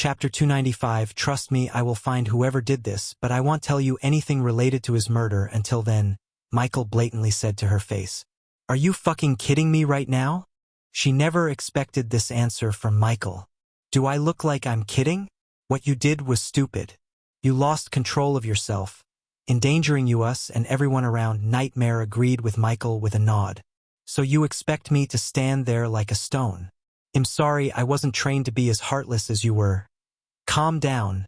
Chapter 295. Trust me, I will find whoever did this, but I won't tell you anything related to his murder until then, Michael blatantly said to her face. Are you fucking kidding me right now? She never expected this answer from Michael. Do I look like I'm kidding? What you did was stupid. You lost control of yourself, endangering us and everyone around. Nightmare agreed with Michael with a nod. So you expect me to stand there like a stone? I'm sorry, I wasn't trained to be as heartless as you were. Calm down.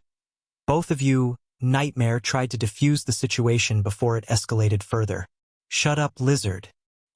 Both of you. Nightmare tried to defuse the situation before it escalated further. Shut up, Lizard.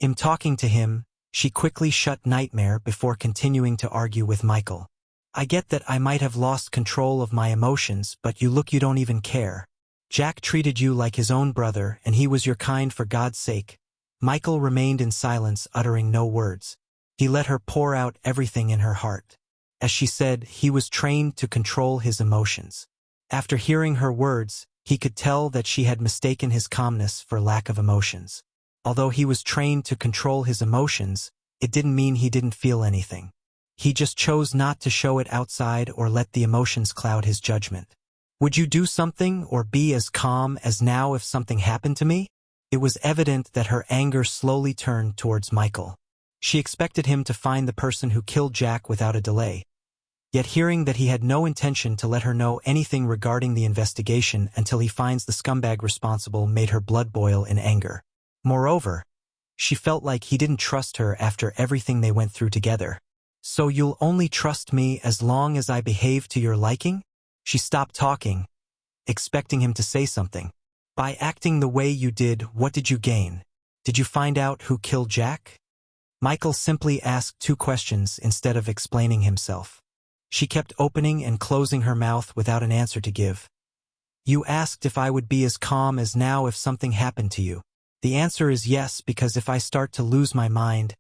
I'm talking to him. She quickly shut Nightmare before continuing to argue with Michael. I get that I might have lost control of my emotions, but you don't even care. Jack treated you like his own brother, and he was your kind, for God's sake. Michael remained in silence, uttering no words. He let her pour out everything in her heart. As she said, he was trained to control his emotions. After hearing her words, he could tell that she had mistaken his calmness for lack of emotions. Although he was trained to control his emotions, it didn't mean he didn't feel anything. He just chose not to show it outside or let the emotions cloud his judgment. Would you do something or be as calm as now if something happened to me? It was evident that her anger slowly turned towards Michael. She expected him to find the person who killed Jack without a delay. Yet hearing that he had no intention to let her know anything regarding the investigation until he finds the scumbag responsible made her blood boil in anger. Moreover, she felt like he didn't trust her after everything they went through together. So you'll only trust me as long as I behave to your liking? She stopped talking, expecting him to say something. By acting the way you did, what did you gain? Did you find out who killed Jack? Michael simply asked two questions instead of explaining himself. She kept opening and closing her mouth without an answer to give. You asked if I would be as calm as now if something happened to you. The answer is yes, because if I start to lose my mind,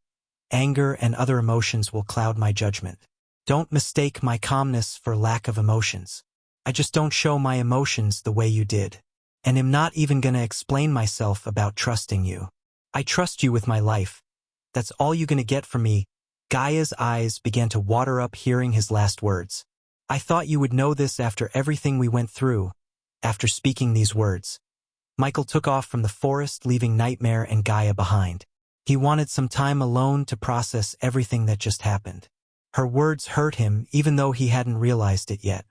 anger and other emotions will cloud my judgment. Don't mistake my calmness for lack of emotions. I just don't show my emotions the way you did. And am not even gonna explain myself about trusting you. I trust you with my life. That's all you gonna get from me. Gaia's eyes began to water up hearing his last words. I thought you would know this after everything we went through. After speaking these words, Michael took off from the forest, leaving Nightmare and Gaia behind. He wanted some time alone to process everything that just happened. Her words hurt him even though he hadn't realized it yet.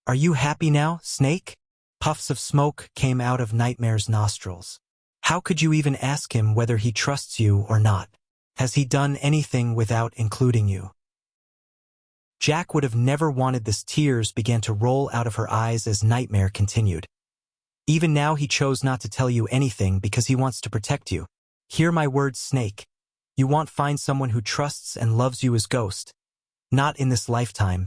Are you happy now, Snake? Puffs of smoke came out of Nightmare's nostrils. How could you even ask him whether he trusts you or not? Has he done anything without including you? Jack would have never wanted this. Tears began to roll out of her eyes as Nightmare continued. Even now he chose not to tell you anything because he wants to protect you. Hear my words, Snake. You won't find someone who trusts and loves you as Ghost. Not in this lifetime.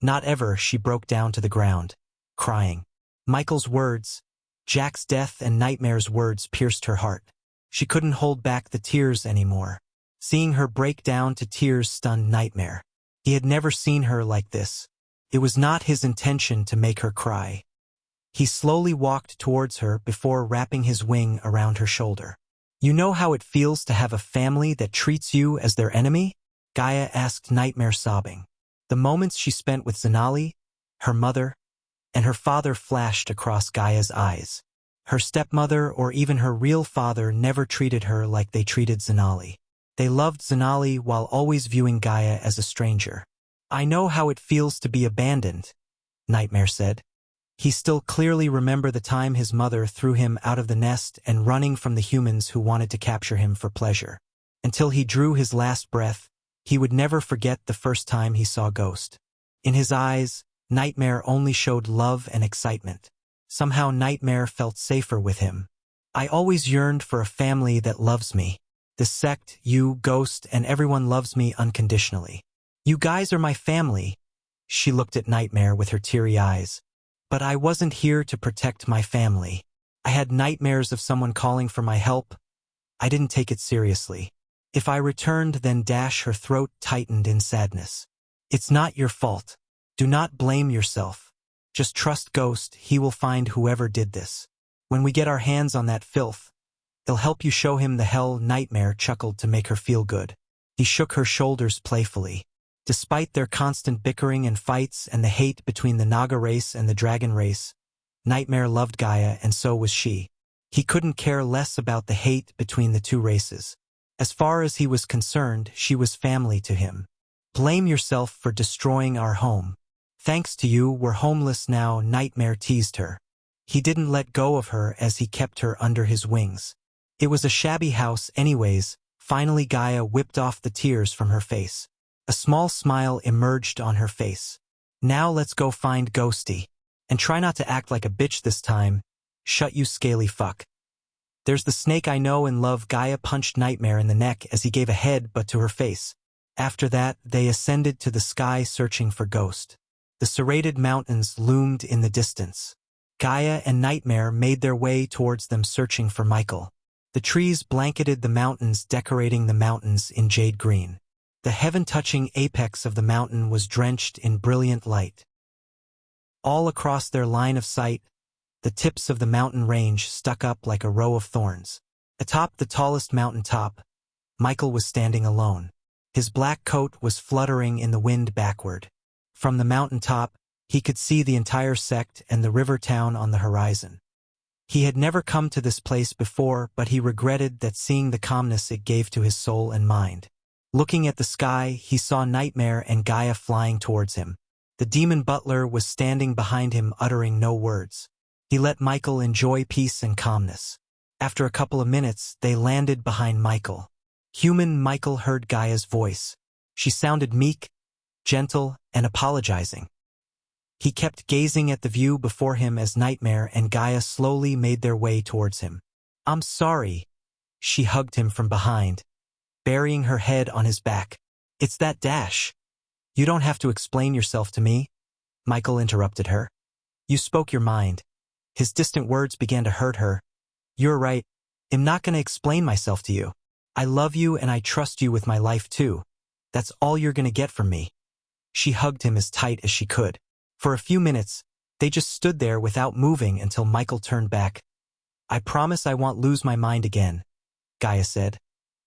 Not ever. She broke down to the ground, crying. Michael's words, Jack's death and Nightmare's words pierced her heart. She couldn't hold back the tears anymore. Seeing her break down to tears stunned Nightmare. He had never seen her like this. It was not his intention to make her cry. He slowly walked towards her before wrapping his wing around her shoulder. You know how it feels to have a family that treats you as their enemy? Gaia asked Nightmare, sobbing. The moments she spent with Zanali, her mother, and her father flashed across Gaia's eyes. Her stepmother or even her real father never treated her like they treated Zanali. They loved Zanali while always viewing Gaia as a stranger. I know how it feels to be abandoned, Nightmare said. He still clearly remembered the time his mother threw him out of the nest and running from the humans who wanted to capture him for pleasure. Until he drew his last breath, he would never forget the first time he saw Ghost. In his eyes, Nightmare only showed love and excitement. Somehow Nightmare felt safer with him. I always yearned for a family that loves me. The sect, you, Ghost, and everyone loves me unconditionally. You guys are my family. She looked at Nightmare with her teary eyes. But I wasn't here to protect my family. I had nightmares of someone calling for my help. I didn't take it seriously. If I returned, then her throat tightened in sadness. It's not your fault. Do not blame yourself. Just trust Ghost, he will find whoever did this. When we get our hands on that filth, they'll help you show him the hell. Nightmare chuckled to make her feel good. He shook her shoulders playfully. Despite their constant bickering and fights and the hate between the Naga race and the Dragon race, Nightmare loved Gaia and so was she. He couldn't care less about the hate between the two races. As far as he was concerned, she was family to him. Blame yourself for destroying our home. Thanks to you, we're homeless now, Nightmare teased her. He didn't let go of her as he kept her under his wings. It was a shabby house anyways. Finally Gaia whipped off the tears from her face. A small smile emerged on her face. Now let's go find Ghosty. And try not to act like a bitch this time. Shut you scaly fuck. There's the snake I know and love. Gaia punched Nightmare in the neck as he gave a head but to her face. After that, they ascended to the sky searching for Ghost. The serrated mountains loomed in the distance. Gaia and Nightmare made their way towards them searching for Michael. The trees blanketed the mountains, decorating the mountains in jade green. The heaven-touching apex of the mountain was drenched in brilliant light. All across their line of sight, the tips of the mountain range stuck up like a row of thorns. Atop the tallest mountain top, Michael was standing alone. His black coat was fluttering in the wind backward. From the mountain top, he could see the entire sect and the river town on the horizon. He had never come to this place before, but he regretted that seeing the calmness it gave to his soul and mind. Looking at the sky, he saw Nightmare and Gaia flying towards him. The demon butler was standing behind him, uttering no words. He let Michael enjoy peace and calmness. After a couple of minutes, they landed behind Michael. Human Michael heard Gaia's voice. She sounded meek, gentle, and apologizing. He kept gazing at the view before him as Nightmare and Gaia slowly made their way towards him. I'm sorry. She hugged him from behind, burying her head on his back. It's that dash. You don't have to explain yourself to me. Michael interrupted her. You spoke your mind. His distant words began to hurt her. You're right. I'm not going to explain myself to you. I love you and I trust you with my life too. That's all you're going to get from me. She hugged him as tight as she could. For a few minutes, they just stood there without moving until Michael turned back. I promise I won't lose my mind again, Gaia said,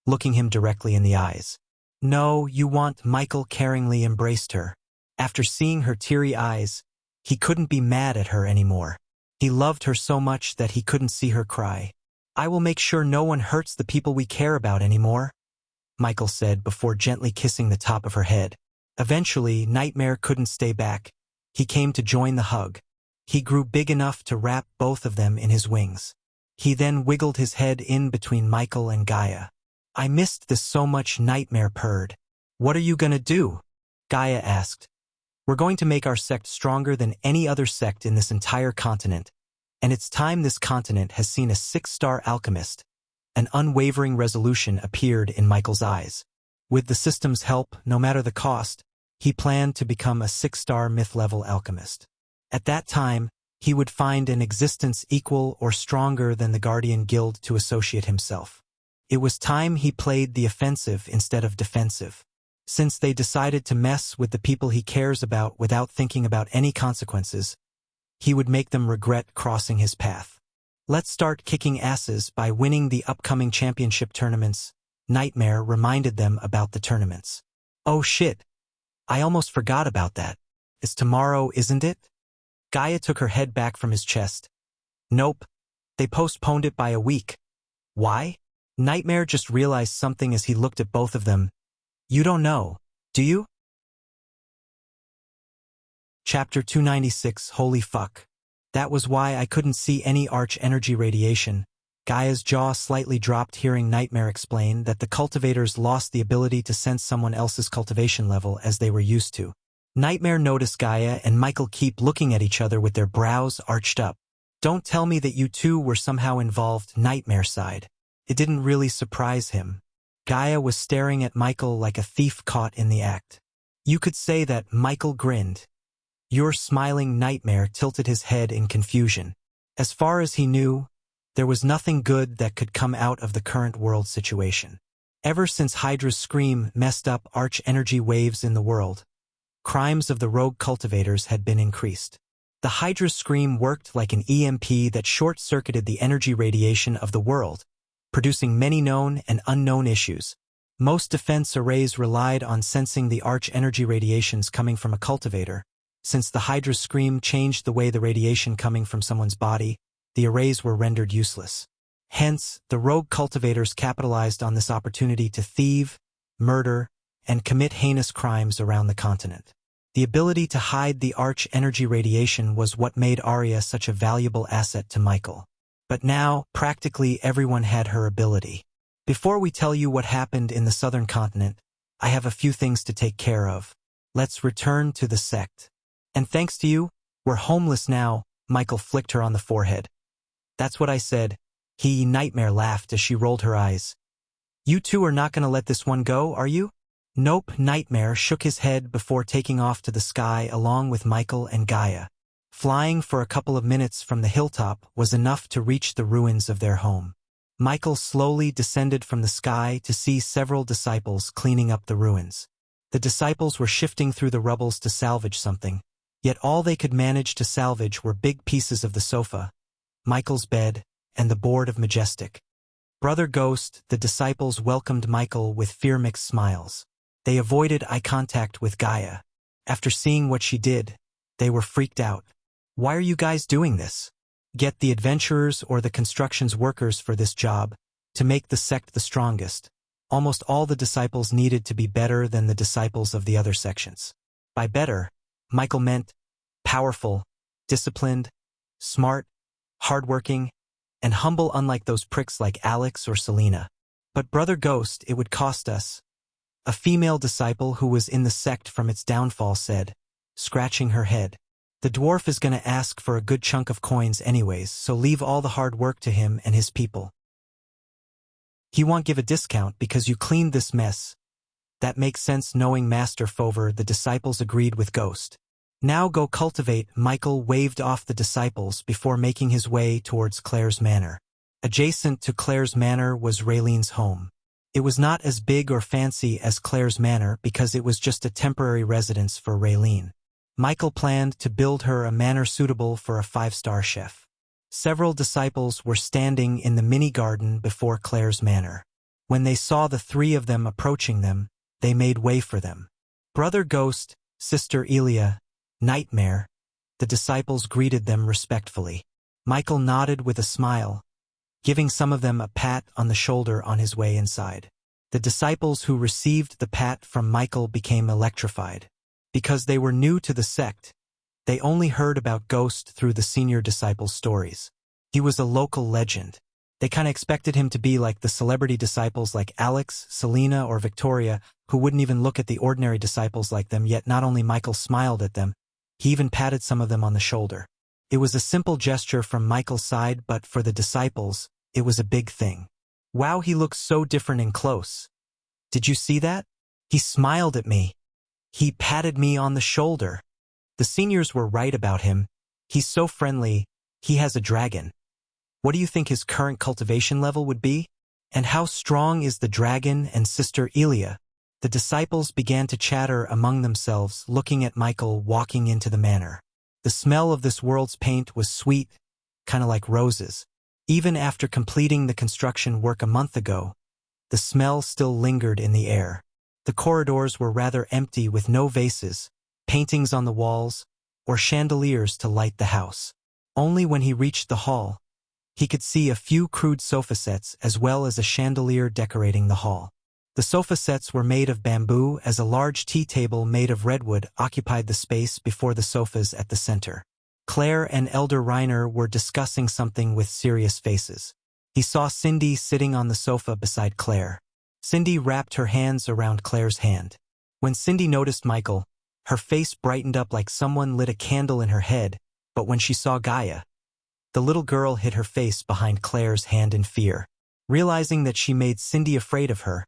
looking him directly in the eyes. No, you won't. Michael caringly embraced her. After seeing her teary eyes, he couldn't be mad at her anymore. He loved her so much that he couldn't see her cry. I will make sure no one hurts the people we care about anymore, Michael said before gently kissing the top of her head. Eventually, Nightmare couldn't stay back. He came to join the hug. He grew big enough to wrap both of them in his wings. He then wiggled his head in between Michael and Gaia. I missed this so much, Nightmare purred. What are you gonna do? Gaia asked. We're going to make our sect stronger than any other sect in this entire continent. And it's time this continent has seen a 6-star alchemist. An unwavering resolution appeared in Michael's eyes. With the system's help, no matter the cost, he planned to become a 6-star myth-level alchemist. At that time, he would find an existence equal or stronger than the Guardian Guild to associate himself. It was time he played the offensive instead of defensive. Since they decided to mess with the people he cares about without thinking about any consequences, he would make them regret crossing his path. Let's start kicking asses by winning the upcoming championship tournaments. Nightmare reminded them about the tournaments. Oh shit. I almost forgot about that. It's tomorrow, isn't it? Gaia took her head back from his chest. Nope. They postponed it by a week. Why? Nightmare just realized something as he looked at both of them. You don't know, do you? Chapter 296. Holy fuck. That was why I couldn't see any arch energy radiation. Gaia's jaw slightly dropped hearing Nightmare explain that the cultivators lost the ability to sense someone else's cultivation level as they were used to. Nightmare noticed Gaia and Michael keep looking at each other with their brows arched up. Don't tell me that you two were somehow involved, Nightmare sighed. It didn't really surprise him. Gaia was staring at Michael like a thief caught in the act. You could say that. Michael grinned. Your smiling. Nightmare tilted his head in confusion. As far as he knew, there was nothing good that could come out of the current world situation. Ever since Hydra's scream messed up arch energy waves in the world, crimes of the rogue cultivators had been increased. The Hydra's scream worked like an EMP that short-circuited the energy radiation of the world, producing many known and unknown issues. Most defense arrays relied on sensing the arch energy radiations coming from a cultivator. Since the Hydra's scream changed the way the radiation coming from someone's body, the arrays were rendered useless. Hence, the rogue cultivators capitalized on this opportunity to thieve, murder, and commit heinous crimes around the continent. The ability to hide the arch energy radiation was what made Arya such a valuable asset to Michael. But now, practically everyone had her ability. Before we tell you what happened in the southern continent, I have a few things to take care of. Let's return to the sect. And thanks to you, we're homeless now, Michael flicked her on the forehead. That's what I said. Nightmare laughed as she rolled her eyes. You two are not going to let this one go, are you? Nope, Nightmare shook his head before taking off to the sky along with Michael and Gaia. Flying for a couple of minutes from the hilltop was enough to reach the ruins of their home. Michael slowly descended from the sky to see several disciples cleaning up the ruins. The disciples were shifting through the rubbles to salvage something, yet all they could manage to salvage were big pieces of the sofa, Michael's bed, and the board of Majestic. Brother Ghost, the disciples welcomed Michael with fear-mixed smiles. They avoided eye contact with Gaia. After seeing what she did, they were freaked out. Why are you guys doing this? Get the adventurers or the construction's workers for this job, to make the sect the strongest. Almost all the disciples needed to be better than the disciples of the other sections. By better, Michael meant powerful, disciplined, smart, hardworking, and humble, unlike those pricks like Alex or Selena. But Brother Ghost, it would cost us. A female disciple who was in the sect from its downfall said, scratching her head. The dwarf is going to ask for a good chunk of coins anyways, so leave all the hard work to him and his people. He won't give a discount because you cleaned this mess. That makes sense, knowing Master Fover. The disciples agreed with Ghost. Now go cultivate. Michael waved off the disciples before making his way towards Claire's manor. Adjacent to Claire's manor was Raylene's home. It was not as big or fancy as Claire's manor because it was just a temporary residence for Raylene. Michael planned to build her a manor suitable for a 5-star chef. Several disciples were standing in the mini-garden before Claire's manor. When they saw the three of them approaching them, they made way for them. Brother Ghost, Sister Elia, Nightmare, the disciples greeted them respectfully. Michael nodded with a smile, giving some of them a pat on the shoulder on his way inside. The disciples who received the pat from Michael became electrified. Because they were new to the sect, they only heard about Ghost through the senior disciples' stories. He was a local legend. They kinda expected him to be like the celebrity disciples like Alex, Selena, or Victoria, who wouldn't even look at the ordinary disciples like them, yet not only Michael smiled at them, he even patted some of them on the shoulder. It was a simple gesture from Michael's side, but for the disciples, it was a big thing. Wow, he looks so different and close. Did you see that? He smiled at me. He patted me on the shoulder. The seniors were right about him. He's so friendly. He has a dragon. What do you think his current cultivation level would be? And how strong is the dragon and Sister Elia? The disciples began to chatter among themselves, looking at Michael walking into the manor. The smell of this world's paint was sweet, kinda like roses. Even after completing the construction work a month ago, the smell still lingered in the air. The corridors were rather empty with no vases, paintings on the walls, or chandeliers to light the house. Only when he reached the hall, he could see a few crude sofa sets as well as a chandelier decorating the hall. The sofa sets were made of bamboo, as a large tea table made of redwood occupied the space before the sofas at the center. Claire and Elder Reiner were discussing something with serious faces. He saw Cindy sitting on the sofa beside Claire. Cindy wrapped her hands around Claire's hand. When Cindy noticed Michael, her face brightened up like someone lit a candle in her head, but when she saw Gaia, the little girl hid her face behind Claire's hand in fear. Realizing that she made Cindy afraid of her,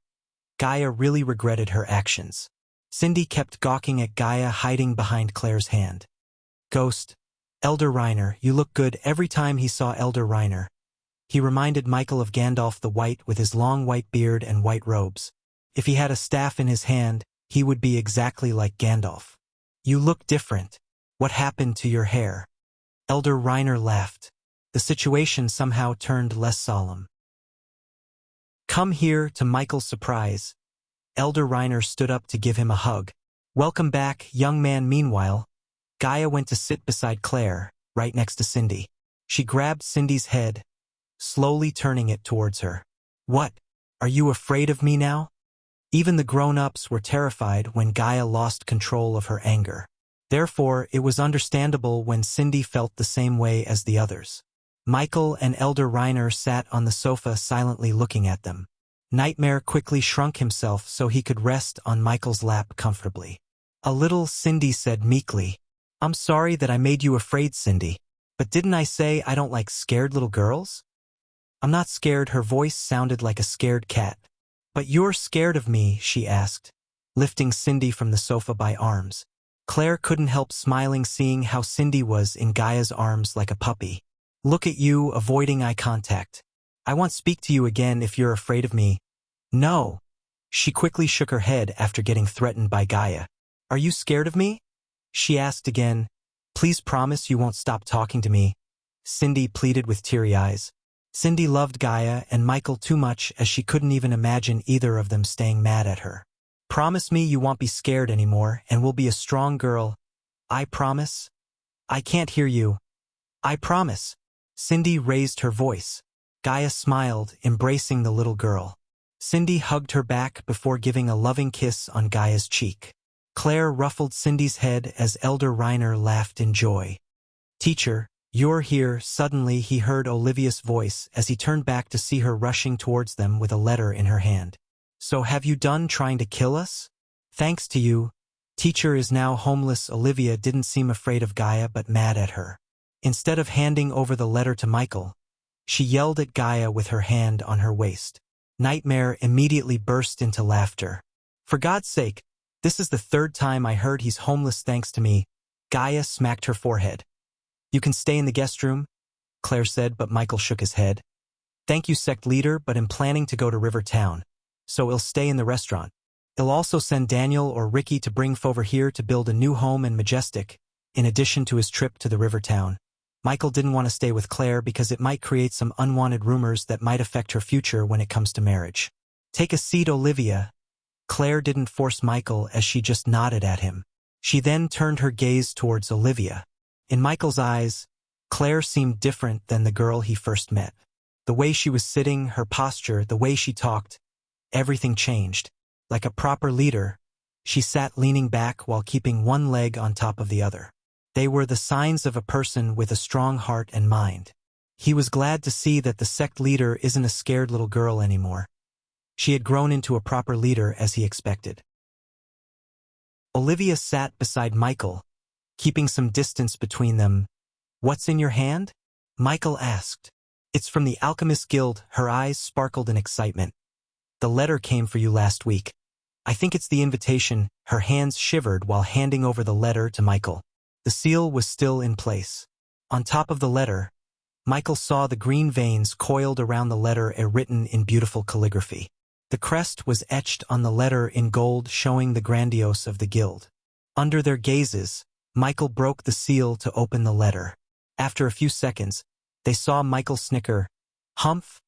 Gaia really regretted her actions. Cindy kept gawking at Gaia hiding behind Claire's hand. Ghost, Elder Reiner, you look good. Every time he saw Elder Reiner, he reminded Michael of Gandalf the White with his long white beard and white robes. If he had a staff in his hand, he would be exactly like Gandalf. You look different. What happened to your hair? Elder Reiner laughed. The situation somehow turned less solemn. Come here, to Michael's surprise. Elder Reiner stood up to give him a hug. Welcome back, young man. Meanwhile, Gaia went to sit beside Claire, right next to Cindy. She grabbed Cindy's head, slowly turning it towards her. What? Are you afraid of me now? Even the grown-ups were terrified when Gaia lost control of her anger. Therefore, it was understandable when Cindy felt the same way as the others. Michael and Elder Reiner sat on the sofa silently looking at them. Nightmare quickly shrunk himself so he could rest on Michael's lap comfortably. A little, Cindy said meekly. I'm sorry that I made you afraid, Cindy. But didn't I say I don't like scared little girls? I'm not scared. Her voice sounded like a scared cat. But you're scared of me, she asked, lifting Cindy from the sofa by arms. Claire couldn't help smiling seeing how Cindy was in Gaia's arms like a puppy. Look at you, avoiding eye contact. I won't speak to you again if you're afraid of me. No. She quickly shook her head after getting threatened by Gaia. Are you scared of me? She asked again. Please promise you won't stop talking to me. Cindy pleaded with teary eyes. Cindy loved Gaia and Michael too much as she couldn't even imagine either of them staying mad at her. Promise me you won't be scared anymore and will be a strong girl. I promise. I can't hear you. I promise. Cindy raised her voice. Gaia smiled, embracing the little girl. Cindy hugged her back before giving a loving kiss on Gaia's cheek. Claire ruffled Cindy's head as Elder Reiner laughed in joy. Teacher, you're here. Suddenly he heard Olivia's voice as he turned back to see her rushing towards them with a letter in her hand. So have you done trying to kill us? Thanks to you. Teacher is now homeless. Olivia didn't seem afraid of Gaia but mad at her. Instead of handing over the letter to Michael, she yelled at Gaia with her hand on her waist. Nightmare immediately burst into laughter. For God's sake, this is the third time I heard he's homeless thanks to me. Gaia smacked her forehead. You can stay in the guest room, Claire said, but Michael shook his head. Thank you, sect leader, but I'm planning to go to River Town, so I'll stay in the restaurant. I'll also send Daniel or Ricky to bring over here to build a new home in Majestic, in addition to his trip to the River Town. Michael didn't want to stay with Claire because it might create some unwanted rumors that might affect her future when it comes to marriage. Take a seat, Olivia. Claire didn't force Michael as she just nodded at him. She then turned her gaze towards Olivia. In Michael's eyes, Claire seemed different than the girl he first met. The way she was sitting, her posture, the way she talked, everything changed. Like a proper leader, she sat leaning back while keeping one leg on top of the other. They were the signs of a person with a strong heart and mind. He was glad to see that the sect leader isn't a scared little girl anymore. She had grown into a proper leader as he expected. Olivia sat beside Michael, keeping some distance between them. What's in your hand? Michael asked. It's from the Alchemist Guild. Her eyes sparkled in excitement. The letter came for you last week. I think it's the invitation. Her hands shivered while handing over the letter to Michael. The seal was still in place. On top of the letter, Michael saw the green veins coiled around the letter written in beautiful calligraphy. The crest was etched on the letter in gold, showing the grandiose of the guild. Under their gazes, Michael broke the seal to open the letter. After a few seconds, they saw Michael snicker. Humph!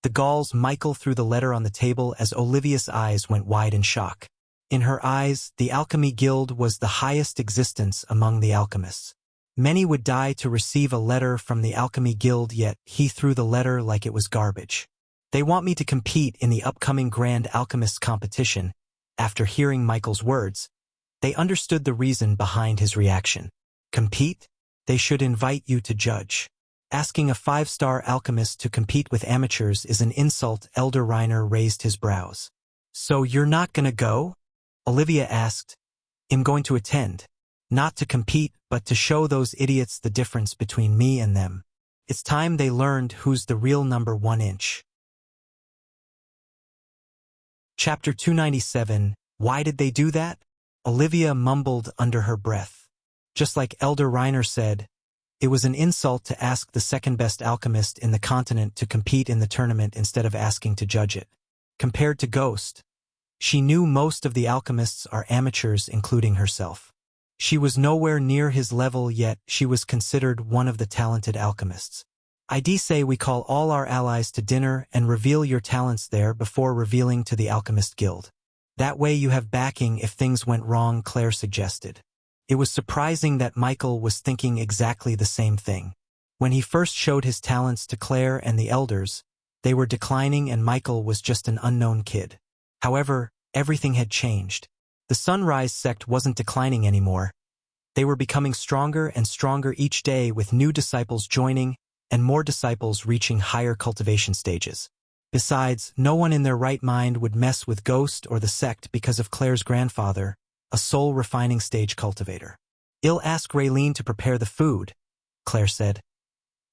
The Gauls. Michael threw the letter on the table as Olivia's eyes went wide in shock. In her eyes, the Alchemy Guild was the highest existence among the alchemists. Many would die to receive a letter from the Alchemy Guild, yet he threw the letter like it was garbage. They want me to compete in the upcoming Grand Alchemist competition. After hearing Michael's words, they understood the reason behind his reaction. Compete? They should invite you to judge. Asking a 5-star alchemist to compete with amateurs is an insult. Elder Reiner raised his brows. So you're not gonna go? Olivia asked. I'm going to attend. Not to compete, but to show those idiots the difference between me and them. It's time they learned who's the real number 1 inch. Chapter 297, Why did they do that? Olivia mumbled under her breath. Just like Elder Reiner said, it was an insult to ask the second-best alchemist in the continent to compete in the tournament instead of asking to judge it. Compared to Ghost, she knew most of the alchemists are amateurs, including herself. She was nowhere near his level, yet she was considered one of the talented alchemists. I'd say we call all our allies to dinner and reveal your talents there before revealing to the Alchemist Guild. That way you have backing if things went wrong, Claire suggested. It was surprising that Michael was thinking exactly the same thing. When he first showed his talents to Claire and the elders, they were declining and Michael was just an unknown kid. However, everything had changed. The Sunrise sect wasn't declining anymore. They were becoming stronger and stronger each day, with new disciples joining and more disciples reaching higher cultivation stages. Besides, no one in their right mind would mess with Ghost or the sect because of Claire's grandfather, a soul refining stage cultivator. "I'll ask Raylene to prepare the food," Claire said.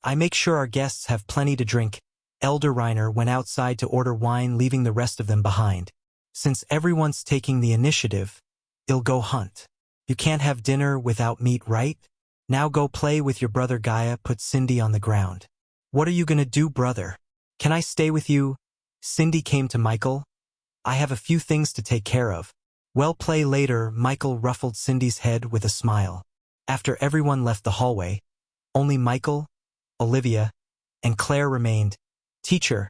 "I make sure our guests have plenty to drink." Elder Reiner went outside to order wine, leaving the rest of them behind. "Since everyone's taking the initiative, I'll go hunt. You can't have dinner without meat, right? Now go play with your brother." Gaia put Cindy on the ground. "What are you gonna do, brother? Can I stay with you?" Cindy came to Michael. "I have a few things to take care of." "Well, play later." Michael ruffled Cindy's head with a smile. After everyone left the hallway, only Michael, Olivia, and Claire remained. "Teacher,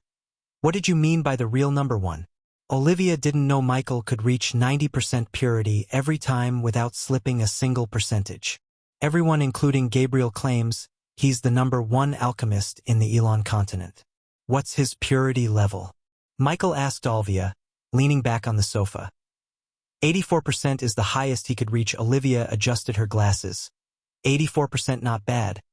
what did you mean by the real number 1? Olivia didn't know Michael could reach 90% purity every time without slipping a single percentage. Everyone, including Gabriel, claims he's the number 1 alchemist in the Elon continent. "What's his purity level?" Michael asked Olivia, leaning back on the sofa. 84% is the highest he could reach. Olivia adjusted her glasses. 84%, not bad.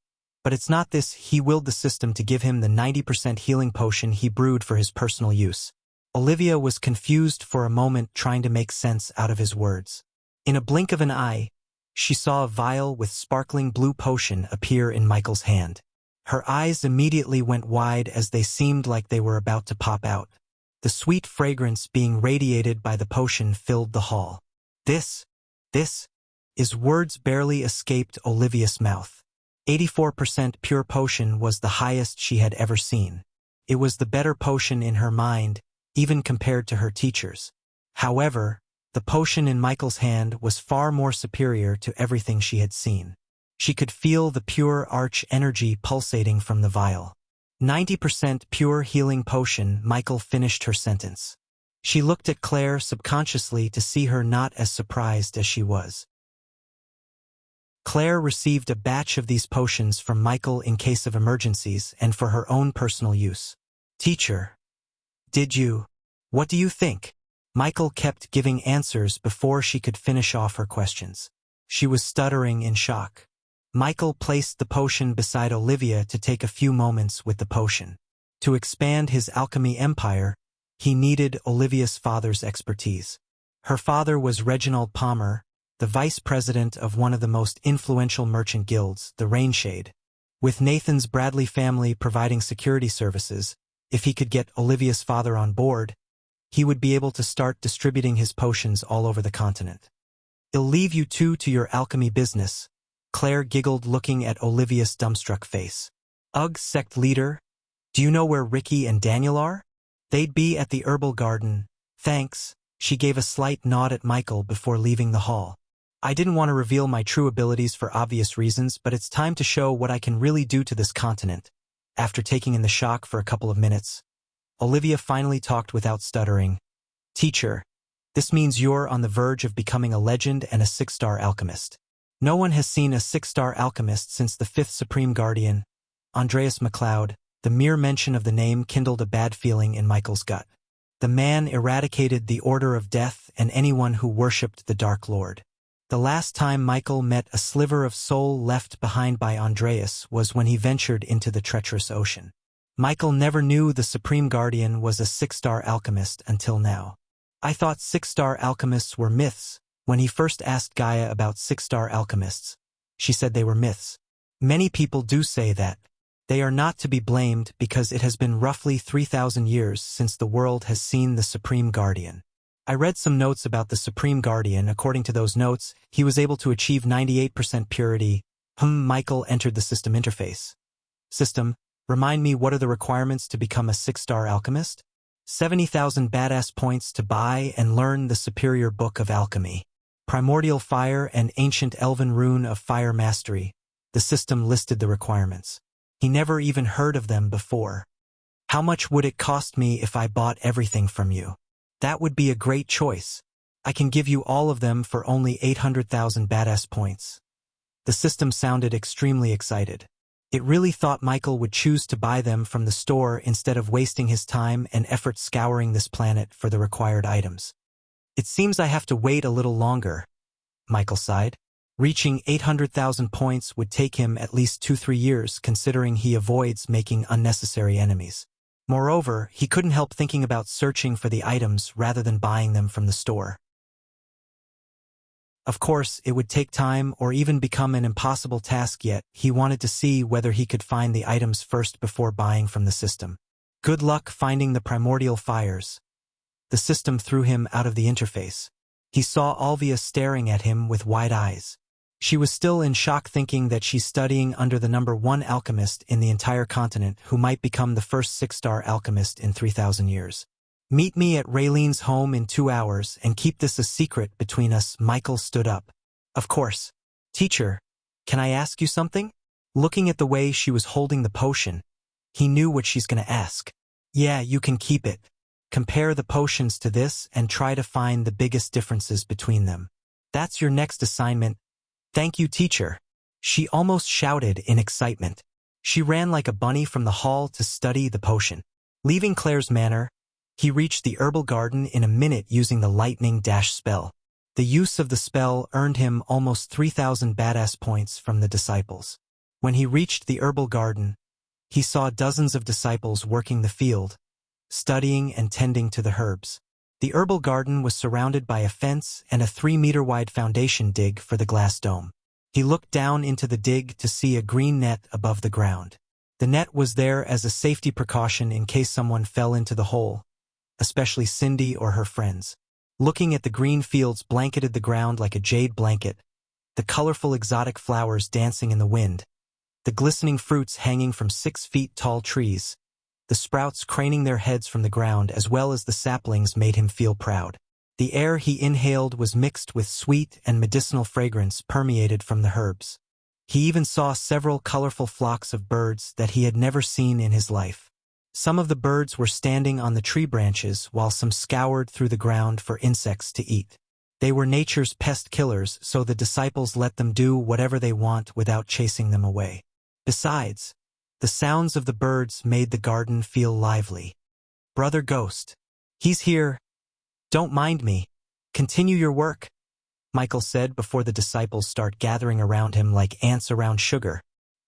But it's not this. He willed the system to give him the 90% healing potion he brewed for his personal use. Olivia was confused for a moment, trying to make sense out of his words. In a blink of an eye, she saw a vial with sparkling blue potion appear in Michael's hand. Her eyes immediately went wide as they seemed like they were about to pop out. The sweet fragrance being radiated by the potion filled the hall. This is words barely escaped Olivia's mouth. 84% pure potion was the highest she had ever seen. It was the better potion in her mind, even compared to her teachers. However, the potion in Michael's hand was far more superior to everything she had seen. She could feel the pure arch energy pulsating from the vial. 90% pure healing potion. Michael finished her sentence. She looked at Claire subconsciously to see her not as surprised as she was. Claire received a batch of these potions from Michael in case of emergencies and for her own personal use. "Teacher, did you? What do you think?" Michael kept giving answers before she could finish off her questions. She was stuttering in shock. Michael placed the potion beside Olivia to take a few moments with the potion. To expand his alchemy empire, he needed Olivia's father's expertise. Her father was Reginald Palmer, the vice president of one of the most influential merchant guilds, the Rainshade. With Nathan's Bradley family providing security services, if he could get Olivia's father on board, he would be able to start distributing his potions all over the continent. "I'll leave you two to your alchemy business," Claire giggled, looking at Olivia's dumbstruck face. "Ugh, sect leader, do you know where Ricky and Daniel are? They'd be at the herbal garden." "Thanks." She gave a slight nod at Michael before leaving the hall. "I didn't want to reveal my true abilities for obvious reasons, but it's time to show what I can really do to this continent." After taking in the shock for a couple of minutes, Olivia finally talked without stuttering. "Teacher, this means you're on the verge of becoming a legend and a 6-star alchemist. No one has seen a 6-star alchemist since the 5th Supreme Guardian, Andreas MacLeod." The mere mention of the name kindled a bad feeling in Michael's gut. The man eradicated the Order of Death and anyone who worshipped the Dark Lord. The last time Michael met a sliver of soul left behind by Andreas was when he ventured into the treacherous ocean. Michael never knew the Supreme Guardian was a 6-star alchemist until now. "I thought 6-star alchemists were myths." When he first asked Gaia about 6-star alchemists, she said they were myths. "Many people do say that. They are not to be blamed because it has been roughly 3,000 years since the world has seen the Supreme Guardian. I read some notes about the Supreme Guardian. According to those notes, he was able to achieve 98% purity." Michael entered the system interface. "System, remind me, what are the requirements to become a 6-star alchemist?" 70,000 badass points to buy and learn the superior book of alchemy. Primordial fire and ancient elven rune of fire mastery. The system listed the requirements. He never even heard of them before. "How much would it cost me if I bought everything from you?" "That would be a great choice. I can give you all of them for only 800,000 badass points. The system sounded extremely excited. It really thought Michael would choose to buy them from the store instead of wasting his time and effort scouring this planet for the required items. It seems I have to wait a little longer, Michael sighed. Reaching 800,000 points would take him at least 2-3 years, considering he avoids making unnecessary enemies. Moreover, he couldn't help thinking about searching for the items rather than buying them from the store. Of course, it would take time or even become an impossible task, yet he wanted to see whether he could find the items first before buying from the system. Good luck finding the primordial fires. The system threw him out of the interface. He saw Alvia staring at him with wide eyes. She was still in shock, thinking that she's studying under the #1 alchemist in the entire continent who might become the first 6-star alchemist in 3,000 years. Meet me at Raylene's home in 2 hours and keep this a secret between us. Michael stood up. Of course. Teacher, can I ask you something? Looking at the way she was holding the potion, he knew what she's gonna ask. Yeah, you can keep it. Compare the potions to this and try to find the biggest differences between them. That's your next assignment. Thank you, teacher. She almost shouted in excitement. She ran like a bunny from the hall to study the potion. Leaving Claire's manor, he reached the herbal garden in a minute using the lightning dash spell. The use of the spell earned him almost 3,000 badass points from the disciples. When he reached the herbal garden, he saw dozens of disciples working the field, studying and tending to the herbs. The herbal garden was surrounded by a fence and a 3-meter-wide foundation dig for the glass dome. He looked down into the dig to see a green net above the ground. The net was there as a safety precaution in case someone fell into the hole, especially Cindy or her friends. Looking at the green fields blanketed the ground like a jade blanket, the colorful exotic flowers dancing in the wind, the glistening fruits hanging from 6-feet-tall trees, the sprouts craning their heads from the ground, as well as the saplings, made him feel proud. The air he inhaled was mixed with sweet and medicinal fragrance permeated from the herbs. He even saw several colorful flocks of birds that he had never seen in his life. Some of the birds were standing on the tree branches while some scoured through the ground for insects to eat. They were nature's pest killers, so the disciples let them do whatever they want without chasing them away. Besides, the sounds of the birds made the garden feel lively. Brother Ghost. He's here. Don't mind me. Continue your work, Michael said before the disciples start gathering around him like ants around sugar.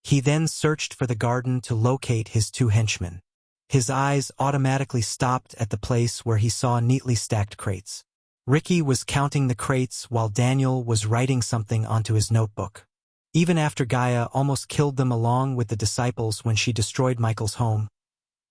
He then searched for the garden to locate his 2 henchmen. His eyes automatically stopped at the place where he saw neatly stacked crates. Ricky was counting the crates while Daniel was writing something onto his notebook. Even after Gaia almost killed them along with the disciples when she destroyed Michael's home,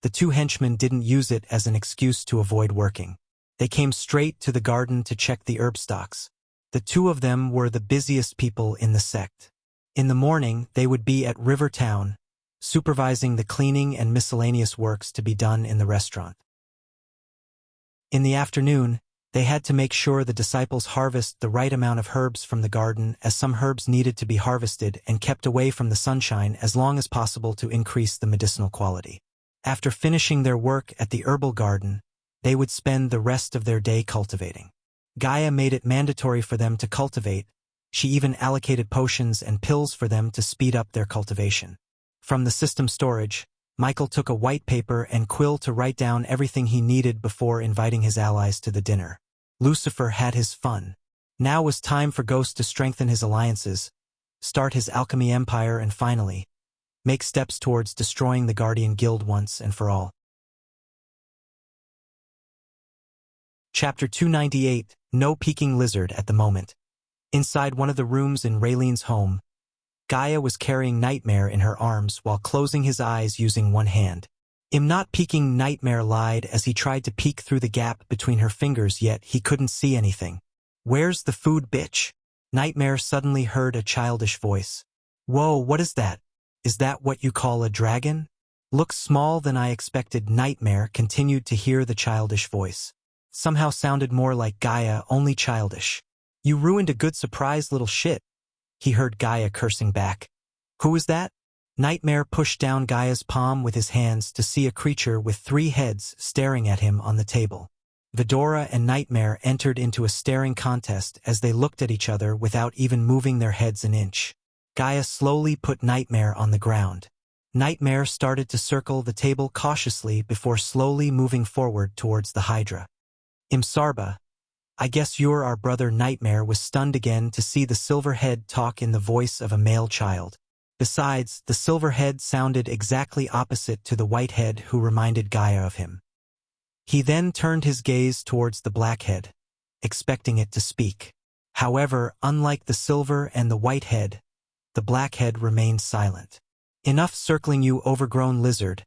the 2 henchmen didn't use it as an excuse to avoid working. They came straight to the garden to check the herb stocks. The 2 of them were the busiest people in the sect. In the morning, they would be at River Town, supervising the cleaning and miscellaneous works to be done in the restaurant. In the afternoon, they had to make sure the disciples harvest the right amount of herbs from the garden, as some herbs needed to be harvested and kept away from the sunshine as long as possible to increase the medicinal quality. After finishing their work at the herbal garden, they would spend the rest of their day cultivating. Gaia made it mandatory for them to cultivate. She even allocated potions and pills for them to speed up their cultivation. From the system storage, Michael took a white paper and quill to write down everything he needed before inviting his allies to the dinner. Lucifer had his fun. Now was time for Ghost to strengthen his alliances, start his alchemy empire, and finally, make steps towards destroying the Guardian Guild once and for all. Chapter 298, No Peeking Lizard at the Moment. Inside one of the rooms in Raylene's home, Gaia was carrying Nightmare in her arms while closing his eyes using one hand. "I'm not peeking," Nightmare lied as he tried to peek through the gap between her fingers, yet he couldn't see anything. "Where's the food, bitch?" Nightmare suddenly heard a childish voice. "Whoa, what is that? Is that what you call a dragon?" "Looks small than I expected." Nightmare continued to hear the childish voice. Somehow sounded more like Gaia, only childish. "You ruined a good surprise, little shit." He heard Gaia cursing back. "Who is that?" Nightmare pushed down Gaia's palm with his hands to see a creature with 3 heads staring at him on the table. Vidora and Nightmare entered into a staring contest as they looked at each other without even moving their heads an inch. Gaia slowly put Nightmare on the ground. Nightmare started to circle the table cautiously before slowly moving forward towards the Hydra. Imsarba, I guess you're our brother. Nightmare was stunned again to see the silver head talk in the voice of a male child. Besides, the silver head sounded exactly opposite to the white head who reminded Gaia of him. He then turned his gaze towards the black head, expecting it to speak. However, unlike the silver and the white head, the black head remained silent. Enough circling, you overgrown lizard.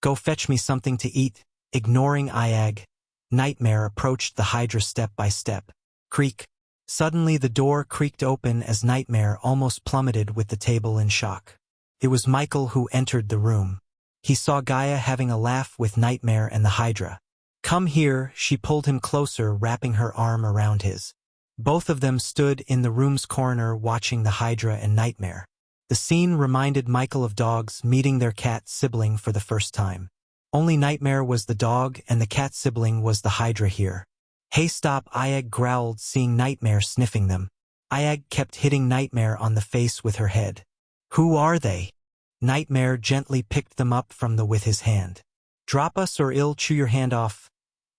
Go fetch me something to eat. Ignoring Iag, Nightmare approached the Hydra step by step. Creak. Suddenly the door creaked open as Nightmare almost plummeted with the table in shock. It was Michael who entered the room. He saw Gaia having a laugh with Nightmare and the Hydra. Come here, she pulled him closer, wrapping her arm around his. Both of them stood in the room's corner watching the Hydra and Nightmare. The scene reminded Michael of dogs meeting their cat sibling for the first time. Only Nightmare was the dog and the cat sibling was the Hydra here. Hey, stop, Iag growled, seeing Nightmare sniffing them. Iag kept hitting Nightmare on the face with her head. Who are they? Nightmare gently picked them up with his hand. Drop us or I'll chew your hand off.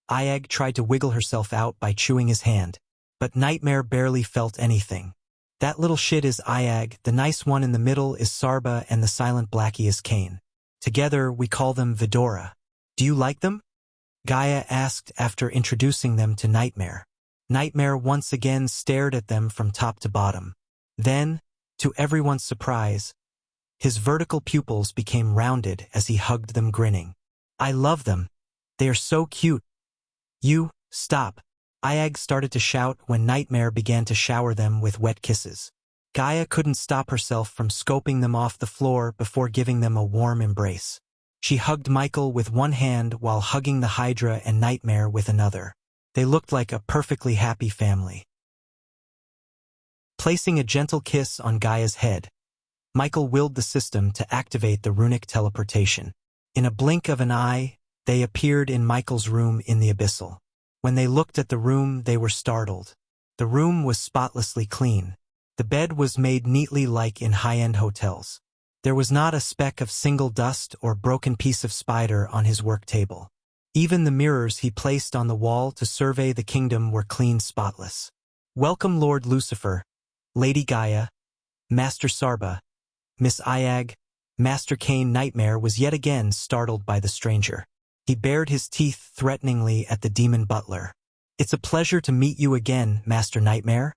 Iag tried to wiggle herself out by chewing his hand, but Nightmare barely felt anything. That little shit is Iag, the nice one in the middle is Sarba, and the silent blackie is Kane. Together we call them Vidora. Do you like them? Gaia asked after introducing them to Nightmare. Nightmare once again stared at them from top to bottom. Then, to everyone's surprise, his vertical pupils became rounded as he hugged them, grinning. I love them. They are so cute. You, stop. Iag started to shout when Nightmare began to shower them with wet kisses. Gaia couldn't stop herself from scoping them off the floor before giving them a warm embrace. She hugged Michael with one hand while hugging the Hydra and Nightmare with another. They looked like a perfectly happy family. Placing a gentle kiss on Gaia's head, Michael willed the system to activate the runic teleportation. In a blink of an eye, they appeared in Michael's room in the Abyssal. When they looked at the room, they were startled. The room was spotlessly clean. The bed was made neatly like in high-end hotels. There was not a speck of single dust or broken piece of spider on his work table. Even the mirrors he placed on the wall to survey the kingdom were clean, spotless. Welcome, Lord Lucifer, Lady Gaia, Master Sarba, Miss Iag. Master Kane. Nightmare was yet again startled by the stranger. He bared his teeth threateningly at the demon butler. It's a pleasure to meet you again, Master Nightmare.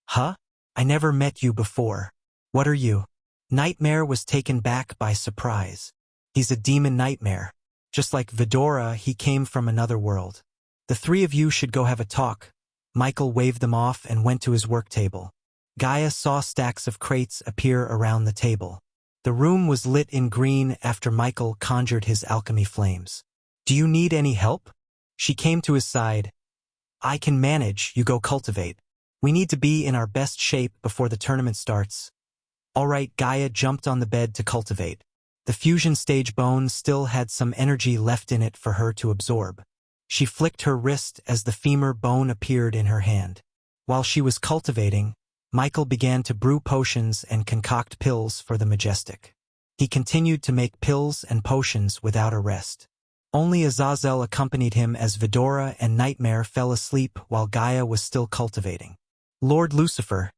Huh? I never met you before. What are you? Nightmare was taken back by surprise. He's a demon nightmare. Just like Vidora, he came from another world. The three of you should go have a talk. Michael waved them off and went to his work table. Gaia saw stacks of crates appear around the table. The room was lit in green after Michael conjured his alchemy flames. Do you need any help? She came to his side. I can manage, you go cultivate. We need to be in our best shape before the tournament starts. All right, Gaia jumped on the bed to cultivate. The fusion stage bone still had some energy left in it for her to absorb. She flicked her wrist as the femur bone appeared in her hand. While she was cultivating, Michael began to brew potions and concoct pills for the Majestic. He continued to make pills and potions without a rest. Only Azazel accompanied him as Vidora and Nightmare fell asleep while Gaia was still cultivating. Lord Lucifer,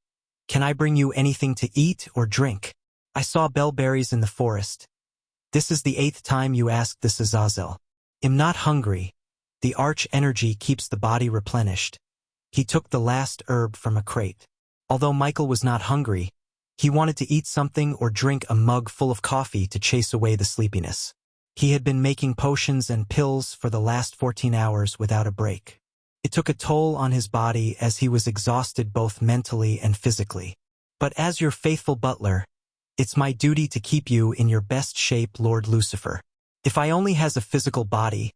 can I bring you anything to eat or drink? I saw bellberries in the forest. This is the 8th time you asked this, Azazel. I'm not hungry. The arch energy keeps the body replenished. He took the last herb from a crate. Although Michael was not hungry, he wanted to eat something or drink a mug full of coffee to chase away the sleepiness. He had been making potions and pills for the last 14 hours without a break. It took a toll on his body as he was exhausted both mentally and physically. But as your faithful butler, it's my duty to keep you in your best shape, Lord Lucifer. If I only has a physical body,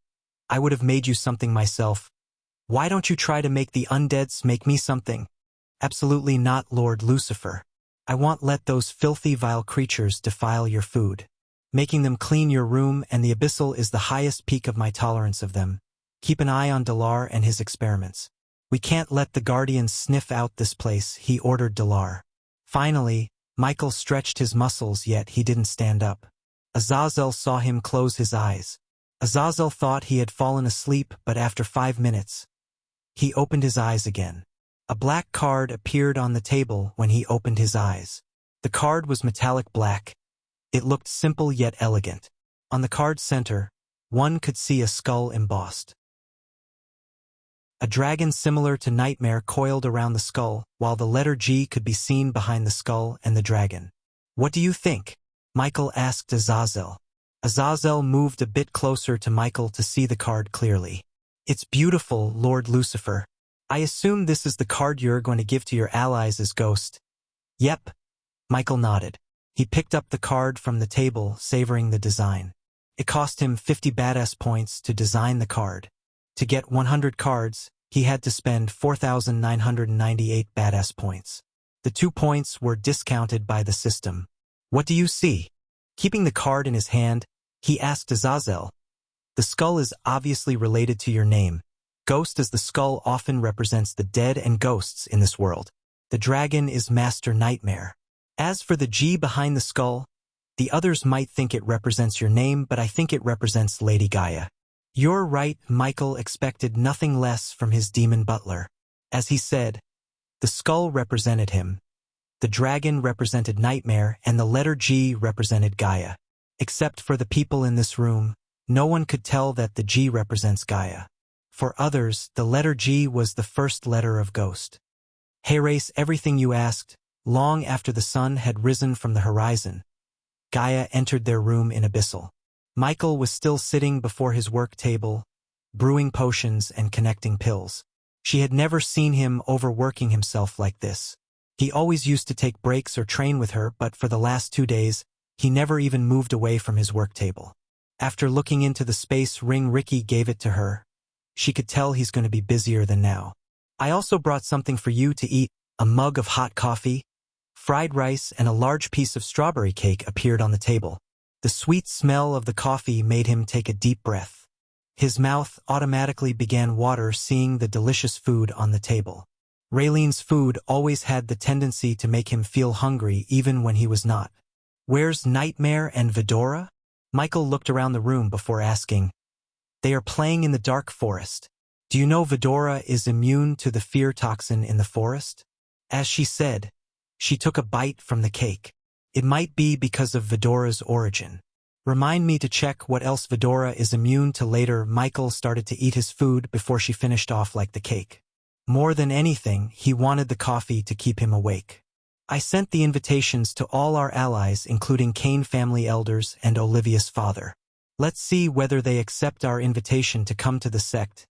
I would have made you something myself. Why don't you try to make the undeads make me something? Absolutely not, Lord Lucifer. I won't let those filthy, vile creatures defile your food. Making them clean your room and the Abyssal is the highest peak of my tolerance of them. Keep an eye on Dalar and his experiments. We can't let the Guardians sniff out this place, he ordered Dalar. Finally, Michael stretched his muscles, yet he didn't stand up. Azazel saw him close his eyes. Azazel thought he had fallen asleep, but after 5 minutes, he opened his eyes again. A black card appeared on the table when he opened his eyes. The card was metallic black. It looked simple yet elegant. On the card's center, one could see a skull embossed. A dragon similar to Nightmare coiled around the skull, while the letter G could be seen behind the skull and the dragon. What do you think? Michael asked Azazel. Azazel moved a bit closer to Michael to see the card clearly. It's beautiful, Lord Lucifer. I assume this is the card you're going to give to your allies as Ghost. Yep. Michael nodded. He picked up the card from the table, savoring the design. It cost him 50 badass points to design the card. To get 100 cards, he had to spend 4,998 badass points. The 2 points were discounted by the system. What do you see? Keeping the card in his hand, he asked Azazel. The skull is obviously related to your name. Ghost, as the skull often represents the dead and ghosts in this world. The dragon is Master Nightmare. As for the G behind the skull, the others might think it represents your name, but I think it represents Lady Gaia. You're right, Michael expected nothing less from his demon butler. As he said, the skull represented him. The dragon represented Nightmare, and the letter G represented Gaia. Except for the people in this room, no one could tell that the G represents Gaia. For others, the letter G was the first letter of Ghost. Hey Race, everything you asked. Long after the sun had risen from the horizon, Gaia entered their room in Abyssal. Michael was still sitting before his work table, brewing potions and connecting pills. She had never seen him overworking himself like this. He always used to take breaks or train with her, but for the last 2 days, he never even moved away from his work table. After looking into the space ring Ricky gave it to her, she could tell he's going to be busier than now. I also brought something for you to eat. A mug of hot coffee, fried rice, and a large piece of strawberry cake appeared on the table. The sweet smell of the coffee made him take a deep breath. His mouth automatically began water seeing the delicious food on the table. Raylene's food always had the tendency to make him feel hungry even when he was not. Where's Nightmare and Vidora? Michael looked around the room before asking. They are playing in the dark forest. Do you know Vidora is immune to the fear toxin in the forest? As she said, she took a bite from the cake. It might be because of Vidora's origin. Remind me to check what else Vidora is immune to later. Michael started to eat his food before she finished off like the cake. More than anything, he wanted the coffee to keep him awake. I sent the invitations to all our allies, including Kane family elders and Olivia's father. Let's see whether they accept our invitation to come to the sect.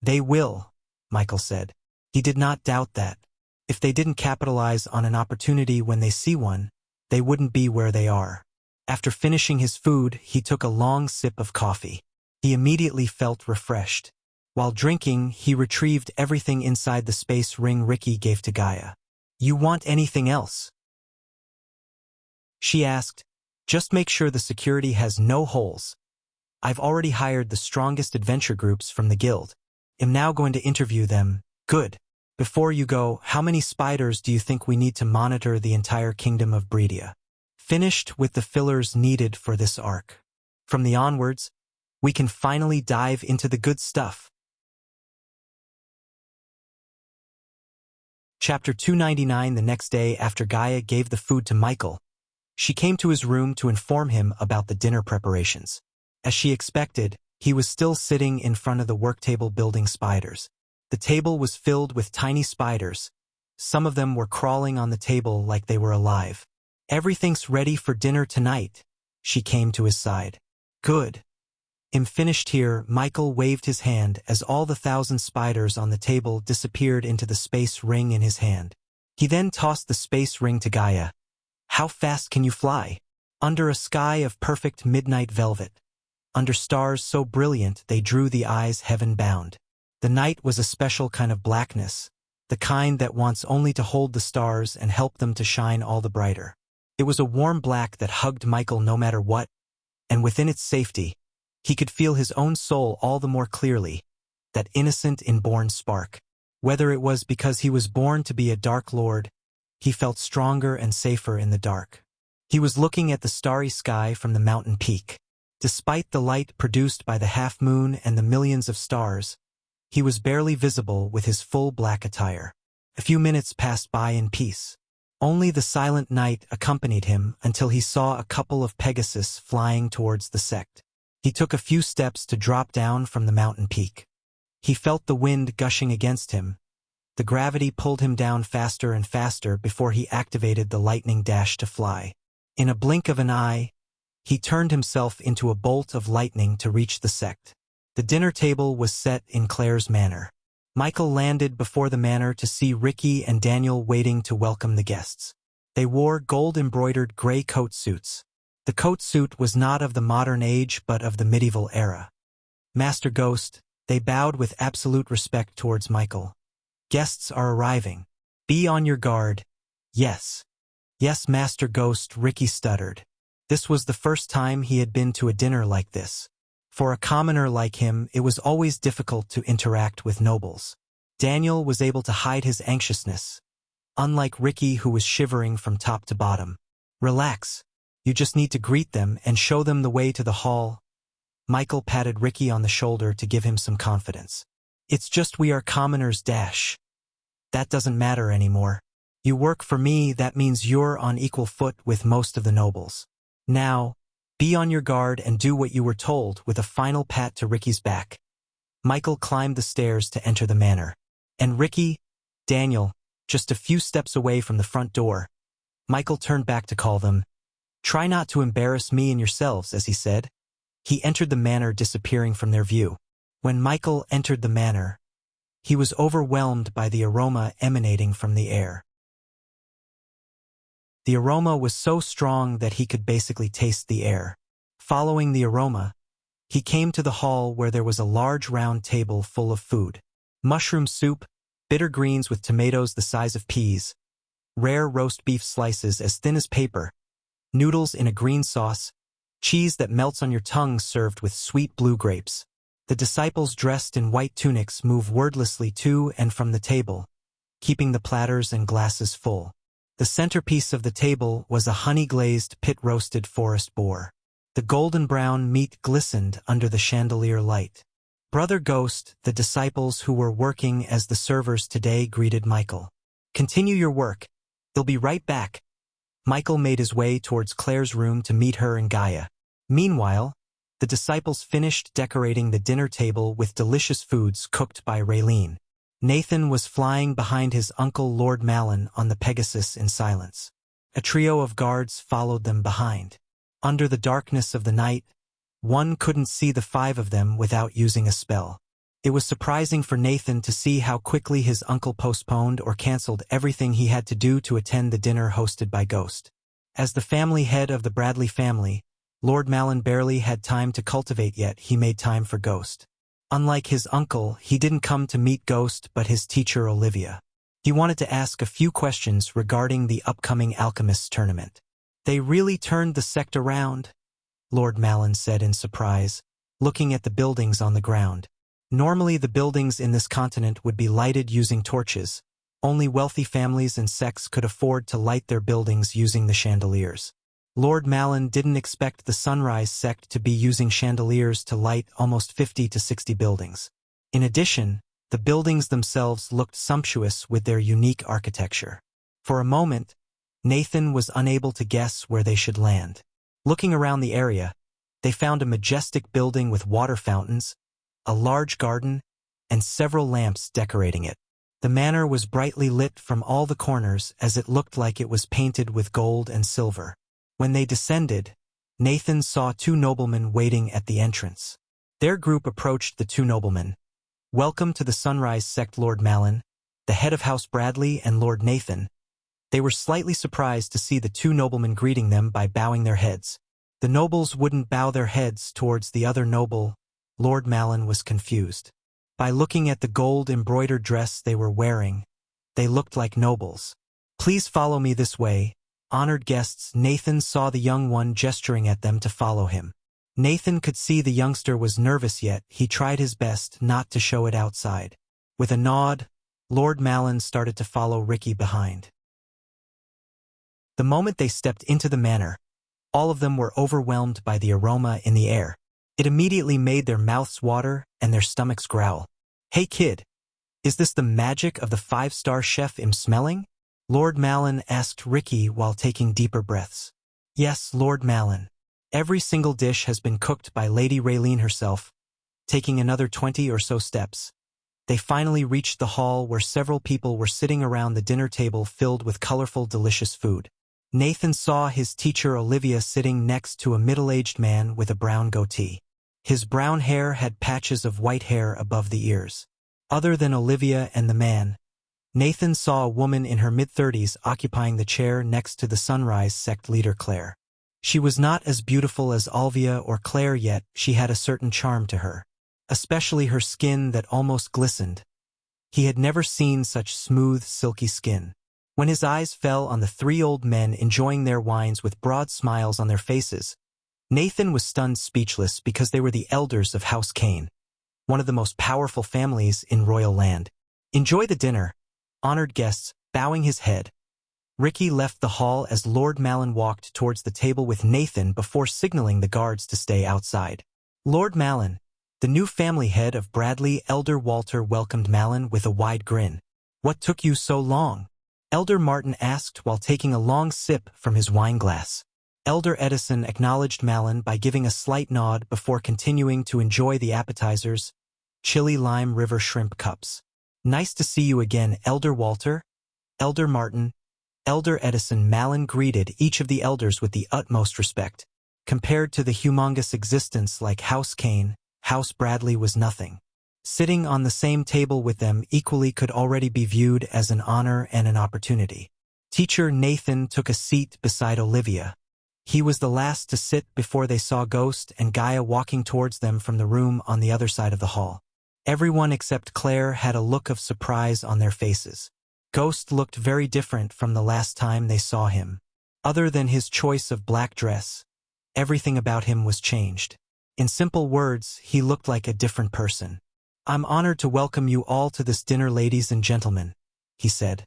They will, Michael said. He did not doubt that. If they didn't capitalize on an opportunity when they see one, they wouldn't be where they are. After finishing his food, he took a long sip of coffee. He immediately felt refreshed. While drinking, he retrieved everything inside the space ring Ricky gave to Gaia. You want anything else? She asked. Just make sure the security has no holes. I've already hired the strongest adventure groups from the guild. I'm now going to interview them. Good. Before you go, how many spiders do you think we need to monitor the entire kingdom of Bredia? Finished with the fillers needed for this arc. From the onwards, we can finally dive into the good stuff. Chapter 299. The next day after Gaia gave the food to Michael, she came to his room to inform him about the dinner preparations. As she expected, he was still sitting in front of the work table building spiders. The table was filled with tiny spiders. Some of them were crawling on the table like they were alive. Everything's ready for dinner tonight. She came to his side. Good. I'm finished here. Michael waved his hand as all the 1,000 spiders on the table disappeared into the space ring in his hand. He then tossed the space ring to Gaia. How fast can you fly? Under a sky of perfect midnight velvet. Under stars so brilliant they drew the eyes heaven-bound. The night was a special kind of blackness, the kind that wants only to hold the stars and help them to shine all the brighter. It was a warm black that hugged Michael no matter what, and within its safety, he could feel his own soul all the more clearly. that innocent inborn spark. Whether it was because he was born to be a Dark Lord, he felt stronger and safer in the dark. He was looking at the starry sky from the mountain peak. Despite the light produced by the half-moon and the millions of stars, he was barely visible with his full black attire. A few minutes passed by in peace. Only the silent night accompanied him until he saw a couple of Pegasus flying towards the sect. He took a few steps to drop down from the mountain peak. He felt the wind gushing against him. The gravity pulled him down faster and faster before he activated the lightning dash to fly. In a blink of an eye, he turned himself into a bolt of lightning to reach the sect. The dinner table was set in Claire's manor. Michael landed before the manor to see Ricky and Daniel waiting to welcome the guests. They wore gold-embroidered gray coat suits. The coat suit was not of the modern age but of the medieval era. Master Ghost, they bowed with absolute respect towards Michael. Guests are arriving. Be on your guard. Yes. Yes, Master Ghost, Ricky stuttered. This was the first time he had been to a dinner like this. For a commoner like him, it was always difficult to interact with nobles. Daniel was able to hide his anxiousness, unlike Ricky, who was shivering from top to bottom. Relax. You just need to greet them and show them the way to the hall. Michael patted Ricky on the shoulder to give him some confidence. It's just we are commoners. That doesn't matter anymore. You work for me, that means you're on equal foot with most of the nobles. Now, be on your guard and do what you were told, with a final pat to Ricky's back. Michael climbed the stairs to enter the manor. And Ricky, Daniel, just a few steps away from the front door. Michael turned back to call them. Try not to embarrass me and yourselves, as he said. He entered the manor, disappearing from their view. When Michael entered the manor, he was overwhelmed by the aroma emanating from the air. The aroma was so strong that he could basically taste the air. Following the aroma, he came to the hall where there was a large round table full of food. Mushroom soup, bitter greens with tomatoes the size of peas, rare roast beef slices as thin as paper, noodles in a green sauce, cheese that melts on your tongue served with sweet blue grapes. The disciples dressed in white tunics moved wordlessly to and from the table, keeping the platters and glasses full. The centerpiece of the table was a honey-glazed pit-roasted forest boar. The golden-brown meat glistened under the chandelier light. Brother Ghost, the disciples who were working as the servers today, greeted Michael. Continue your work. They'll be right back. Michael made his way towards Claire's room to meet her and Gaia. Meanwhile, the disciples finished decorating the dinner table with delicious foods cooked by Raylene. Nathan was flying behind his uncle Lord Malin on the Pegasus in silence. A trio of guards followed them behind. Under the darkness of the night, one couldn't see the five of them without using a spell. It was surprising for Nathan to see how quickly his uncle postponed or canceled everything he had to do to attend the dinner hosted by Ghost. As the family head of the Bradley family, Lord Malin barely had time to cultivate, yet he made time for Ghost. Unlike his uncle, he didn't come to meet Ghost but his teacher Olivia. He wanted to ask a few questions regarding the upcoming Alchemists tournament. They really turned the sect around, Lord Malin said in surprise, looking at the buildings on the ground. Normally the buildings in this continent would be lighted using torches. Only wealthy families and sects could afford to light their buildings using the chandeliers. Lord Malin didn't expect the Sunrise sect to be using chandeliers to light almost 50 to 60 buildings. In addition, the buildings themselves looked sumptuous with their unique architecture. For a moment, Nathan was unable to guess where they should land. Looking around the area, they found a majestic building with water fountains, a large garden, and several lamps decorating it. The manor was brightly lit from all the corners as it looked like it was painted with gold and silver. When they descended, Nathan saw two noblemen waiting at the entrance. Their group approached the two noblemen. Welcome to the Sunrise sect, Lord Malin, the head of House Bradley, and Lord Nathan. They were slightly surprised to see the two noblemen greeting them by bowing their heads. The nobles wouldn't bow their heads towards the other noble. Lord Malin was confused. By looking at the gold-embroidered dress they were wearing, they looked like nobles. Please follow me this way. Honored guests. Nathan saw the young one gesturing at them to follow him. Nathan could see the youngster was nervous, yet he tried his best not to show it outside. With a nod, Lord Malin started to follow Ricky behind. The moment they stepped into the manor, all of them were overwhelmed by the aroma in the air. It immediately made their mouths water and their stomachs growl. "Hey kid, is this the magic of the 5-star chef I'm smelling?" Lord Malin asked Ricky while taking deeper breaths. "Yes, Lord Malin. Every single dish has been cooked by Lady Raylene herself." Taking another 20 or so steps, they finally reached the hall where several people were sitting around the dinner table filled with colorful, delicious food. Nathan saw his teacher Olivia sitting next to a middle-aged man with a brown goatee. His brown hair had patches of white hair above the ears. Other than Olivia and the man, Nathan saw a woman in her mid-30s occupying the chair next to the Sunrise sect leader Claire. She was not as beautiful as Alvia or Claire, yet she had a certain charm to her, especially her skin that almost glistened. He had never seen such smooth, silky skin. When his eyes fell on the 3 old men enjoying their wines with broad smiles on their faces, Nathan was stunned speechless because they were the elders of House Kane, one of the most powerful families in royal land. "Enjoy the dinner, honored guests," bowing his head. Ricky left the hall as Lord Malin walked towards the table with Nathan before signaling the guards to stay outside. Lord Malin, the new family head of Bradley, Elder Walter welcomed Malin with a wide grin. "What took you so long?" Elder Martin asked while taking a long sip from his wine glass. Elder Edison acknowledged Malin by giving a slight nod before continuing to enjoy the appetizers, chili lime river shrimp cups. "Nice to see you again, Elder Walter." Elder Martin, Elder Edison. Malin greeted each of the elders with the utmost respect. Compared to the humongous existence like House Kane, House Bradley was nothing. Sitting on the same table with them equally could already be viewed as an honor and an opportunity. Teacher Nathan took a seat beside Olivia. He was the last to sit before they saw Ghost and Gaia walking towards them from the room on the other side of the hall. Everyone except Claire had a look of surprise on their faces. Ghost looked very different from the last time they saw him. Other than his choice of black dress, everything about him was changed. In simple words, he looked like a different person. "I'm honored to welcome you all to this dinner, ladies and gentlemen," he said,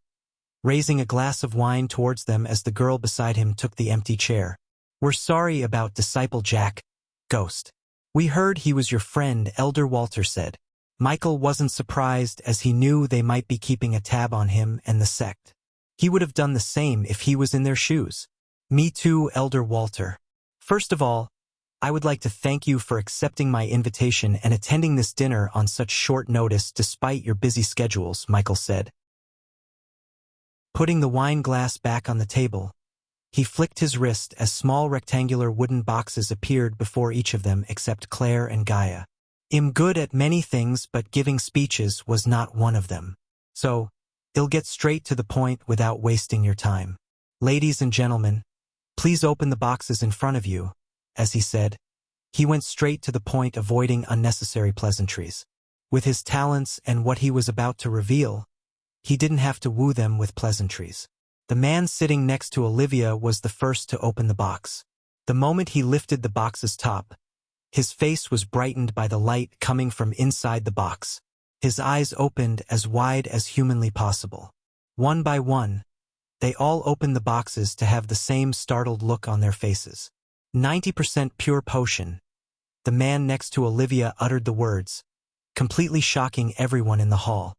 raising a glass of wine towards them as the girl beside him took the empty chair. "We're sorry about Disciple Jack, Ghost. We heard he was your friend," Elder Walter said. Michael wasn't surprised as he knew they might be keeping a tab on him and the sect. He would have done the same if he was in their shoes. "Me too, Elder Walter. First of all, I would like to thank you for accepting my invitation and attending this dinner on such short notice despite your busy schedules," Michael said. Putting the wine glass back on the table, he flicked his wrist as small rectangular wooden boxes appeared before each of them except Claire and Gaia. "I'm good at many things, but giving speeches was not one of them. So, I'll get straight to the point without wasting your time. Ladies and gentlemen, please open the boxes in front of you." As he said, he went straight to the point, avoiding unnecessary pleasantries. With his talents and what he was about to reveal, he didn't have to woo them with pleasantries. The man sitting next to Olivia was the first to open the box. The moment he lifted the box's top, his face was brightened by the light coming from inside the box. His eyes opened as wide as humanly possible. One by one, they all opened the boxes to have the same startled look on their faces. 90% pure potion. The man next to Olivia uttered the words, completely shocking everyone in the hall.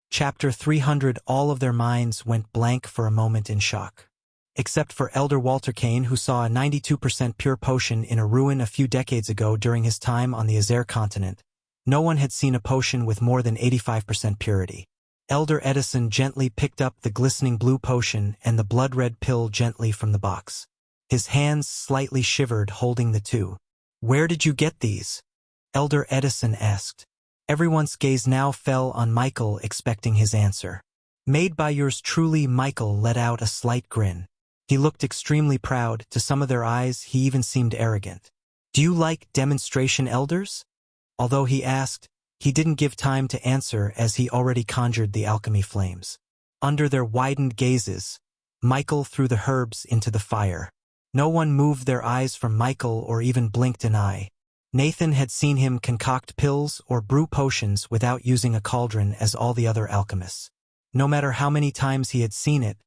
Chapter 300. All of their minds went blank for a moment in shock. Except for Elder Walter Kane, who saw a 92% pure potion in a ruin a few decades ago during his time on the Azer continent. No one had seen a potion with more than 85% purity. Elder Edison gently picked up the glistening blue potion and the blood-red pill gently from the box. His hands slightly shivered holding the two. "Where did you get these?" Elder Edison asked. Everyone's gaze now fell on Michael, expecting his answer. "Made by yours truly." Michael let out a slight grin. He looked extremely proud. To some of their eyes, he even seemed arrogant. "Do you like demonstration, elders?" Although he asked, he didn't give time to answer as he already conjured the alchemy flames. Under their widened gazes, Michael threw the herbs into the fire. No one moved their eyes from Michael or even blinked an eye. Nathan had seen him concoct pills or brew potions without using a cauldron as all the other alchemists. No matter how many times he had seen it,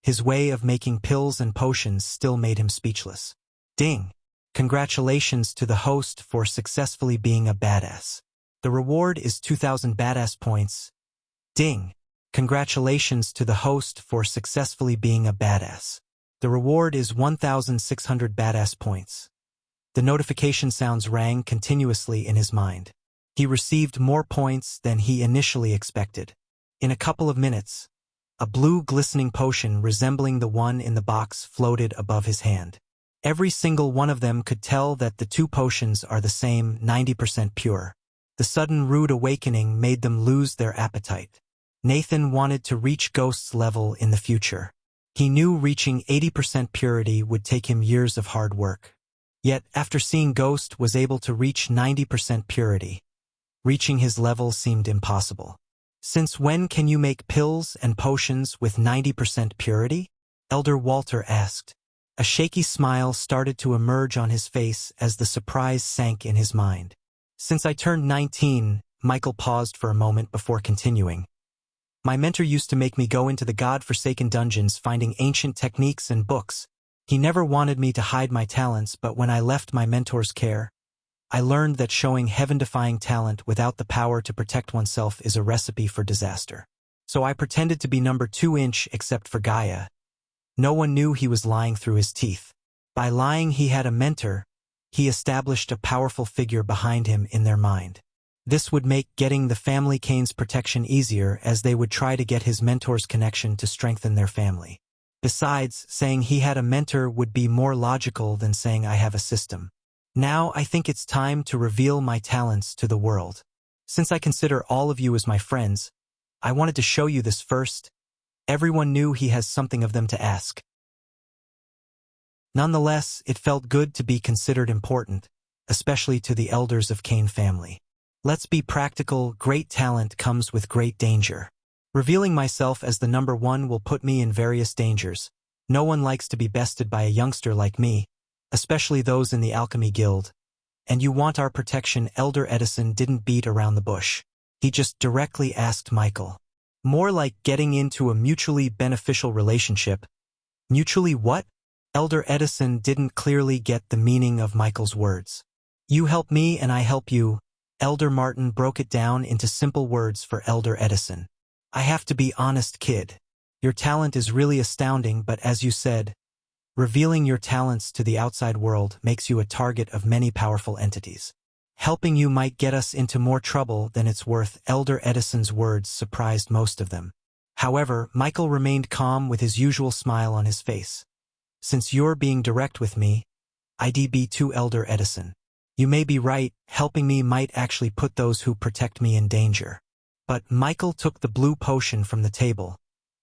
his way of making pills and potions still made him speechless. Ding! Congratulations to the host for successfully being a badass. The reward is 2,000 badass points. Ding! Congratulations to the host for successfully being a badass. The reward is 1,600 badass points. The notification sounds rang continuously in his mind. He received more points than he initially expected. In a couple of minutes, a blue glistening potion resembling the one in the box floated above his hand. Every single one of them could tell that the two potions are the same, 90% pure. The sudden rude awakening made them lose their appetite. Nathan wanted to reach Ghost's level in the future. He knew reaching 80% purity would take him years of hard work. Yet, after seeing Ghost was able to reach 90% purity, reaching his level seemed impossible. Since when can you make pills and potions with 90% purity? Elder Walter asked. A shaky smile started to emerge on his face as the surprise sank in his mind. Since I turned 19, Michael paused for a moment before continuing. My mentor used to make me go into the god-forsaken dungeons finding ancient techniques and books. He never wanted me to hide my talents, but when I left my mentor's care, I learned that showing heaven-defying talent without the power to protect oneself is a recipe for disaster. So I pretended to be number 2-inch except for Gaia. No one knew he was lying through his teeth. By lying he had a mentor, he established a powerful figure behind him in their mind. This would make getting the family Kane's protection easier as they would try to get his mentor's connection to strengthen their family. Besides, saying he had a mentor would be more logical than saying I have a system. Now I think it's time to reveal my talents to the world. Since I consider all of you as my friends, I wanted to show you this first. Everyone knew he has something of them to ask. Nonetheless, it felt good to be considered important, especially to the elders of Kane family. Let's be practical, great talent comes with great danger. Revealing myself as the number 1 will put me in various dangers. No one likes to be bested by a youngster like me, especially those in the Alchemy Guild. And you want our protection. Elder Edison didn't beat around the bush. He just directly asked Michael. More like getting into a mutually beneficial relationship. Mutually what? Elder Edison didn't clearly get the meaning of Michael's words. You help me and I help you. Elder Martin broke it down into simple words for Elder Edison. I have to be honest, kid. Your talent is really astounding, but as you said, revealing your talents to the outside world makes you a target of many powerful entities. Helping you might get us into more trouble than it's worth. Elder Edison's words surprised most of them. However, Michael remained calm with his usual smile on his face. Since you're being direct with me, IDB to Elder Edison. You may be right, helping me might actually put those who protect me in danger. But Michael took the blue potion from the table,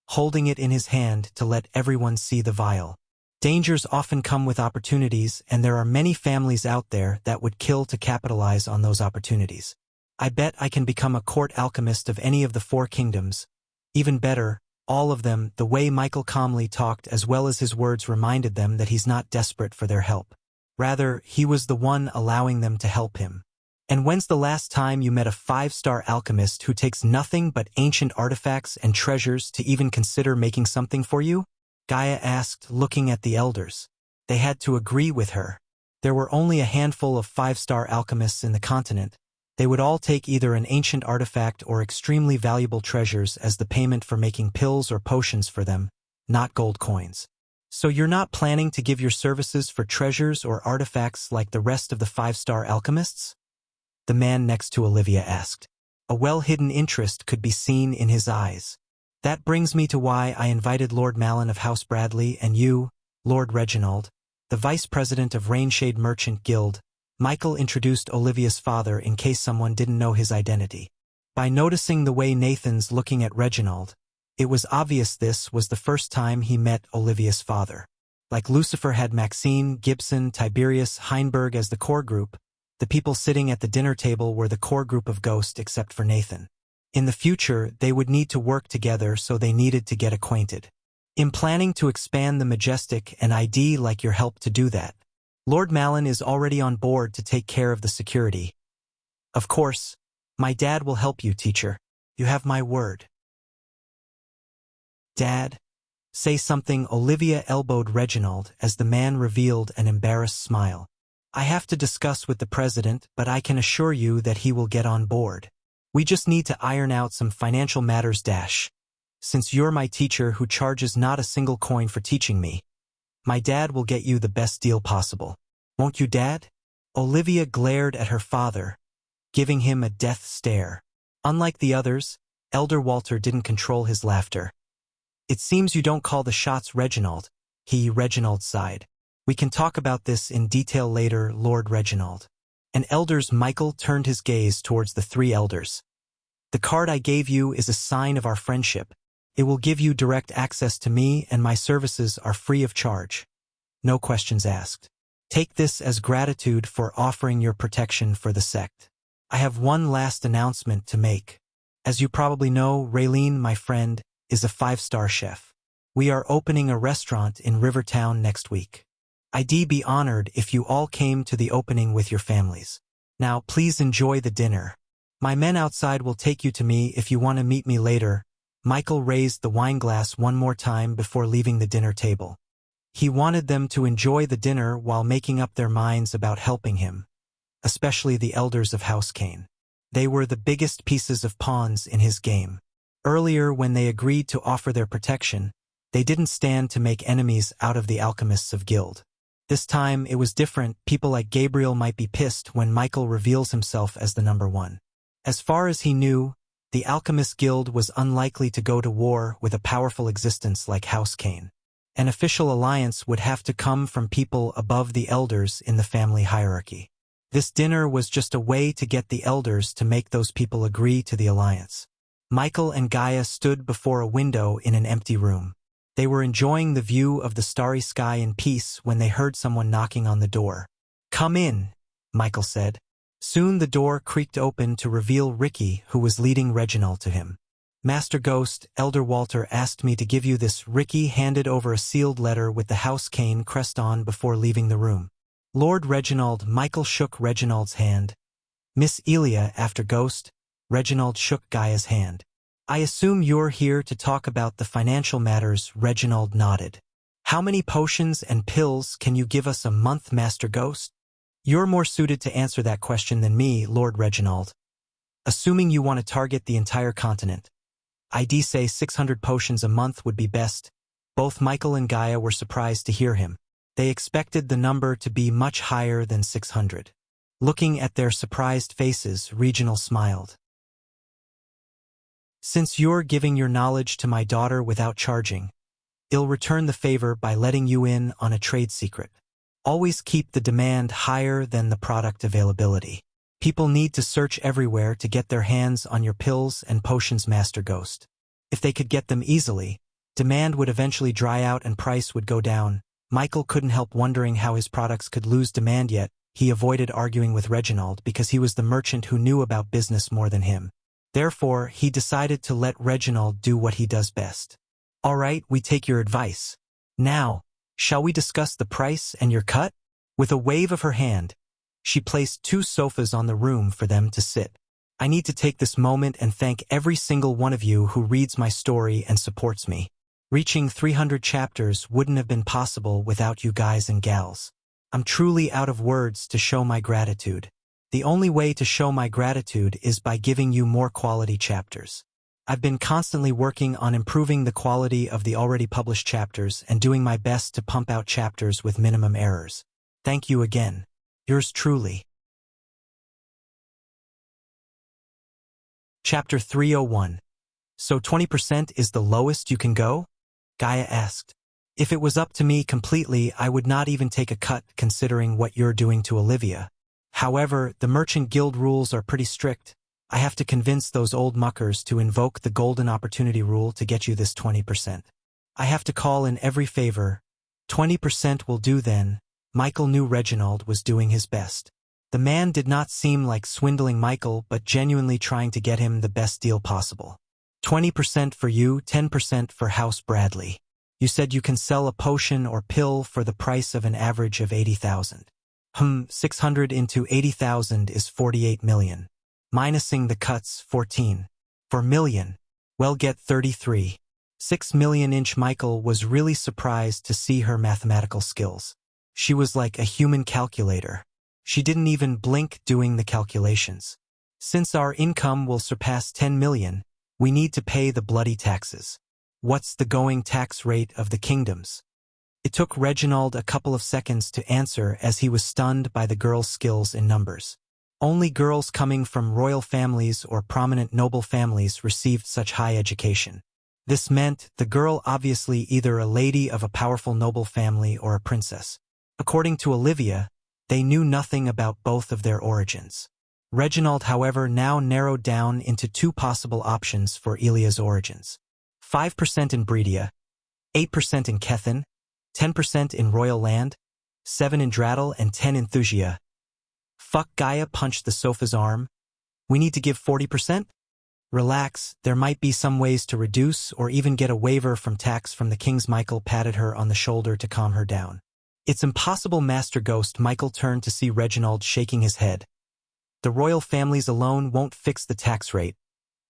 holding it in his hand to let everyone see the vial. Dangers often come with opportunities, and there are many families out there that would kill to capitalize on those opportunities. I bet I can become a court alchemist of any of the 4 kingdoms. Even better, all of them. The way Michael calmly talked as well as his words reminded them that he's not desperate for their help. Rather, he was the one allowing them to help him. And when's the last time you met a 5-star alchemist who takes nothing but ancient artifacts and treasures to even consider making something for you? Gaia asked, looking at the elders. They had to agree with her. There were only a handful of 5-star alchemists in the continent. They would all take either an ancient artifact or extremely valuable treasures as the payment for making pills or potions for them, not gold coins. So you're not planning to give your services for treasures or artifacts like the rest of the 5-star alchemists? The man next to Olivia asked. A well-hidden interest could be seen in his eyes. That brings me to why I invited Lord Malin of House Bradley and you, Lord Reginald, the vice president of Rainshade Merchant Guild. Michael introduced Olivia's father in case someone didn't know his identity. By noticing the way Nathan's looking at Reginald, it was obvious this was the first time he met Olivia's father. Like Lucifer had Maxine, Gibson, Tiberius, Heinberg as the core group, the people sitting at the dinner table were the core group of Ghost except for Nathan. In the future, they would need to work together, so they needed to get acquainted. I'm planning to expand the Majestic and I'd like your help to do that. Lord Malin is already on board to take care of the security. Of course, my dad will help you, teacher. You have my word. Dad? Say something. Olivia elbowed Reginald as the man revealed an embarrassed smile. I have to discuss with the president, but I can assure you that he will get on board. We just need to iron out some financial matters. Since you're my teacher who charges not a single coin for teaching me, my dad will get you the best deal possible. Won't you, Dad? Olivia glared at her father, giving him a death stare. Unlike the others, Elder Walter didn't control his laughter. It seems you don't call the shots, Reginald. Reginald sighed. We can talk about this in detail later, Lord Reginald. And Elders Michael turned his gaze towards the three elders. The card I gave you is a sign of our friendship. It will give you direct access to me and my services are free of charge. No questions asked. Take this as gratitude for offering your protection for the sect. I have one last announcement to make. As you probably know, Raylene, my friend, is a 5-star chef. We are opening a restaurant in Rivertown next week. I'd be honored if you all came to the opening with your families. Now, please enjoy the dinner. My men outside will take you to me if you want to meet me later. Michael raised the wineglass one more time before leaving the dinner table. He wanted them to enjoy the dinner while making up their minds about helping him, especially the elders of House Kane. They were the biggest pieces of pawns in his game. Earlier, when they agreed to offer their protection, they didn't stand to make enemies out of the alchemists of Guild. This time, it was different. People like Gabriel might be pissed when Michael reveals himself as the number one. As far as he knew, the Alchemist Guild was unlikely to go to war with a powerful existence like House Kane. An official alliance would have to come from people above the elders in the family hierarchy. This dinner was just a way to get the elders to make those people agree to the alliance. Michael and Gaia stood before a window in an empty room. They were enjoying the view of the starry sky in peace when they heard someone knocking on the door. Come in, Michael said. Soon the door creaked open to reveal Ricky, who was leading Reginald to him. Master Ghost, Elder Walter asked me to give you this. Ricky handed over a sealed letter with the House Kane crest on before leaving the room. Lord Reginald. Michael shook Reginald's hand. Miss Elia, after Ghost. Reginald shook Gaia's hand. I assume you're here to talk about the financial matters. Reginald nodded. How many potions and pills can you give us a month, Master Ghost? You're more suited to answer that question than me, Lord Reginald. Assuming you want to target the entire continent, I'd say 600 potions a month would be best. Both Michael and Gaia were surprised to hear him. They expected the number to be much higher than 600. Looking at their surprised faces, Reginald smiled. Since you're giving your knowledge to my daughter without charging, I'll return the favor by letting you in on a trade secret. Always keep the demand higher than the product availability. People need to search everywhere to get their hands on your pills and potions, Master Ghost. If they could get them easily, demand would eventually dry out and price would go down. Michael couldn't help wondering how his products could lose demand, yet he avoided arguing with Reginald because he was the merchant who knew about business more than him. Therefore, he decided to let Reginald do what he does best. All right, we take your advice. Now, shall we discuss the price and your cut? With a wave of her hand, she placed 2 sofas on the room for them to sit. I need to take this moment and thank every single one of you who reads my story and supports me. Reaching 300 chapters wouldn't have been possible without you guys and gals. I'm truly out of words to show my gratitude. The only way to show my gratitude is by giving you more quality chapters. I've been constantly working on improving the quality of the already published chapters and doing my best to pump out chapters with minimum errors. Thank you again. Yours truly. Chapter 301. So 20% is the lowest you can go? Gaia asked. If it was up to me completely, I would not even take a cut considering what you're doing to Olivia. However, the Merchant Guild rules are pretty strict. I have to convince those old muckers to invoke the Golden Opportunity Rule to get you this 20%. I have to call in every favor. 20% will do then. Michael knew Reginald was doing his best. The man did not seem like swindling Michael but genuinely trying to get him the best deal possible. 20% for you, 10% for House Bradley. You said you can sell a potion or pill for the price of an average of 80,000. 600 into 80,000 is 48 million. Minusing the cuts, 14. For million, well get 33. 6 million-inch. Michael was really surprised to see her mathematical skills. She was like a human calculator. She didn't even blink doing the calculations. Since our income will surpass 10 million, we need to pay the bloody taxes. What's the going tax rate of the kingdoms? It took Reginald a couple of seconds to answer as he was stunned by the girl's skills in numbers. Only girls coming from royal families or prominent noble families received such high education. This meant the girl obviously either a lady of a powerful noble family or a princess. According to Olivia, they knew nothing about both of their origins. Reginald, however, now narrowed down into two possible options for Elia's origins. 5% in Bredia, 8% in Kethin, 10% in Royal Land, 7 in Drattle and 10 in Thusia. Fuck, Gaia punched the sofa's arm. We need to give 40%? Relax, there might be some ways to reduce or even get a waiver from tax from the kings. Michael patted her on the shoulder to calm her down. It's impossible, Master Ghost. Michael turned to see Reginald shaking his head. The royal families alone won't fix the tax rate.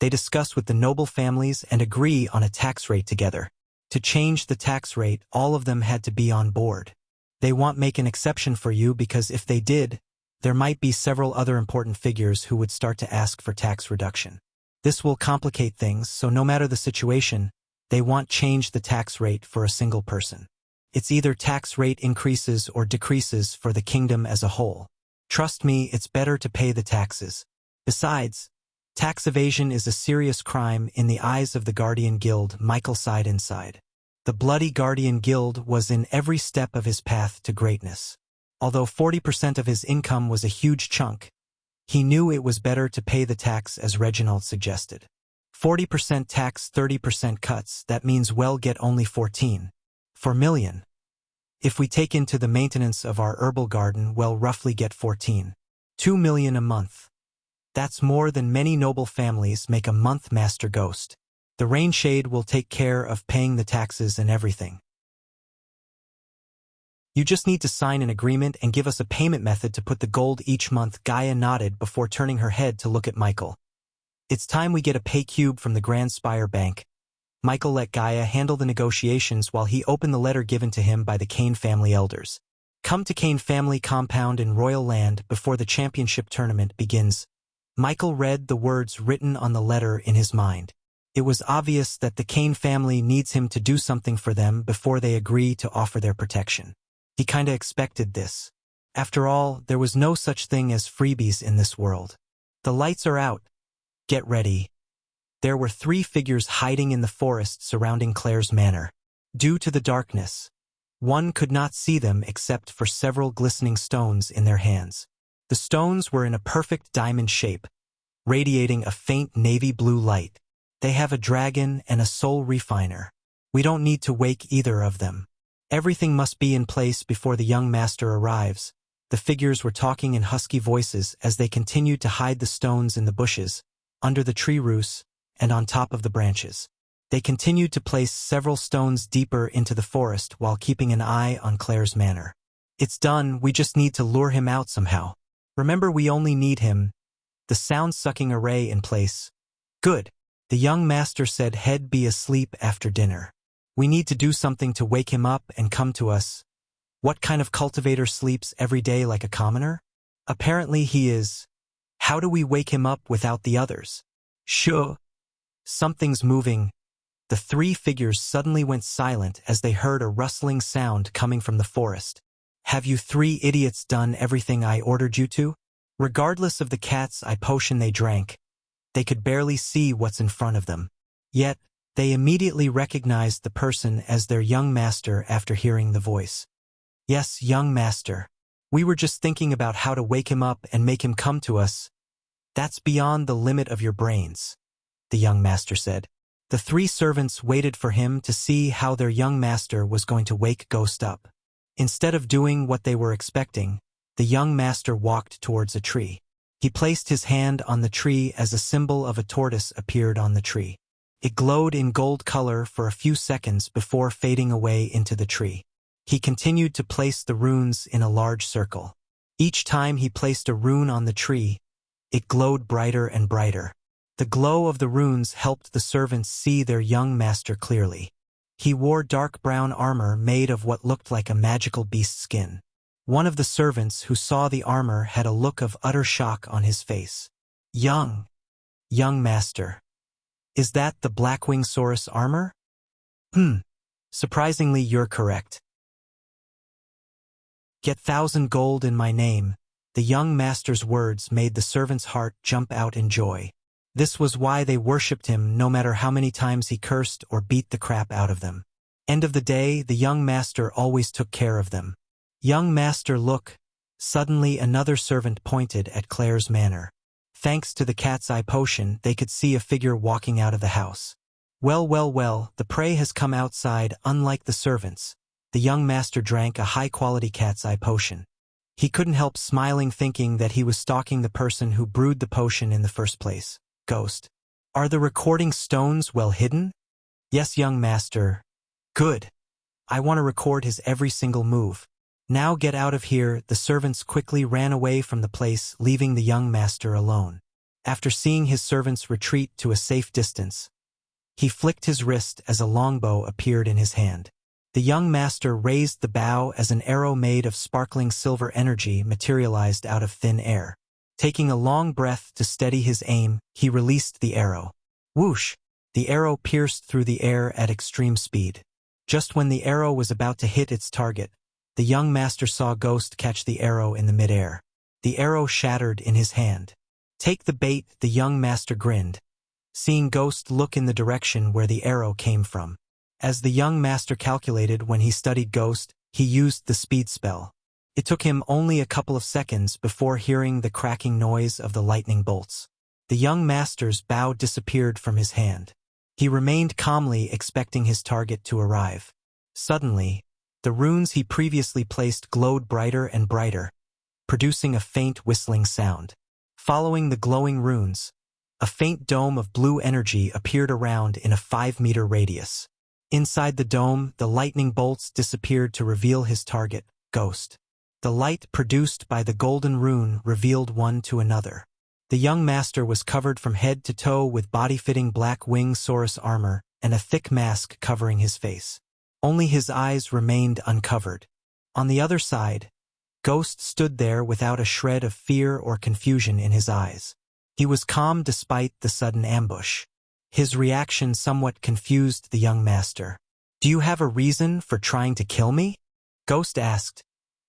They discuss with the noble families and agree on a tax rate together. To change the tax rate, all of them had to be on board. They won't make an exception for you because if they did, there might be several other important figures who would start to ask for tax reduction. This will complicate things, so no matter the situation, they won't change the tax rate for a single person. It's either tax rate increases or decreases for the kingdom as a whole. Trust me, it's better to pay the taxes. Besides, tax evasion is a serious crime in the eyes of the Guardian Guild. Michael sighed inside. The bloody Guardian Guild was in every step of his path to greatness. Although 40% of his income was a huge chunk, he knew it was better to pay the tax as Reginald suggested. 40% tax, 30% cuts, that means we'll get only 14. 4 million. If we take into the maintenance of our herbal garden, we'll roughly get 14. 2 million a month. That's more than many noble families make a month, Master Ghost. The Rainshade will take care of paying the taxes and everything. You just need to sign an agreement and give us a payment method to put the gold each month. Gaia nodded before turning her head to look at Michael. It's time we get a pay cube from the Grand Spire Bank. Michael let Gaia handle the negotiations while he opened the letter given to him by the Kane family elders. Come to Kane family compound in Royal Land before the championship tournament begins. Michael read the words written on the letter in his mind. It was obvious that the Kane family needs him to do something for them before they agree to offer their protection. He kinda expected this. After all, there was no such thing as freebies in this world. The lights are out. Get ready. There were 3 figures hiding in the forest surrounding Claire's manor. Due to the darkness, one could not see them except for several glistening stones in their hands. The stones were in a perfect diamond shape, radiating a faint navy blue light. They have a dragon and a soul refiner. We don't need to wake either of them. Everything must be in place before the young master arrives. The figures were talking in husky voices as they continued to hide the stones in the bushes, under the tree roots, and on top of the branches. They continued to place several stones deeper into the forest while keeping an eye on Claire's manor. It's done, we just need to lure him out somehow. Remember, we only need him. The sound-sucking array in place. Good. The young master said he'd be asleep after dinner. We need to do something to wake him up and come to us. What kind of cultivator sleeps every day like a commoner? Apparently he is. How do we wake him up without the others? Sure. Something's moving. The 3 figures suddenly went silent as they heard a rustling sound coming from the forest. Have you 3 idiots done everything I ordered you to? Regardless of the cat's eye potion they drank, they could barely see what's in front of them. Yet, they immediately recognized the person as their young master after hearing the voice. Yes, young master. We were just thinking about how to wake him up and make him come to us. That's beyond the limit of your brains, the young master said. The 3 servants waited for him to see how their young master was going to wake Ghost up. Instead of doing what they were expecting, the young master walked towards a tree. He placed his hand on the tree as a symbol of a tortoise appeared on the tree. It glowed in gold color for a few seconds before fading away into the tree. He continued to place the runes in a large circle. Each time he placed a rune on the tree, it glowed brighter and brighter. The glow of the runes helped the servants see their young master clearly. He wore dark brown armor made of what looked like a magical beast skin. One of the servants who saw the armor had a look of utter shock on his face. Young master. Is that the Blackwing Saurus armor? Surprisingly, you're correct. Get 1,000 gold in my name. The young master's words made the servant's heart jump out in joy. This was why they worshipped him no matter how many times he cursed or beat the crap out of them. End of the day, the young master always took care of them. Young master, look. Suddenly another servant pointed at Claire's manor. Thanks to the cat's eye potion, they could see a figure walking out of the house. Well, the prey has come outside. Unlike the servants, the young master drank a high-quality cat's eye potion. He couldn't help smiling, thinking that he was stalking the person who brewed the potion in the first place. Ghost. Are the recording stones well hidden? Yes, young master. Good. I want to record his every single move. Now get out of here. The servants quickly ran away from the place, leaving the young master alone. After seeing his servants retreat to a safe distance, he flicked his wrist as a longbow appeared in his hand. The young master raised the bow as an arrow made of sparkling silver energy materialized out of thin air. Taking a long breath to steady his aim, he released the arrow. Whoosh! The arrow pierced through the air at extreme speed. Just when the arrow was about to hit its target, the young master saw Ghost catch the arrow in the midair. The arrow shattered in his hand. Take the bait, the young master grinned, seeing Ghost look in the direction where the arrow came from. As the young master calculated when he studied Ghost, he used the speed spell. It took him only a couple of seconds before hearing the cracking noise of the lightning bolts. The young master's bow disappeared from his hand. He remained calmly expecting his target to arrive. Suddenly, the runes he previously placed glowed brighter and brighter, producing a faint whistling sound. Following the glowing runes, a faint dome of blue energy appeared around in a 5-meter radius. Inside the dome, the lightning bolts disappeared to reveal his target, Ghost. The light produced by the golden rune revealed one to another. The young master was covered from head to toe with body-fitting Blackwing Saurus armor and a thick mask covering his face. Only his eyes remained uncovered. On the other side, Ghost stood there without a shred of fear or confusion in his eyes. He was calm despite the sudden ambush. His reaction somewhat confused the young master. Do you have a reason for trying to kill me? Ghost asked.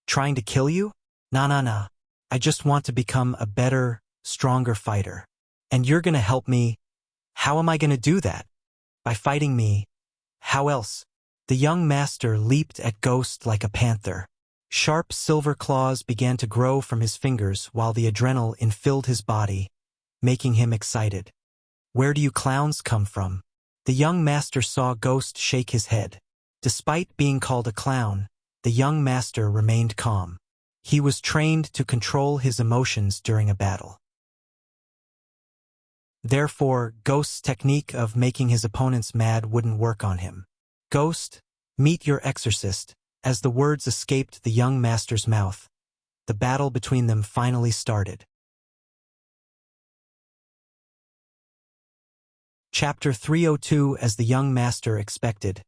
Trying to kill you? Nah. I just want to become a better, stronger fighter. And you're gonna help me? How am I gonna do that? By fighting me. How else? The young master leaped at Ghost like a panther. Sharp silver claws began to grow from his fingers while the adrenaline filled his body, making him excited. Where do you clowns come from? The young master saw Ghost shake his head. Despite being called a clown, the young master remained calm. He was trained to control his emotions during a battle. Therefore, Ghost's technique of making his opponents mad wouldn't work on him. Ghost, meet your exorcist. As the words escaped the young master's mouth, the battle between them finally started. Chapter 302. As the young master expected,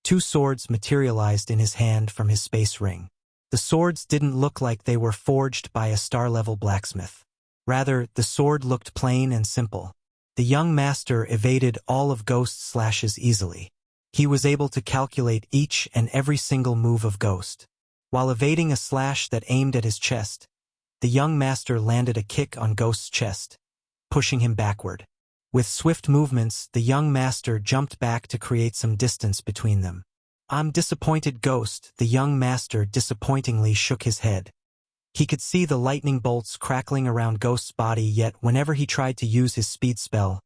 2 swords materialized in his hand from his space ring. The swords didn't look like they were forged by a star-level blacksmith. Rather, the sword looked plain and simple. The young master evaded all of Ghost's slashes easily. He was able to calculate each and every single move of Ghost. While evading a slash that aimed at his chest, the young master landed a kick on Ghost's chest, pushing him backward. With swift movements, the young master jumped back to create some distance between them. I'm disappointed, Ghost. The young master disappointingly shook his head. He could see the lightning bolts crackling around Ghost's body, yet whenever he tried to use his speed spell,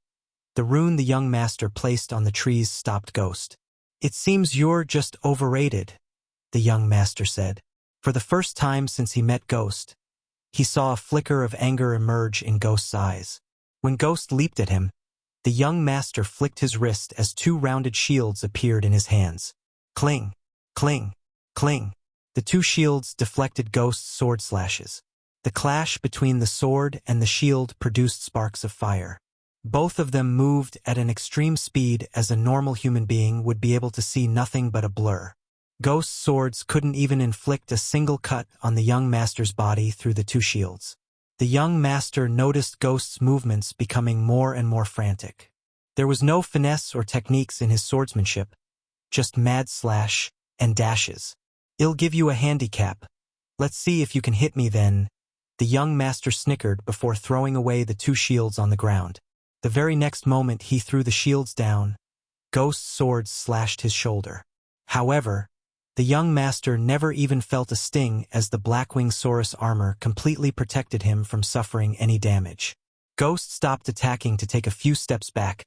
the rune the young master placed on the trees stopped Ghost. It seems you're just overrated, the young master said. For the first time since he met Ghost, he saw a flicker of anger emerge in Ghost's eyes. When Ghost leaped at him, The young master flicked his wrist as two rounded shields appeared in his hands. Cling, cling, cling. The two shields deflected Ghost's sword slashes. The clash between the sword and the shield produced sparks of fire. Both of them moved at an extreme speed as a normal human being would be able to see nothing but a blur. Ghost's swords couldn't even inflict a single cut on the young master's body through the two shields. The young master noticed Ghost's movements becoming more and more frantic. There was no finesse or techniques in his swordsmanship, just mad slash and dashes. "I'll give you a handicap. Let's see if you can hit me then." The young master snickered before throwing away the two shields on the ground. The very next moment he threw the shields down, Ghost's swords slashed his shoulder. However, the young master never even felt a sting as the Blackwing Saurus armor completely protected him from suffering any damage. Ghost stopped attacking to take a few steps back.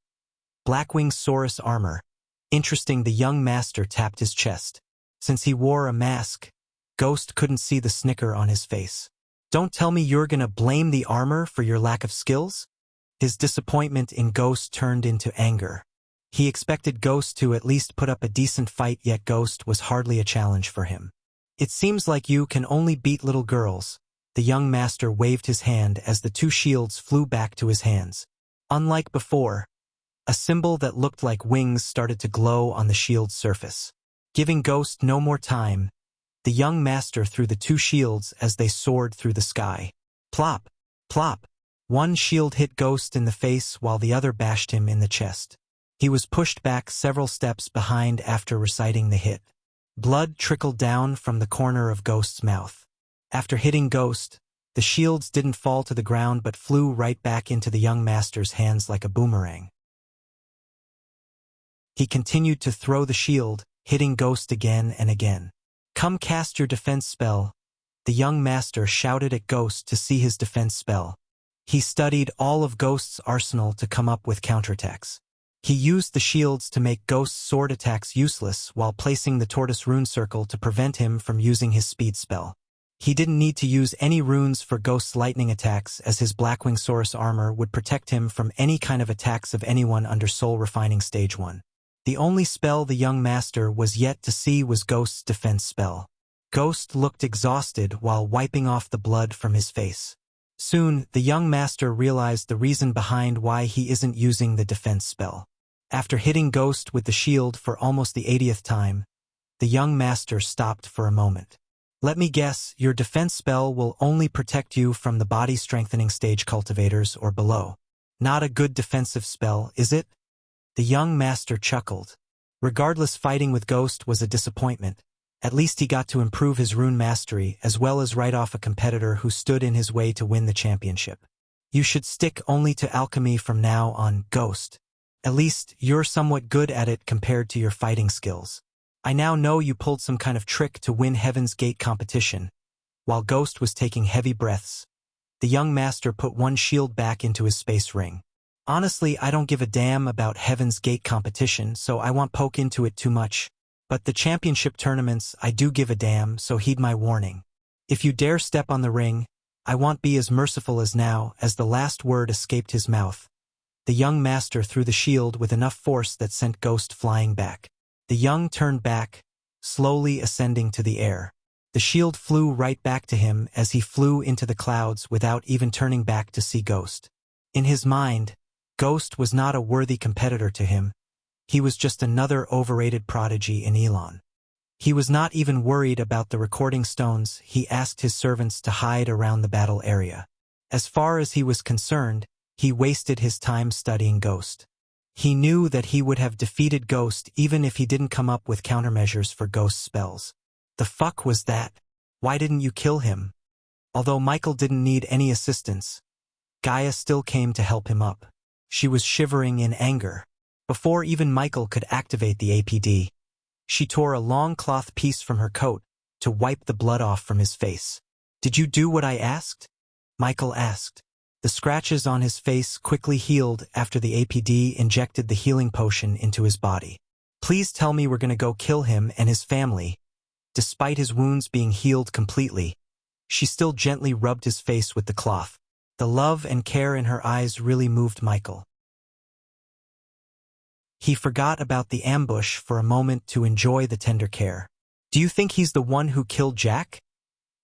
Blackwing Saurus armor. Interesting, the young master tapped his chest. Since he wore a mask, Ghost couldn't see the snicker on his face. "Don't tell me you're gonna blame the armor for your lack of skills?" His disappointment in Ghost turned into anger. He expected Ghost to at least put up a decent fight, yet Ghost was hardly a challenge for him. "It seems like you can only beat little girls." The young master waved his hand as the two shields flew back to his hands. Unlike before, a symbol that looked like wings started to glow on the shield's surface. Giving Ghost no more time, the young master threw the two shields as they soared through the sky. Plop, plop. One shield hit Ghost in the face while the other bashed him in the chest. He was pushed back several steps behind after reciting the hit. Blood trickled down from the corner of Ghost's mouth. After hitting Ghost, the shields didn't fall to the ground but flew right back into the young master's hands like a boomerang. He continued to throw the shield, hitting Ghost again and again. "Come cast your defense spell." The young master shouted at Ghost to see his defense spell. He studied all of Ghost's arsenal to come up with counterattacks. He used the shields to make Ghost's sword attacks useless while placing the tortoise rune circle to prevent him from using his speed spell. He didn't need to use any runes for Ghost's lightning attacks as his Blackwing Saurus armor would protect him from any kind of attacks of anyone under Soul Refining Stage 1. The only spell the young master was yet to see was Ghost's defense spell. Ghost looked exhausted while wiping off the blood from his face. Soon, the young master realized the reason behind why he isn't using the defense spell. After hitting Ghost with the shield for almost the 80th time, the young master stopped for a moment. "Let me guess, your defense spell will only protect you from the body strengthening stage cultivators or below. Not a good defensive spell, is it?" The young master chuckled. Regardless, fighting with Ghost was a disappointment. At least he got to improve his rune mastery as well as write off a competitor who stood in his way to win the championship. "You should stick only to alchemy from now on, Ghost. At least you're somewhat good at it compared to your fighting skills. I now know you pulled some kind of trick to win Heaven's Gate competition." While Ghost was taking heavy breaths, the young master put one shield back into his space ring. "Honestly, I don't give a damn about Heaven's Gate competition, so I won't poke into it too much. But the championship tournaments, I do give a damn, so heed my warning. If you dare step on the ring, I won't be as merciful as now." As the last word escaped his mouth, the young master threw the shield with enough force that sent Ghost flying back. The young turned back, slowly ascending to the air. The shield flew right back to him as he flew into the clouds without even turning back to see Ghost. In his mind, Ghost was not a worthy competitor to him. He was just another overrated prodigy in Elon. He was not even worried about the recording stones. He asked his servants to hide around the battle area. As far as he was concerned, he wasted his time studying Ghost. He knew that he would have defeated Ghost even if he didn't come up with countermeasures for Ghost's spells. The fuck was that? Why didn't you kill him? Although Michael didn't need any assistance, Gaia still came to help him up. She was shivering in anger. Before even Michael could activate the APD, she tore a long cloth piece from her coat to wipe the blood off from his face. "Did you do what I asked?" Michael asked. The scratches on his face quickly healed after the APD injected the healing potion into his body. "Please tell me we're gonna go kill him and his family." Despite his wounds being healed completely, she still gently rubbed his face with the cloth. The love and care in her eyes really moved Michael. He forgot about the ambush for a moment to enjoy the tender care. "Do you think he's the one who killed Jack?"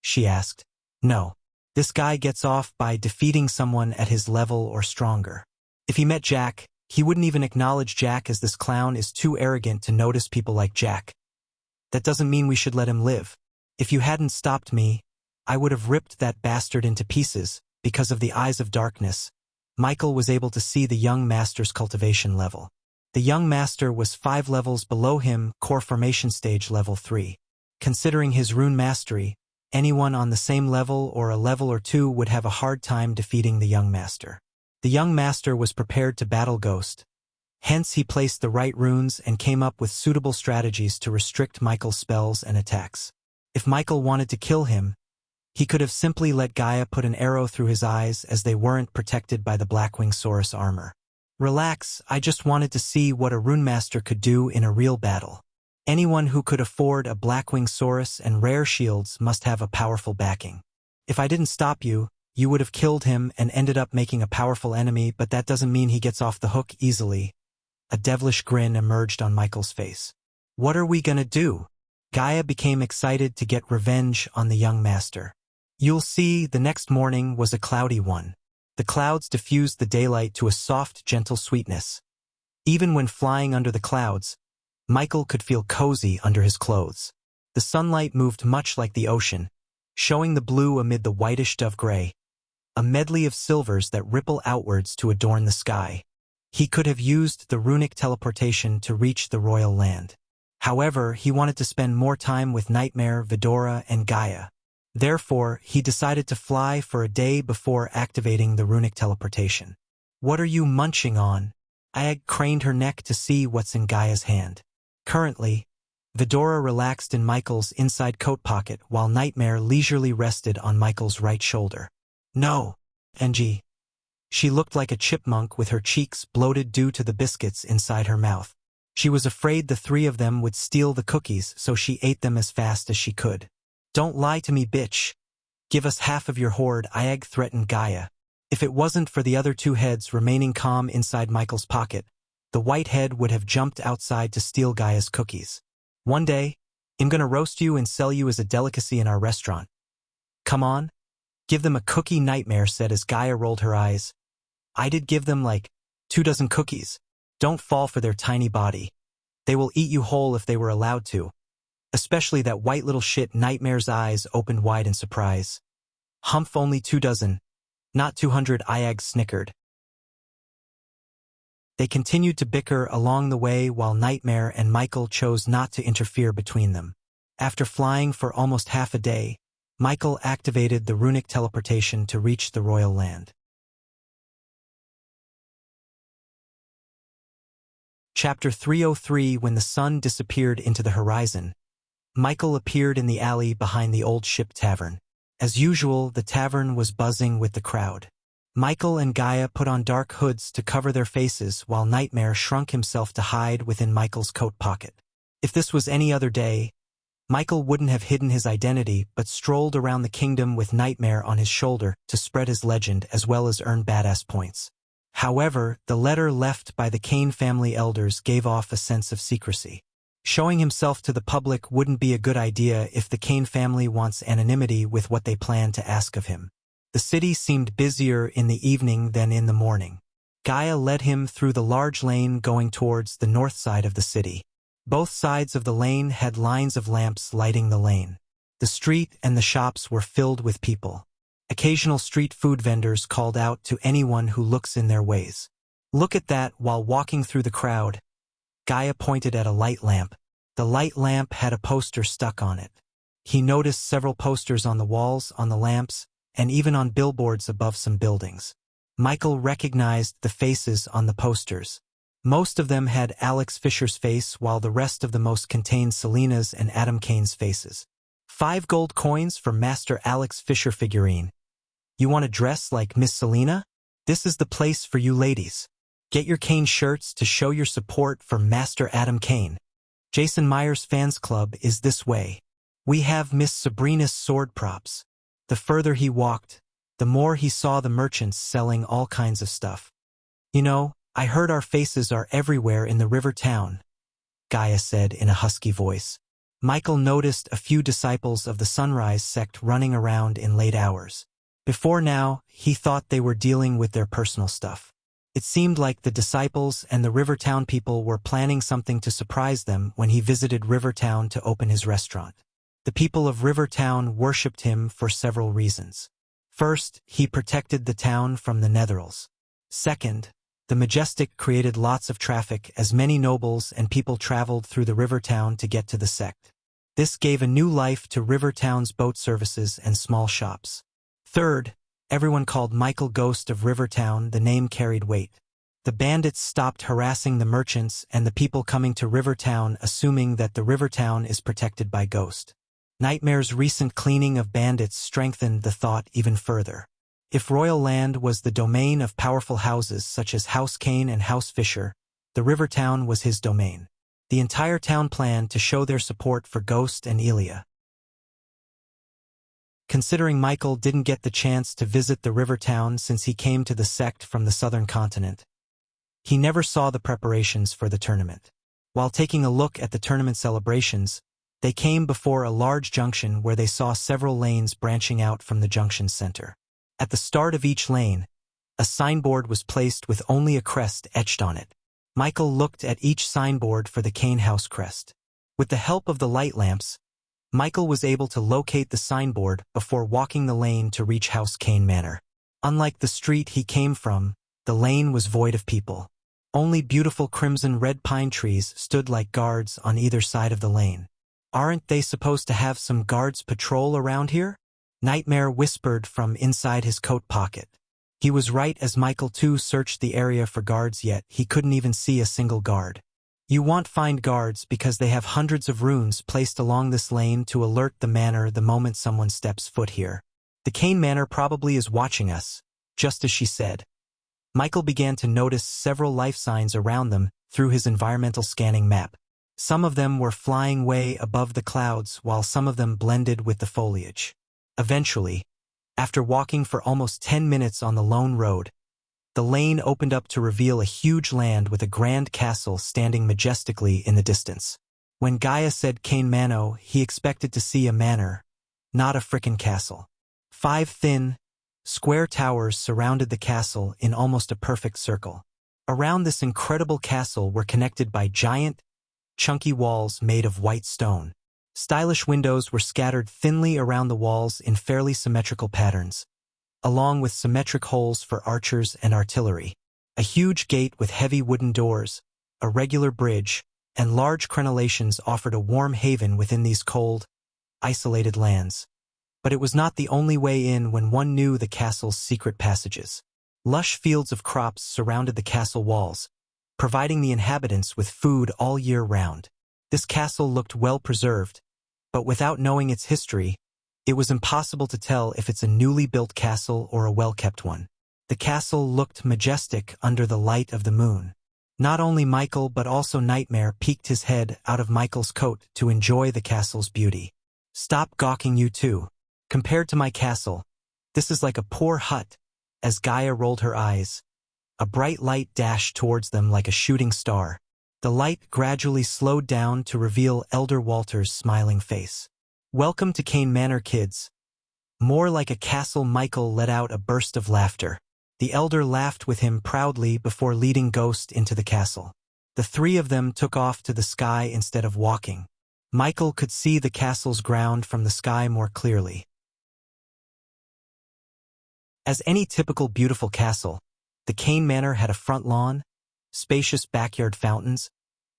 she asked. "No. This guy gets off by defeating someone at his level or stronger. If he met Jack, he wouldn't even acknowledge Jack, as this clown is too arrogant to notice people like Jack. That doesn't mean we should let him live. If you hadn't stopped me, I would have ripped that bastard into pieces." Because of the eyes of darkness, Michael was able to see the young master's cultivation level. The young master was 5 levels below him, core formation stage level 3. Considering his rune mastery, anyone on the same level or a level or 2 would have a hard time defeating the young master. The young master was prepared to battle Ghost. Hence he placed the right runes and came up with suitable strategies to restrict Michael's spells and attacks. If Michael wanted to kill him, he could have simply let Gaia put an arrow through his eyes, as they weren't protected by the Blackwing Saurus armor. "Relax, I just wanted to see what a rune master could do in a real battle. Anyone who could afford a Blackwing Saurus and rare shields must have a powerful backing. If I didn't stop you, you would have killed him and ended up making a powerful enemy, but that doesn't mean he gets off the hook easily." A devilish grin emerged on Michael's face. "What are we gonna do?" Gaia became excited to get revenge on the young master. "You'll see." The next morning was a cloudy one. The clouds diffused the daylight to a soft, gentle sweetness. Even when flying under the clouds, Michael could feel cozy under his clothes. The sunlight moved much like the ocean, showing the blue amid the whitish dove gray, a medley of silvers that ripple outwards to adorn the sky. He could have used the runic teleportation to reach the royal land. However, he wanted to spend more time with Nightmare, Vidora, and Gaia. Therefore, he decided to fly for a day before activating the runic teleportation. "What are you munching on?" Ayag craned her neck to see what's in Gaia's hand. Currently, Vidora relaxed in Michael's inside coat pocket while Nightmare leisurely rested on Michael's right shoulder. "No, Ng." She looked like a chipmunk with her cheeks bloated due to the biscuits inside her mouth. She was afraid the 3 of them would steal the cookies, so she ate them as fast as she could. "Don't lie to me, bitch. Give us half of your hoard," Ayag threatened Gaia. If it wasn't for the other 2 heads remaining calm inside Michael's pocket, the white head would have jumped outside to steal Gaia's cookies. "One day, I'm gonna roast you and sell you as a delicacy in our restaurant. Come on, give them a cookie," Nightmare said as Gaia rolled her eyes. "I did give them like 2 dozen cookies. Don't fall for their tiny body. They will eat you whole if they were allowed to. Especially that white little shit." Nightmare's eyes opened wide in surprise. "Humph, only 2 dozen. Not 200, Ayag snickered. They continued to bicker along the way while Nightmare and Michael chose not to interfere between them. After flying for almost half a day, Michael activated the runic teleportation to reach the royal land. Chapter 303. When the sun disappeared into the horizon, Michael appeared in the alley behind the old ship tavern. As usual, the tavern was buzzing with the crowd. Michael and Gaia put on dark hoods to cover their faces while Nightmare shrunk himself to hide within Michael's coat pocket. If this was any other day, Michael wouldn't have hidden his identity but strolled around the kingdom with Nightmare on his shoulder to spread his legend as well as earn badass points. However, the letter left by the Kane family elders gave off a sense of secrecy. Showing himself to the public wouldn't be a good idea if the Kane family wants anonymity with what they plan to ask of him. The city seemed busier in the evening than in the morning. Gaia led him through the large lane going towards the north side of the city. Both sides of the lane had lines of lamps lighting the lane. The street and the shops were filled with people. Occasional street food vendors called out to anyone who looks in their ways. Look at that. While walking through the crowd, Gaia pointed at a light lamp. The light lamp had a poster stuck on it. He noticed several posters on the walls, on the lamps, and even on billboards above some buildings. Michael recognized the faces on the posters. Most of them had Alex Fisher's face, while the rest of the most contained Selena's and Adam Kane's faces. 5 gold coins for Master Alex Fisher figurine. You want to dress like Miss Selena? This is the place for you ladies. Get your Kane shirts to show your support for Master Adam Kane. Jason Myers Fans Club is this way. We have Miss Sabrina's sword props. The further he walked, the more he saw the merchants selling all kinds of stuff. You know, I heard our faces are everywhere in the river town, Gaia said in a husky voice. Michael noticed a few disciples of the Sunrise sect running around in late hours. Before now, he thought they were dealing with their personal stuff. It seemed like the disciples and the Rivertown people were planning something to surprise them when he visited Rivertown to open his restaurant. The people of Rivertown worshipped him for several reasons. First, he protected the town from the Netherals. Second, the Majestic created lots of traffic as many nobles and people traveled through the Rivertown to get to the sect. This gave a new life to Rivertown's boat services and small shops. Third, everyone called Michael Ghost of Rivertown. The name carried weight. The bandits stopped harassing the merchants and the people coming to Rivertown, assuming that the Rivertown is protected by Ghost. Nightmare's recent cleaning of bandits strengthened the thought even further. If royal land was the domain of powerful houses such as House Kane and House Fisher, the Rivertown was his domain. The entire town planned to show their support for Ghost and Elia. Considering Michael didn't get the chance to visit the Rivertown since he came to the sect from the southern continent, he never saw the preparations for the tournament. While taking a look at the tournament celebrations, they came before a large junction where they saw several lanes branching out from the junction center. At the start of each lane, a signboard was placed with only a crest etched on it. Michael looked at each signboard for the Kane House crest. With the help of the light lamps, Michael was able to locate the signboard before walking the lane to reach House Kane Manor. Unlike the street he came from, the lane was void of people. Only beautiful crimson-red pine trees stood like guards on either side of the lane. Aren't they supposed to have some guards patrol around here? Nightmare whispered from inside his coat pocket. He was right as Michael too searched the area for guards, yet he couldn't even see a single guard. You won't find guards because they have hundreds of runes placed along this lane to alert the manor the moment someone steps foot here. The Kane Manor probably is watching us, just as she said. Michael began to notice several life signs around them through his environmental scanning map. Some of them were flying way above the clouds while some of them blended with the foliage. Eventually, after walking for almost 10 minutes on the lone road, the lane opened up to reveal a huge land with a grand castle standing majestically in the distance. When Gaia said Kane Manor, he expected to see a manor, not a frickin' castle. 5 thin, square towers surrounded the castle in almost a perfect circle. Around this incredible castle were connected by giant, chunky walls made of white stone. Stylish windows were scattered thinly around the walls in fairly symmetrical patterns, along with symmetric holes for archers and artillery. A huge gate with heavy wooden doors, a regular bridge, and large crenellations offered a warm haven within these cold, isolated lands. But it was not the only way in when one knew the castle's secret passages. Lush fields of crops surrounded the castle walls, providing the inhabitants with food all year round. This castle looked well preserved, but without knowing its history, it was impossible to tell if it's a newly built castle or a well-kept one. The castle looked majestic under the light of the moon. Not only Michael but also Nightmare peeked his head out of Michael's coat to enjoy the castle's beauty. Stop gawking, you two. Compared to my castle, this is like a poor hut. As Gaia rolled her eyes, a bright light dashed towards them like a shooting star. The light gradually slowed down to reveal Elder Walter's smiling face. Welcome to Kane Manor, kids. More like a castle. Michael let out a burst of laughter. The elder laughed with him proudly before leading Ghost into the castle. The 3 of them took off to the sky instead of walking. Michael could see the castle's ground from the sky more clearly. As any typical beautiful castle, the Kane Manor had a front lawn, spacious backyard fountains,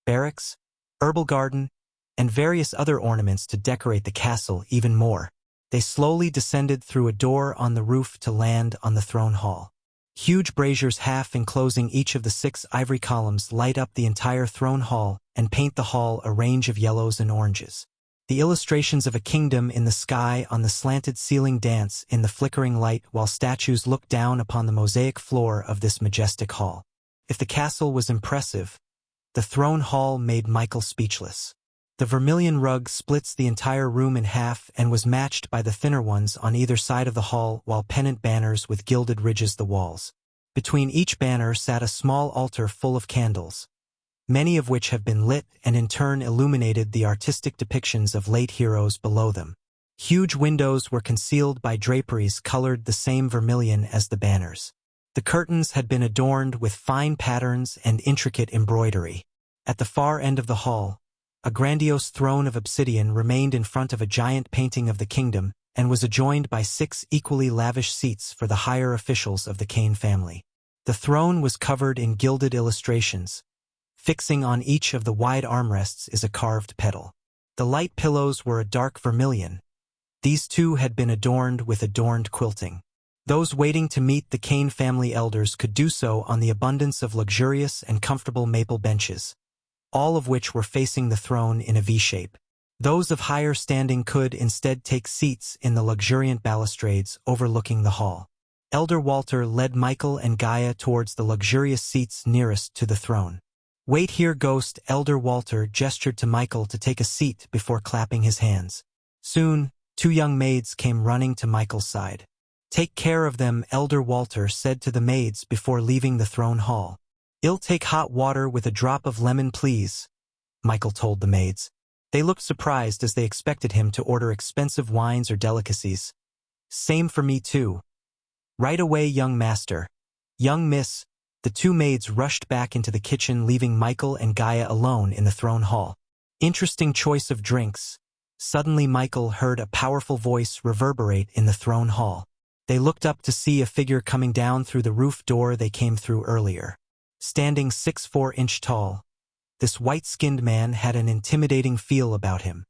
barracks, herbal garden, and various other ornaments to decorate the castle even more. They slowly descended through a door on the roof to land on the throne hall. Huge braziers half enclosing each of the 6 ivory columns light up the entire throne hall and paint the hall a range of yellows and oranges. The illustrations of a kingdom in the sky on the slanted ceiling dance in the flickering light while statues look down upon the mosaic floor of this majestic hall. If the castle was impressive, the throne hall made Michael speechless. The vermilion rug splits the entire room in half and was matched by the thinner ones on either side of the hall, while pennant banners with gilded ridges the walls. Between each banner sat a small altar full of candles, many of which have been lit and in turn illuminated the artistic depictions of late heroes below them. Huge windows were concealed by draperies colored the same vermilion as the banners. The curtains had been adorned with fine patterns and intricate embroidery. At the far end of the hall, a grandiose throne of obsidian remained in front of a giant painting of the kingdom and was adjoined by 6 equally lavish seats for the higher officials of the Kane family. The throne was covered in gilded illustrations. Fixing on each of the wide armrests is a carved petal. The light pillows were a dark vermilion. These too had been adorned with adorned quilting. Those waiting to meet the Kane family elders could do so on the abundance of luxurious and comfortable maple benches, all of which were facing the throne in a V-shape. Those of higher standing could instead take seats in the luxuriant balustrades overlooking the hall. Elder Walter led Michael and Gaia towards the luxurious seats nearest to the throne. "Wait here, Ghost," Elder Walter gestured to Michael to take a seat before clapping his hands. Soon, 2 young maids came running to Michael's side. "Take care of them," Elder Walter said to the maids before leaving the throne hall. "I'll take hot water with a drop of lemon, please," Michael told the maids. They looked surprised as they expected him to order expensive wines or delicacies. "Same for me too." "Right away, young master." "Young miss." The 2 maids rushed back into the kitchen, leaving Michael and Gaia alone in the throne hall. "Interesting choice of drinks." Suddenly Michael heard a powerful voice reverberate in the throne hall. They looked up to see a figure coming down through the roof door they came through earlier. Standing 6'4" tall, this white-skinned man had an intimidating feel about him.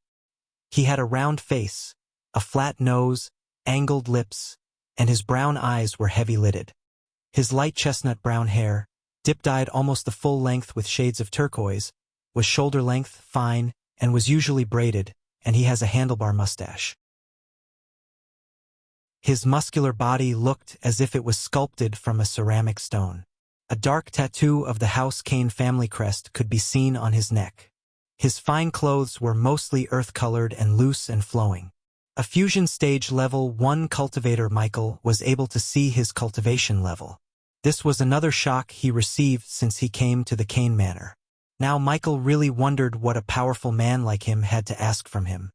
He had a round face, a flat nose, angled lips, and his brown eyes were heavy-lidded. His light chestnut brown hair, dip-dyed almost the full length with shades of turquoise, was shoulder-length, fine, and was usually braided, and he has a handlebar mustache. His muscular body looked as if it was sculpted from a ceramic stone. A dark tattoo of the House Kane family crest could be seen on his neck. His fine clothes were mostly earth-colored and loose and flowing. A fusion stage level 1 cultivator, Michael was able to see his cultivation level. This was another shock he received since he came to the Kane Manor. Now Michael really wondered what a powerful man like him had to ask from him.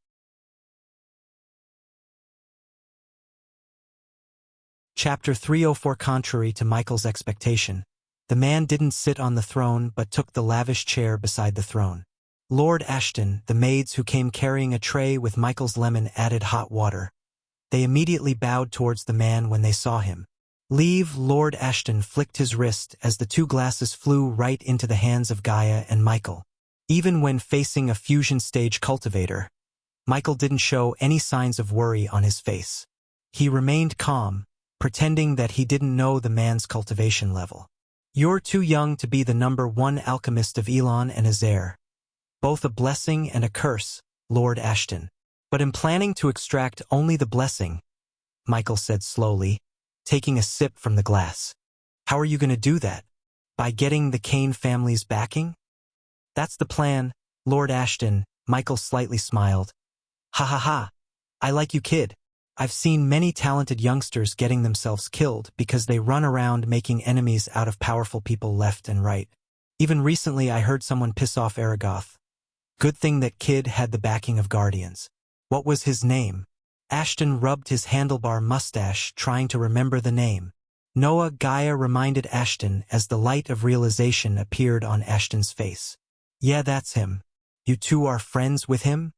Chapter 304. Contrary to Michael's expectation, the man didn't sit on the throne but took the lavish chair beside the throne. Lord Ashton, the maids who came carrying a tray with Michael's lemon added hot water. They immediately bowed towards the man when they saw him. "Leave," Lord Ashton flicked his wrist as the 2 glasses flew right into the hands of Gaia and Michael. Even when facing a fusion stage cultivator, Michael didn't show any signs of worry on his face. He remained calm, pretending that he didn't know the man's cultivation level. "You're too young to be the number 1 alchemist of Elon and Azair. Both a blessing and a curse, Lord Ashton. But I'm planning to extract only the blessing," Michael said slowly, taking a sip from the glass. "How are you going to do that? By getting the Kane family's backing?" "That's the plan, Lord Ashton," Michael slightly smiled. "Ha ha ha. I like you, kid. I've seen many talented youngsters getting themselves killed because they run around making enemies out of powerful people left and right. Even recently I heard someone piss off Aragoth. Good thing that kid had the backing of guardians. What was his name?" Ashton rubbed his handlebar mustache, trying to remember the name. "Noah," Gaia reminded Ashton as the light of realization appeared on Ashton's face. "Yeah, that's him. You 2 are friends with him?"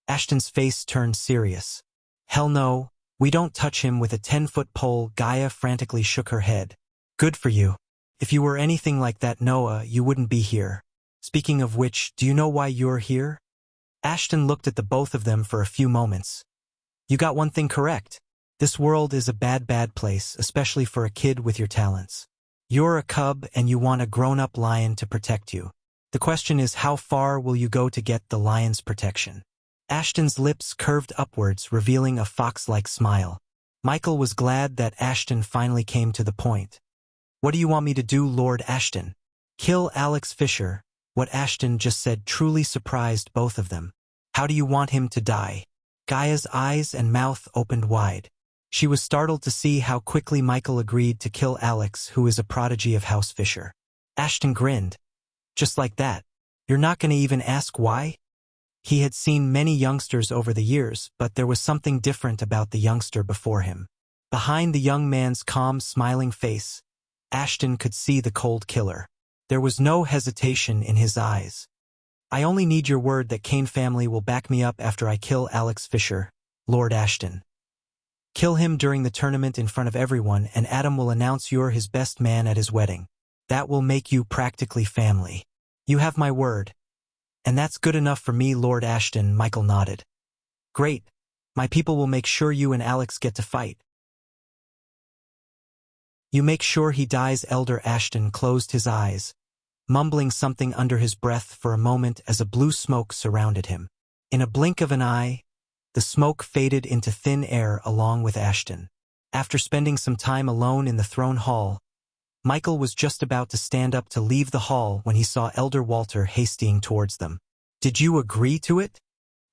Ashton's face turned serious. "Hell no, we don't touch him with a 10-foot pole." Gaia frantically shook her head. "Good for you. If you were anything like that Noah, you wouldn't be here. Speaking of which, do you know why you're here?" Ashton looked at the both of them for a few moments. "You got one thing correct. This world is a bad place, especially for a kid with your talents. You're a cub and you want a grown-up lion to protect you. The question is, how far will you go to get the lion's protection?" Ashton's lips curved upwards, revealing a fox-like smile. Michael was glad that Ashton finally came to the point. "What do you want me to do, Lord Ashton?" "Kill Alex Fisher." What Ashton just said truly surprised both of them. "How do you want him to die?" Gaia's eyes and mouth opened wide. She was startled to see how quickly Michael agreed to kill Alex, who is a prodigy of House Fisher. Ashton grinned. Just like that. You're not going to even ask why? He had seen many youngsters over the years, but there was something different about the youngster before him. Behind the young man's calm, smiling face, Ashton could see the cold killer. There was no hesitation in his eyes. I only need your word that Kane family will back me up after I kill Alex Fisher, Lord Ashton. Kill him during the tournament in front of everyone, and Adam will announce you're his best man at his wedding. That will make you practically family. You have my word. And that's good enough for me, Lord Ashton, Michael nodded. Great. My people will make sure you and Alex get to fight. You make sure he dies. Elder Ashton closed his eyes, mumbling something under his breath for a moment as a blue smoke surrounded him. In a blink of an eye, the smoke faded into thin air along with Ashton. After spending some time alone in the throne hall, Michael was just about to stand up to leave the hall when he saw Elder Walter hastening towards them. Did you agree to it?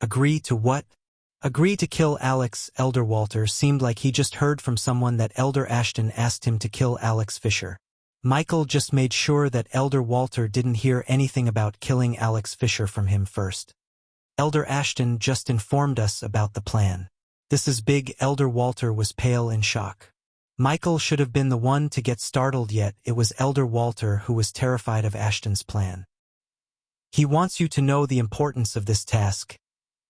Agree to what? Agree to kill Alex. Elder Walter seemed like he just heard from someone that Elder Ashton asked him to kill Alex Fisher. Michael just made sure that Elder Walter didn't hear anything about killing Alex Fisher from him first. Elder Ashton just informed us about the plan. This is big. Elder Walter was pale in shock. Michael should have been the one to get startled, yet it was Elder Walter who was terrified of Ashton's plan. He wants you to know the importance of this task.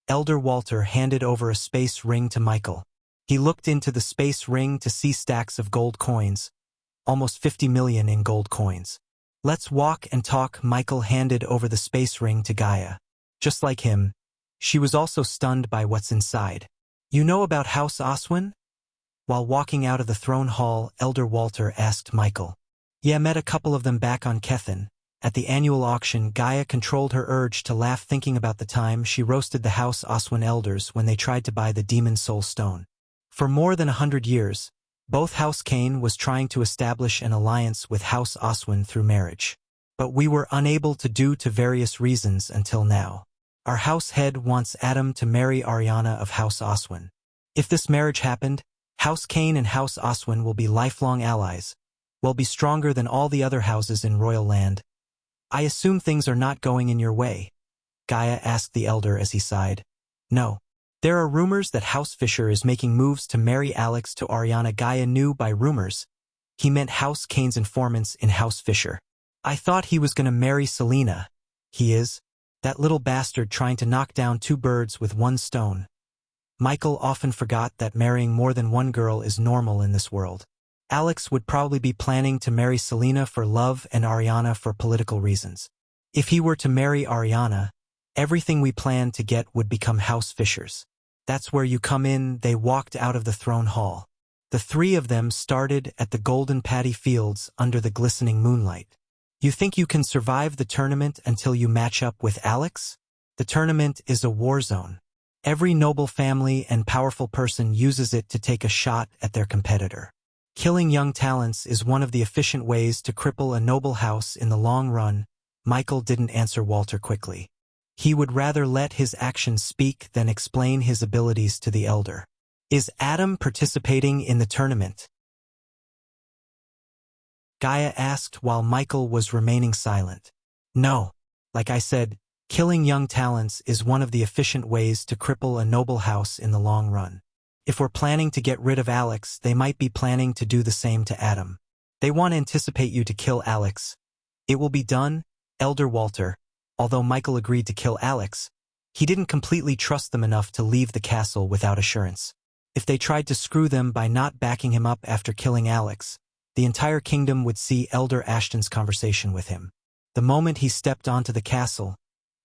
Elder Walter handed over a space ring to Michael. He looked into the space ring to see stacks of gold coins, almost 50 million in gold coins. Let's walk and talk. Michael handed over the space ring to Gaia. Just like him, she was also stunned by what's inside. You know about House Oswin? While walking out of the throne hall, Elder Walter asked Michael. Yeah, met a couple of them back on Kethin. At the annual auction, Gaia controlled her urge to laugh thinking about the time she roasted the House Oswin elders when they tried to buy the Demon Soul Stone. For more than 100 years, both House Kane was trying to establish an alliance with House Oswin through marriage. But we were unable to due to various reasons until now. Our house head wants Adam to marry Ariana of House Oswin. If this marriage happened, House Kane and House Oswin will be lifelong allies, will be stronger than all the other houses in royal land. I assume things are not going in your way, Gaia asked the elder as he sighed. No. There are rumors that House Fisher is making moves to marry Alex to Ariana. Gaia knew by rumors he meant House Kane's informants in House Fisher. I thought he was going to marry Selena. He is? That little bastard trying to knock down two birds with one stone. Michael often forgot that marrying more than one girl is normal in this world. Alex would probably be planning to marry Selena for love and Ariana for political reasons. If he were to marry Ariana, everything we planned to get would become House Fisher's. That's where you come in. They walked out of the throne hall. The three of them started at the golden paddy fields under the glistening moonlight. You think you can survive the tournament until you match up with Alex? The tournament is a war zone. Every noble family and powerful person uses it to take a shot at their competitor. Killing young talents is one of the efficient ways to cripple a noble house in the long run. Michael didn't answer Walter quickly. He would rather let his actions speak than explain his abilities to the elder. Is Adam participating in the tournament? Gaia asked while Michael was remaining silent. No. Like I said, killing young talents is one of the efficient ways to cripple a noble house in the long run. If we're planning to get rid of Alex, they might be planning to do the same to Adam. They want to anticipate you to kill Alex. It will be done, Elder Walter. Although Michael agreed to kill Alex, he didn't completely trust them enough to leave the castle without assurance. If they tried to screw them by not backing him up after killing Alex, the entire kingdom would see Elder Ashton's conversation with him. The moment he stepped onto the castle,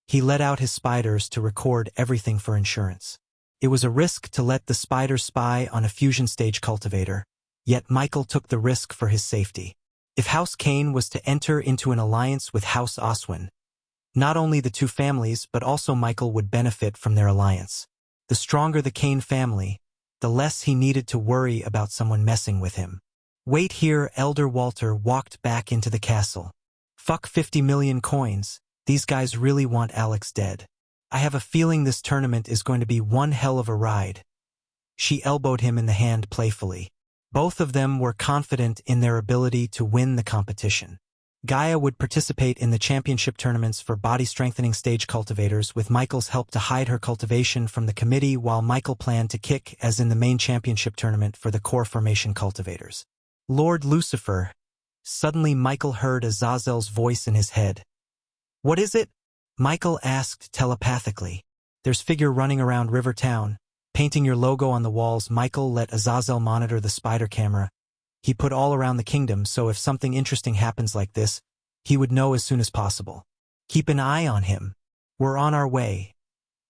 he let out his spiders to record everything for insurance. It was a risk to let the spiders spy on a fusion stage cultivator, yet Michael took the risk for his safety. If House Kane was to enter into an alliance with House Oswin, not only the two families but also Michael would benefit from their alliance. The stronger the Kane family, the less he needed to worry about someone messing with him. Wait here. Elder Walter walked back into the castle. Fuck 50 million coins. These guys really want Alex dead. I have a feeling this tournament is going to be one hell of a ride. She elbowed him in the hand playfully. Both of them were confident in their ability to win the competition. Gaia would participate in the championship tournaments for body-strengthening stage cultivators with Michael's help to hide her cultivation from the committee, while Michael planned to kick as in the main championship tournament for the core formation cultivators. Lord Lucifer. Suddenly Michael heard Azazel's voice in his head. "What is it?" Michael asked telepathically. "There's figure running around River Town, painting your logo on the walls." Michael let Azazel monitor the spider camera he put all around the kingdom, so if something interesting happens like this, he would know as soon as possible. "Keep an eye on him. We're on our way."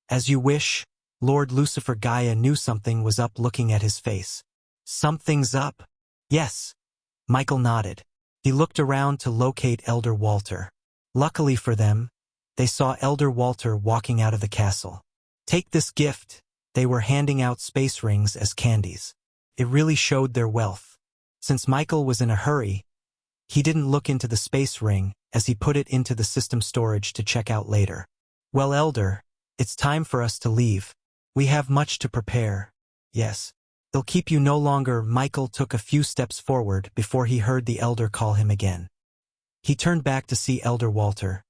"As you wish." Lord Lucifer. Gaia knew something was up looking at his face. "Something's up?" "Yes." Michael nodded. He looked around to locate Elder Walter. Luckily for them, they saw Elder Walter walking out of the castle. "Take this gift." They were handing out space rings as candies. It really showed their wealth. Since Michael was in a hurry, he didn't look into the space ring as he put it into the system storage to check out later. "Well, Elder, it's time for us to leave. We have much to prepare." "Yes. They'll keep you no longer." Michael took a few steps forward before he heard the Elder call him again. He turned back to see Elder Walter.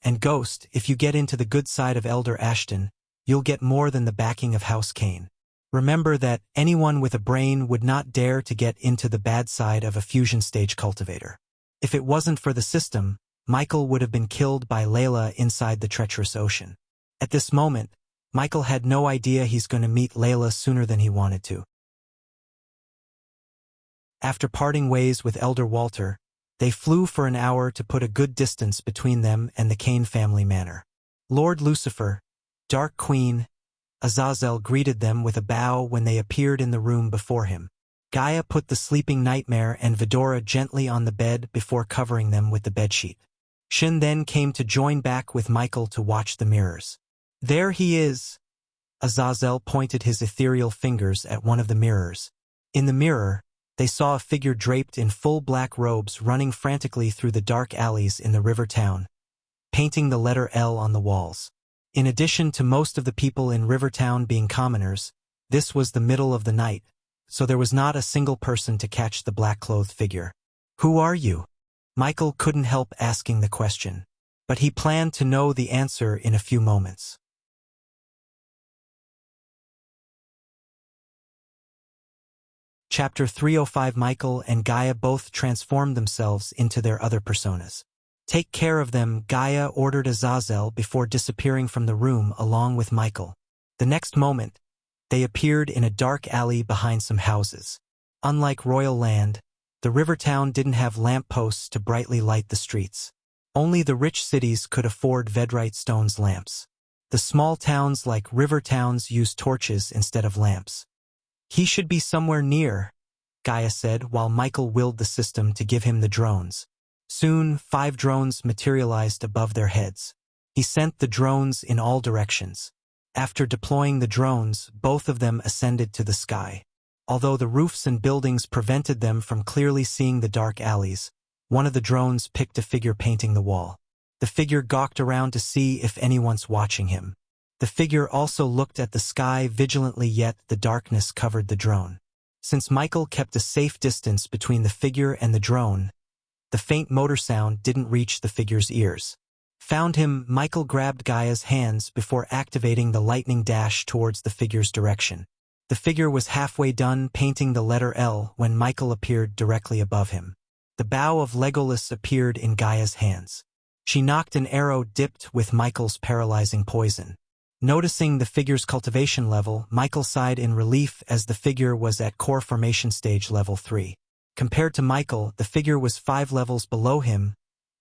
"And Ghost, if you get into the good side of Elder Ashton, you'll get more than the backing of House Kane. Remember that anyone with a brain would not dare to get into the bad side of a fusion stage cultivator. If it wasn't for the system, Michael would have been killed by Layla inside the treacherous ocean. At this moment, Michael had no idea he's going to meet Layla sooner than he wanted to. After parting ways with Elder Walter, they flew for an hour to put a good distance between them and the Kane family manor. Lord Lucifer, Dark Queen, Azazel greeted them with a bow when they appeared in the room before him. Gaia put the sleeping Nightmare and Vidora gently on the bed before covering them with the bedsheet. Shin then came to join back with Michael to watch the mirrors. "There he is." Azazel pointed his ethereal fingers at one of the mirrors. In the mirror, they saw a figure draped in full black robes running frantically through the dark alleys in the river town, painting the letter L on the walls. In addition to most of the people in Rivertown being commoners, this was the middle of the night, so there was not a single person to catch the black-clothed figure. "Who are you?" Michael couldn't help asking the question, but he planned to know the answer in a few moments. Chapter 305. Michael and Gaia both transformed themselves into their other personas. "Take care of them," Gaia ordered Azazel before disappearing from the room along with Michael. The next moment, they appeared in a dark alley behind some houses. Unlike Royal Land, the river town didn't have lampposts to brightly light the streets. Only the rich cities could afford Vedrite stone's lamps. The small towns like river towns used torches instead of lamps. "He should be somewhere near," Gaia said while Michael willed the system to give him the drones. Soon, 5 drones materialized above their heads. He sent the drones in all directions. After deploying the drones, both of them ascended to the sky. Although the roofs and buildings prevented them from clearly seeing the dark alleys, one of the drones picked a figure painting the wall. The figure gawked around to see if anyone's watching him. The figure also looked at the sky vigilantly, yet the darkness covered the drone. Since Michael kept a safe distance between the figure and the drone, the faint motor sound didn't reach the figure's ears. Found him, Michael grabbed Gaia's hands before activating the lightning dash towards the figure's direction. The figure was halfway done painting the letter L when Michael appeared directly above him. The bow of Legolas appeared in Gaia's hands. She knocked an arrow dipped with Michael's paralyzing poison. Noticing the figure's cultivation level, Michael sighed in relief as the figure was at core formation stage level 3. Compared to Michael, the figure was 5 levels below him,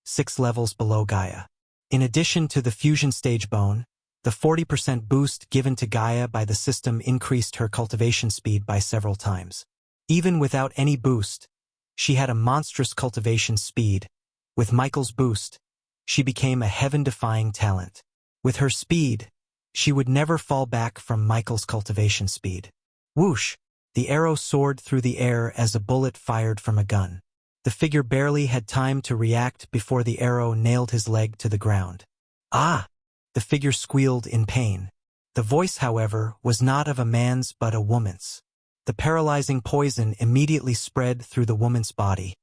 6 levels below Gaia. In addition to the fusion stage bone, the 40% boost given to Gaia by the system increased her cultivation speed by several times. Even without any boost, she had a monstrous cultivation speed. With Michael's boost, she became a heaven-defying talent. With her speed, she would never fall back from Michael's cultivation speed. Whoosh! The arrow soared through the air as a bullet fired from a gun. The figure barely had time to react before the arrow nailed his leg to the ground. "Ah!" The figure squealed in pain. The voice, however, was not of a man's but a woman's. The paralyzing poison immediately spread through the woman's body,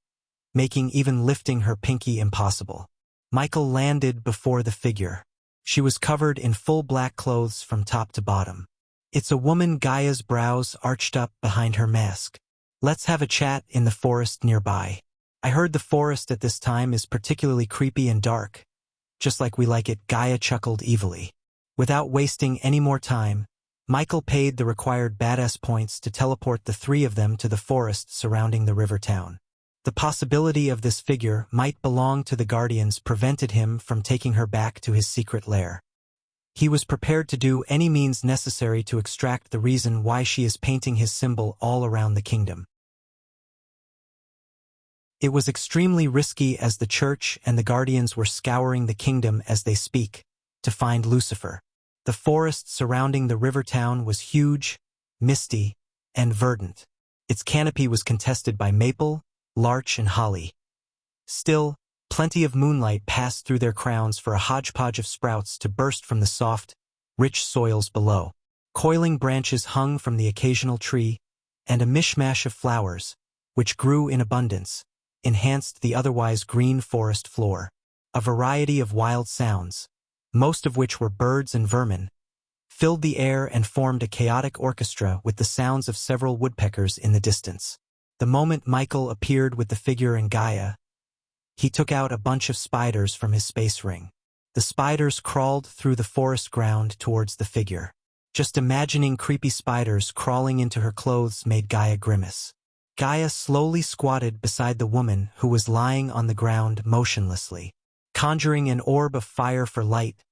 making even lifting her pinky impossible. Michael landed before the figure. She was covered in full black clothes from top to bottom. "It's a woman." Gaia's brows arched up behind her mask. "Let's have a chat in the forest nearby. I heard the forest at this time is particularly creepy and dark, just like we like it." Gaia chuckled evilly. Without wasting any more time, Michael paid the required badass points to teleport the three of them to the forest surrounding the river town. The possibility of this figure might belong to the Guardians prevented him from taking her back to his secret lair. He was prepared to do any means necessary to extract the reason why she is painting his symbol all around the kingdom. It was extremely risky, as the church and the Guardians were scouring the kingdom as they speak, to find Lucifer. The forest surrounding the river town was huge, misty, and verdant. Its canopy was contested by maple, larch, and holly. Still, plenty of moonlight passed through their crowns for a hodgepodge of sprouts to burst from the soft, rich soils below. Coiling branches hung from the occasional tree, and a mishmash of flowers, which grew in abundance, enhanced the otherwise green forest floor. A variety of wild sounds, most of which were birds and vermin, filled the air and formed a chaotic orchestra with the sounds of several woodpeckers in the distance. The moment Michael appeared with the figure and Gaia, he took out a bunch of spiders from his space ring. The spiders crawled through the forest ground towards the figure. Just imagining creepy spiders crawling into her clothes made Gaia grimace. Gaia slowly squatted beside the woman who was lying on the ground motionlessly. Conjuring an orb of fire for light,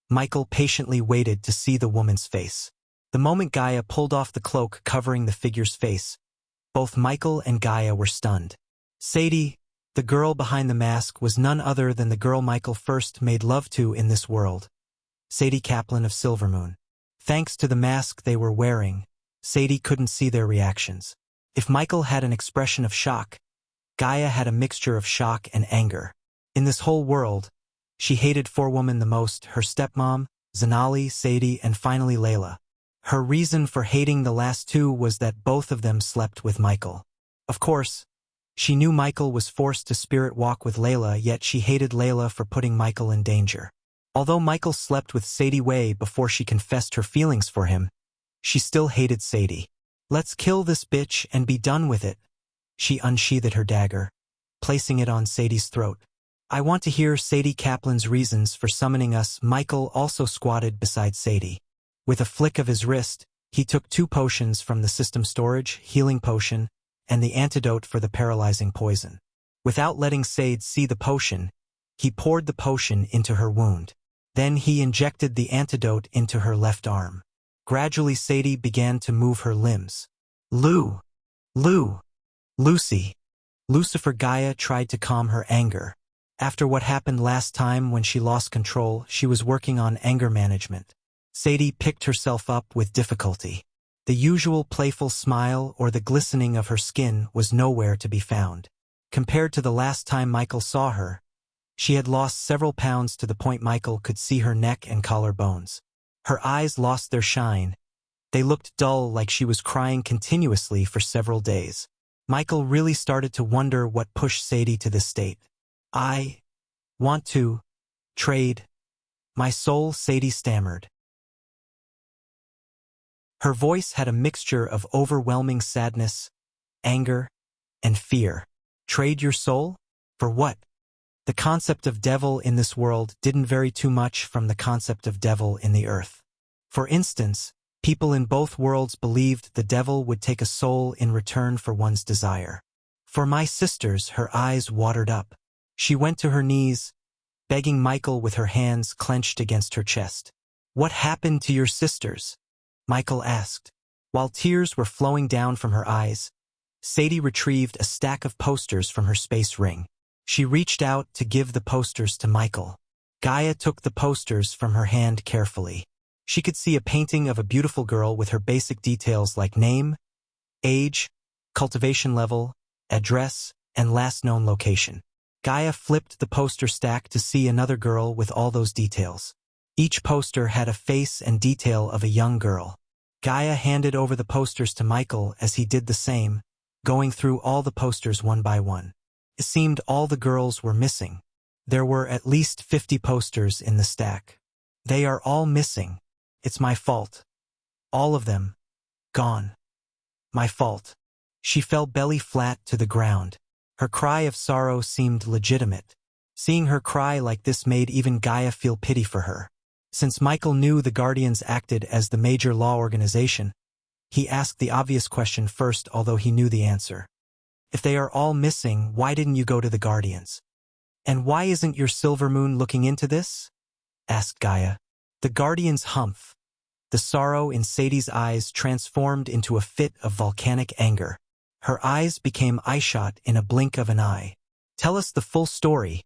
Michael patiently waited to see the woman's face. The moment Gaia pulled off the cloak covering the figure's face, both Michael and Gaia were stunned. Sadie, the girl behind the mask, was none other than the girl Michael first made love to in this world, Sadie Kaplan of Silvermoon. Thanks to the mask they were wearing, Sadie couldn't see their reactions. If Michael had an expression of shock, Gaia had a mixture of shock and anger. In this whole world, she hated four women the most: her stepmom, Zanali, Sadie, and finally Layla. Her reason for hating the last two was that both of them slept with Michael. Of course, she knew Michael was forced to spirit walk with Layla, yet she hated Layla for putting Michael in danger. Although Michael slept with Sadie way before she confessed her feelings for him, she still hated Sadie. "Let's kill this bitch and be done with it." She unsheathed her dagger, placing it on Sadie's throat. "I want to hear Sadie Kaplan's reasons for summoning us." Michael also squatted beside Sadie. With a flick of his wrist, he took 2 potions from the system storage, healing potion, and the antidote for the paralyzing poison. Without letting Sadie see the potion, he poured the potion into her wound. Then he injected the antidote into her left arm. Gradually Sadie began to move her limbs. Lou! Lucy! Lucifer. Gaia tried to calm her anger. After what happened last time when she lost control, she was working on anger management. Sadie picked herself up with difficulty. The usual playful smile or the glistening of her skin was nowhere to be found. Compared to the last time Michael saw her, she had lost several pounds, to the point Michael could see her neck and collar bones. Her eyes lost their shine. They looked dull, like she was crying continuously for several days. Michael really started to wonder what pushed Sadie to this state. "I want to trade my soul," Sadie stammered. Her voice had a mixture of overwhelming sadness, anger, and fear. "Trade your soul? For what?" The concept of devil in this world didn't vary too much from the concept of devil in the earth. For instance, people in both worlds believed the devil would take a soul in return for one's desire. "For my sisters," her eyes watered up. She went to her knees, begging Michael with her hands clenched against her chest. "What happened to your sisters?" Michael asked. While tears were flowing down from her eyes, Sadie retrieved a stack of posters from her space ring. She reached out to give the posters to Michael. Gaia took the posters from her hand carefully. She could see a painting of a beautiful girl with her basic details like name, age, cultivation level, address, and last known location. Gaia flipped the poster stack to see another girl with all those details. Each poster had a face and detail of a young girl. Gaia handed over the posters to Michael as he did the same, going through all the posters one by one. It seemed all the girls were missing. There were at least 50 posters in the stack. They are all missing. It's my fault. All of them. Gone. My fault. She fell belly flat to the ground. Her cry of sorrow seemed legitimate. Seeing her cry like this made even Gaia feel pity for her. Since Michael knew the Guardians acted as the major law organization, he asked the obvious question first, although he knew the answer. If they are all missing, why didn't you go to the Guardians? And why isn't your Silver Moon looking into this? Asked Gaia. The Guardians humph. The sorrow in Sadie's eyes transformed into a fit of volcanic anger. Her eyes became eyeshot in a blink of an eye. Tell us the full story,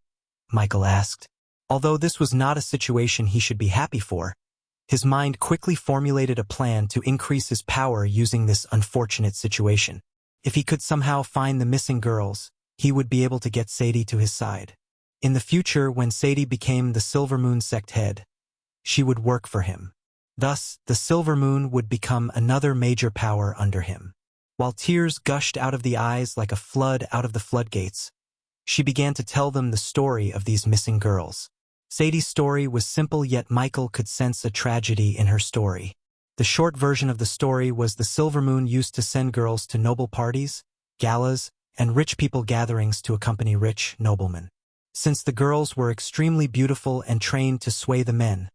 Michael asked. Although this was not a situation he should be happy for, his mind quickly formulated a plan to increase his power using this unfortunate situation. If he could somehow find the missing girls, he would be able to get Sadie to his side. In the future, when Sadie became the Silver Moon sect head, she would work for him. Thus, the Silver Moon would become another major power under him. While tears gushed out of the eyes like a flood out of the floodgates, she began to tell them the story of these missing girls. Sadie's story was simple, yet Michael could sense a tragedy in her story. The short version of the story was the Silver Moon used to send girls to noble parties, galas, and rich people gatherings to accompany rich noblemen. Since the girls were extremely beautiful and trained to sway the men,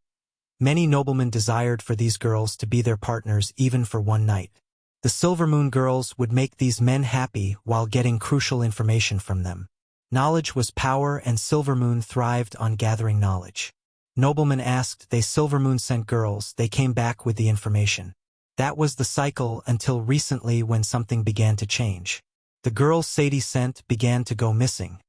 many noblemen desired for these girls to be their partners even for one night. The Silver Moon girls would make these men happy while getting crucial information from them. Knowledge was power, and Silver Moon thrived on gathering knowledge. Noblemen asked, they Silver Moon sent girls, they came back with the information. That was the cycle until recently, when something began to change. The girls Sadie sent began to go missing.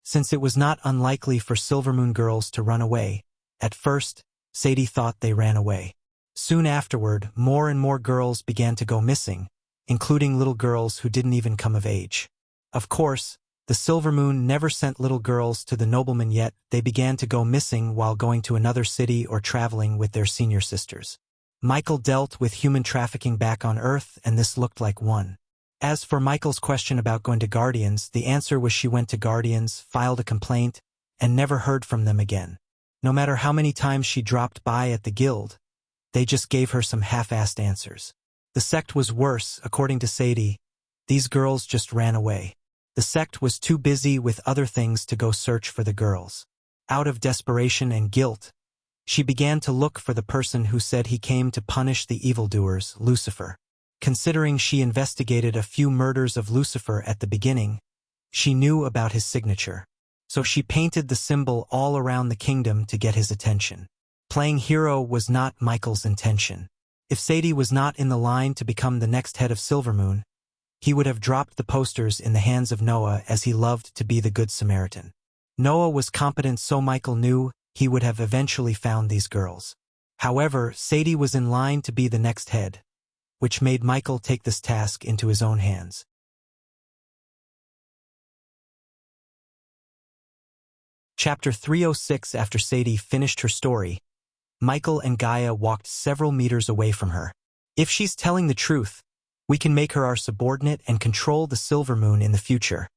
Since it was not unlikely for Silver Moon girls to run away, at first, Sadie thought they ran away. Soon afterward, more and more girls began to go missing, including little girls who didn't even come of age. Of course, the Silver Moon never sent little girls to the noblemen, yet they began to go missing while going to another city or traveling with their senior sisters. Michael dealt with human trafficking back on Earth, and this looked like one. As for Michael's question about going to Guardians, the answer was she went to Guardians, filed a complaint, and never heard from them again. No matter how many times she dropped by at the guild, they just gave her some half-assed answers. The sect was worse, according to Sadie. These girls just ran away. The sect was too busy with other things to go search for the girls. Out of desperation and guilt, she began to look for the person who said he came to punish the evildoers, Lucifer. Considering she investigated a few murders of Lucifer at the beginning, she knew about his signature. So she painted the symbol all around the kingdom to get his attention. Playing hero was not Michael's intention. If Sadie was not in the line to become the next head of Silver Moon, he would have dropped the posters in the hands of Noah, as he loved to be the Good Samaritan. Noah was competent, so Michael knew he would have eventually found these girls. However, Sadie was in line to be the next head, which made Michael take this task into his own hands. Chapter 306. After Sadie finished her story, Michael and Gaia walked several meters away from her. If she's telling the truth, we can make her our subordinate and control the Silver Moon in the future,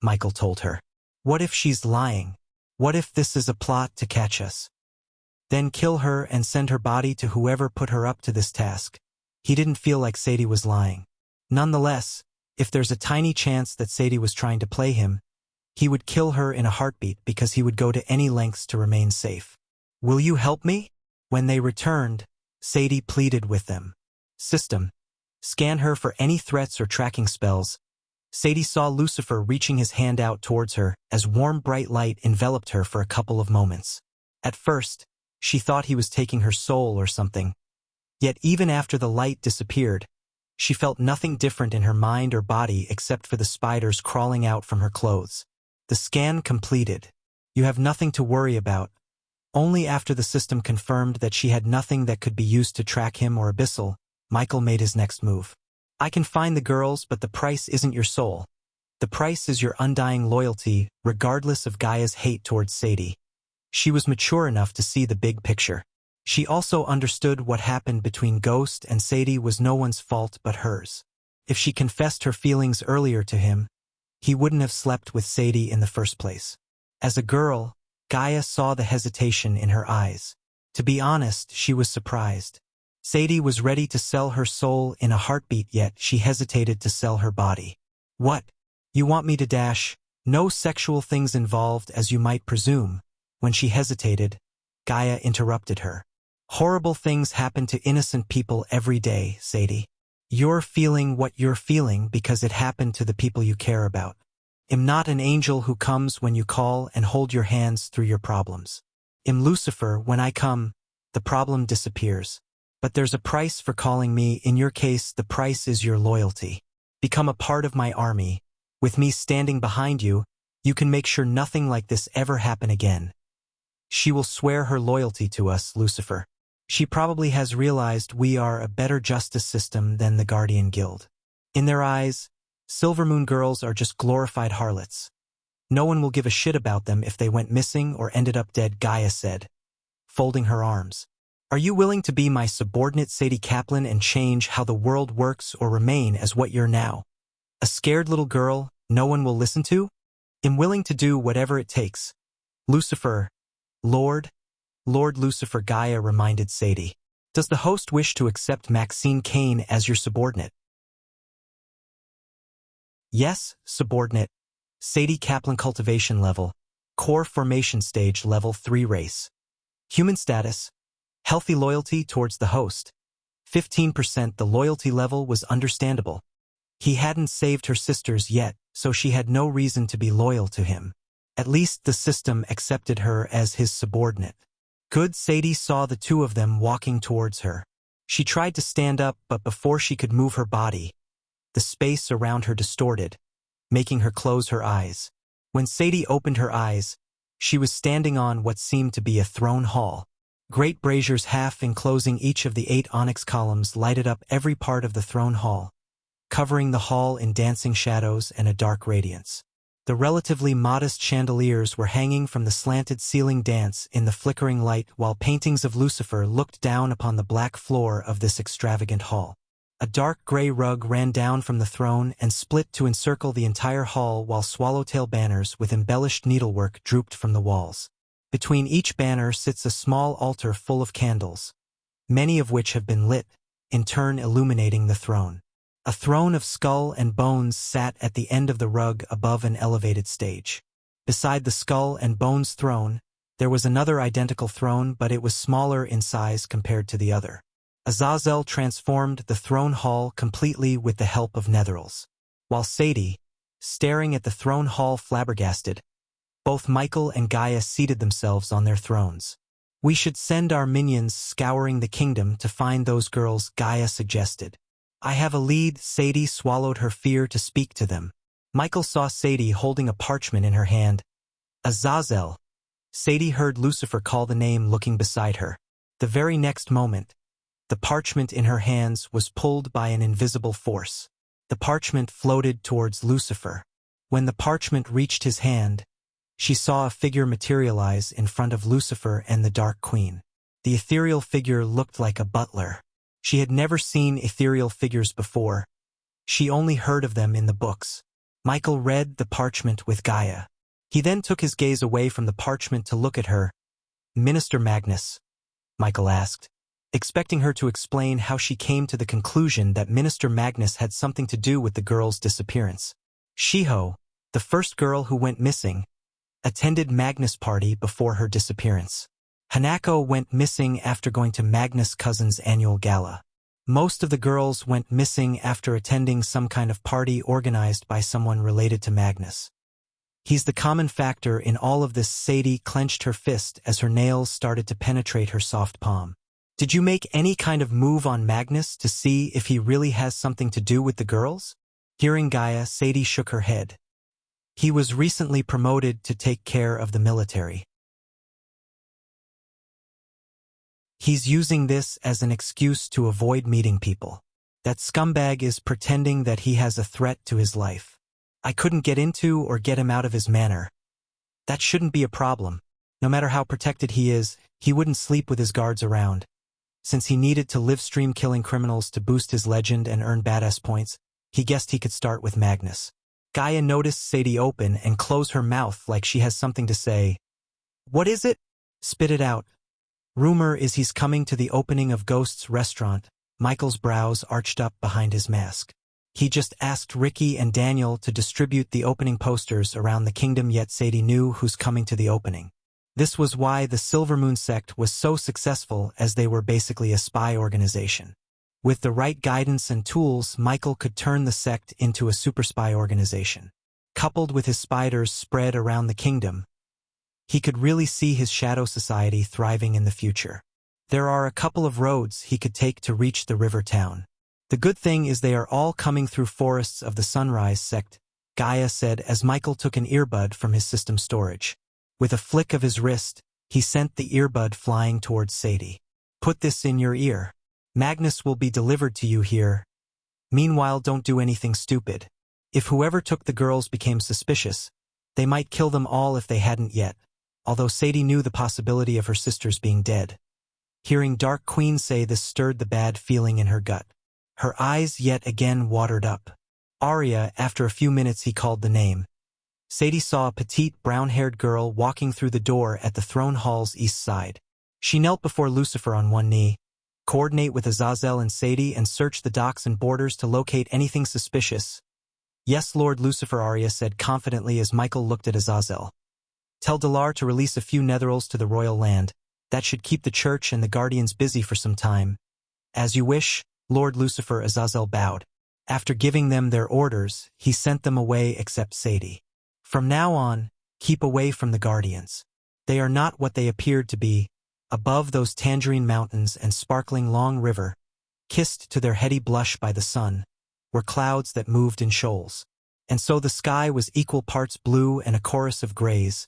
Michael told her. What if she's lying? What if this is a plot to catch us? Then kill her and send her body to whoever put her up to this task. He didn't feel like Sadie was lying. Nonetheless, if there's a tiny chance that Sadie was trying to play him, he would kill her in a heartbeat, because he would go to any lengths to remain safe. Will you help me? When they returned, Sadie pleaded with them. System. Scan her for any threats or tracking spells. Sadie saw Lucifer reaching his hand out towards her as warm bright light enveloped her for a couple of moments. At first, she thought he was taking her soul or something. Yet even after the light disappeared, she felt nothing different in her mind or body except for the spiders crawling out from her clothes. The scan completed. You have nothing to worry about. Only after the system confirmed that she had nothing that could be used to track him or Abyssal, Michael made his next move. I can find the girls, but the price isn't your soul. The price is your undying loyalty, regardless of Gaia's hate towards Sadie. She was mature enough to see the big picture. She also understood what happened between Ghost and Sadie was no one's fault but hers. If she confessed her feelings earlier to him, he wouldn't have slept with Sadie in the first place. As a girl, Gaia saw the hesitation in her eyes. To be honest, she was surprised. Sadie was ready to sell her soul in a heartbeat, yet she hesitated to sell her body. What? You want me to dash? No sexual things involved, as you might presume. When she hesitated, Gaia interrupted her. Horrible things happen to innocent people every day, Sadie. You're feeling what you're feeling because it happened to the people you care about. I'm not an angel who comes when you call and hold your hands through your problems. I'm Lucifer. When I come, the problem disappears. But there's a price for calling me. In your case, the price is your loyalty. Become a part of my army. With me standing behind you, you can make sure nothing like this ever happen again. She will swear her loyalty to us, Lucifer. She probably has realized we are a better justice system than the Guardian Guild. In their eyes, Silvermoon girls are just glorified harlots. No one will give a shit about them if they went missing or ended up dead, Gaia said, folding her arms. Are you willing to be my subordinate, Sadie Kaplan, and change how the world works, or remain as what you're now? A scared little girl no one will listen to? I'm willing to do whatever it takes. Lucifer, Lord Lucifer, Gaia reminded Sadie. Does the host wish to accept Maxine Kane as your subordinate? Yes, subordinate. Sadie Kaplan, cultivation level, core formation stage level 3 race. Human status, healthy loyalty towards the host. 15%. The loyalty level was understandable. He hadn't saved her sisters yet, so she had no reason to be loyal to him. At least the system accepted her as his subordinate. Good. Sadie saw the two of them walking towards her. She tried to stand up, but before she could move her body, the space around her distorted, making her close her eyes. When Sadie opened her eyes, she was standing on what seemed to be a throne hall. Great braziers half enclosing each of the 8 onyx columns lighted up every part of the throne hall, covering the hall in dancing shadows and a dark radiance. The relatively modest chandeliers were hanging from the slanted ceiling, dance in the flickering light, while paintings of Lucifer looked down upon the black floor of this extravagant hall. A dark gray rug ran down from the throne and split to encircle the entire hall, while swallowtail banners with embellished needlework drooped from the walls. Between each banner sits a small altar full of candles, many of which have been lit, in turn illuminating the throne. A throne of skull and bones sat at the end of the rug above an elevated stage. Beside the skull and bones throne, there was another identical throne, but it was smaller in size compared to the other. Azazel transformed the throne hall completely with the help of netherils. While Sadie, staring at the throne hall flabbergasted, both Michael and Gaia seated themselves on their thrones. We should send our minions scouring the kingdom to find those girls, Gaia suggested. I have a lead. Sadie swallowed her fear to speak to them. Michael saw Sadie holding a parchment in her hand. Azazel. Sadie heard Lucifer call the name, looking beside her. The very next moment, the parchment in her hands was pulled by an invisible force. The parchment floated towards Lucifer. When the parchment reached his hand, she saw a figure materialize in front of Lucifer and the Dark Queen. The ethereal figure looked like a butler. She had never seen ethereal figures before. She only heard of them in the books. Michael read the parchment with Gaia. He then took his gaze away from the parchment to look at her. Minister Magnus, Michael asked, expecting her to explain how she came to the conclusion that Minister Magnus had something to do with the girl's disappearance. Shiho, the first girl who went missing, attended Magnus' party before her disappearance. Hanako went missing after going to Magnus' cousin's annual gala. Most of the girls went missing after attending some kind of party organized by someone related to Magnus. He's the common factor in all of this. Sadie clenched her fist as her nails started to penetrate her soft palm. Did you make any kind of move on Magnus to see if he really has something to do with the girls? Hearing Gaia, Sadie shook her head. He was recently promoted to take care of the military. He's using this as an excuse to avoid meeting people. That scumbag is pretending that he has a threat to his life. I couldn't get into or get him out of his manor. That shouldn't be a problem. No matter how protected he is, he wouldn't sleep with his guards around. Since he needed to live stream killing criminals to boost his legend and earn badass points, he guessed he could start with Magnus. Gaia noticed Sadie open and close her mouth like she has something to say. "What is it?" "Spit it out." "Rumor is he's coming to the opening of Ghost's restaurant." Michael's brows arched up behind his mask. He just asked Ricky and Daniel to distribute the opening posters around the kingdom, yet Sadie knew who's coming to the opening. This was why the Silvermoon sect was so successful, as they were basically a spy organization. With the right guidance and tools, Michael could turn the sect into a super spy organization. Coupled with his spiders spread around the kingdom, he could really see his shadow society thriving in the future. There are a couple of roads he could take to reach the river town. The good thing is they are all coming through forests of the Sunrise sect, Gaia said as Michael took an earbud from his system storage. With a flick of his wrist, he sent the earbud flying towards Sadie. "Put this in your ear. Magnus will be delivered to you here. Meanwhile, don't do anything stupid. If whoever took the girls became suspicious, they might kill them all if they hadn't yet," although Sadie knew the possibility of her sisters being dead. Hearing Dark Queen say this stirred the bad feeling in her gut. Her eyes yet again watered up. "Arya," after a few minutes he called the name. Sadie saw a petite brown-haired girl walking through the door at the throne hall's east side. She knelt before Lucifer on one knee. "Coordinate with Azazel and Sadie and search the docks and borders to locate anything suspicious." "Yes, Lord Lucifer," Arya said confidently as Michael looked at Azazel. "Tell Delar to release a few netherals to the royal land. That should keep the church and the guardians busy for some time." "As you wish, Lord Lucifer," Azazel bowed. After giving them their orders, he sent them away except Sadie. "From now on, keep away from the guardians. They are not what they appeared to be." Above those tangerine mountains and sparkling long river, kissed to their heady blush by the sun, were clouds that moved in shoals. And so the sky was equal parts blue and a chorus of grays,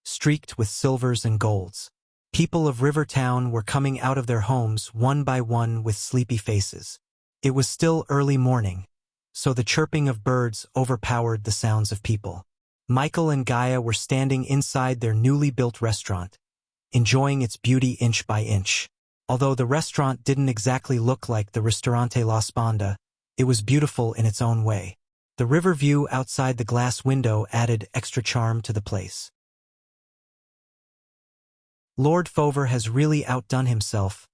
streaked with silvers and golds. People of Rivertown were coming out of their homes one by one with sleepy faces. It was still early morning, so the chirping of birds overpowered the sounds of people. Michael and Gaia were standing inside their newly built restaurant, enjoying its beauty inch by inch. Although the restaurant didn't exactly look like the Ristorante La Sponda, it was beautiful in its own way. The river view outside the glass window added extra charm to the place. "Lord Fover has really outdone himself."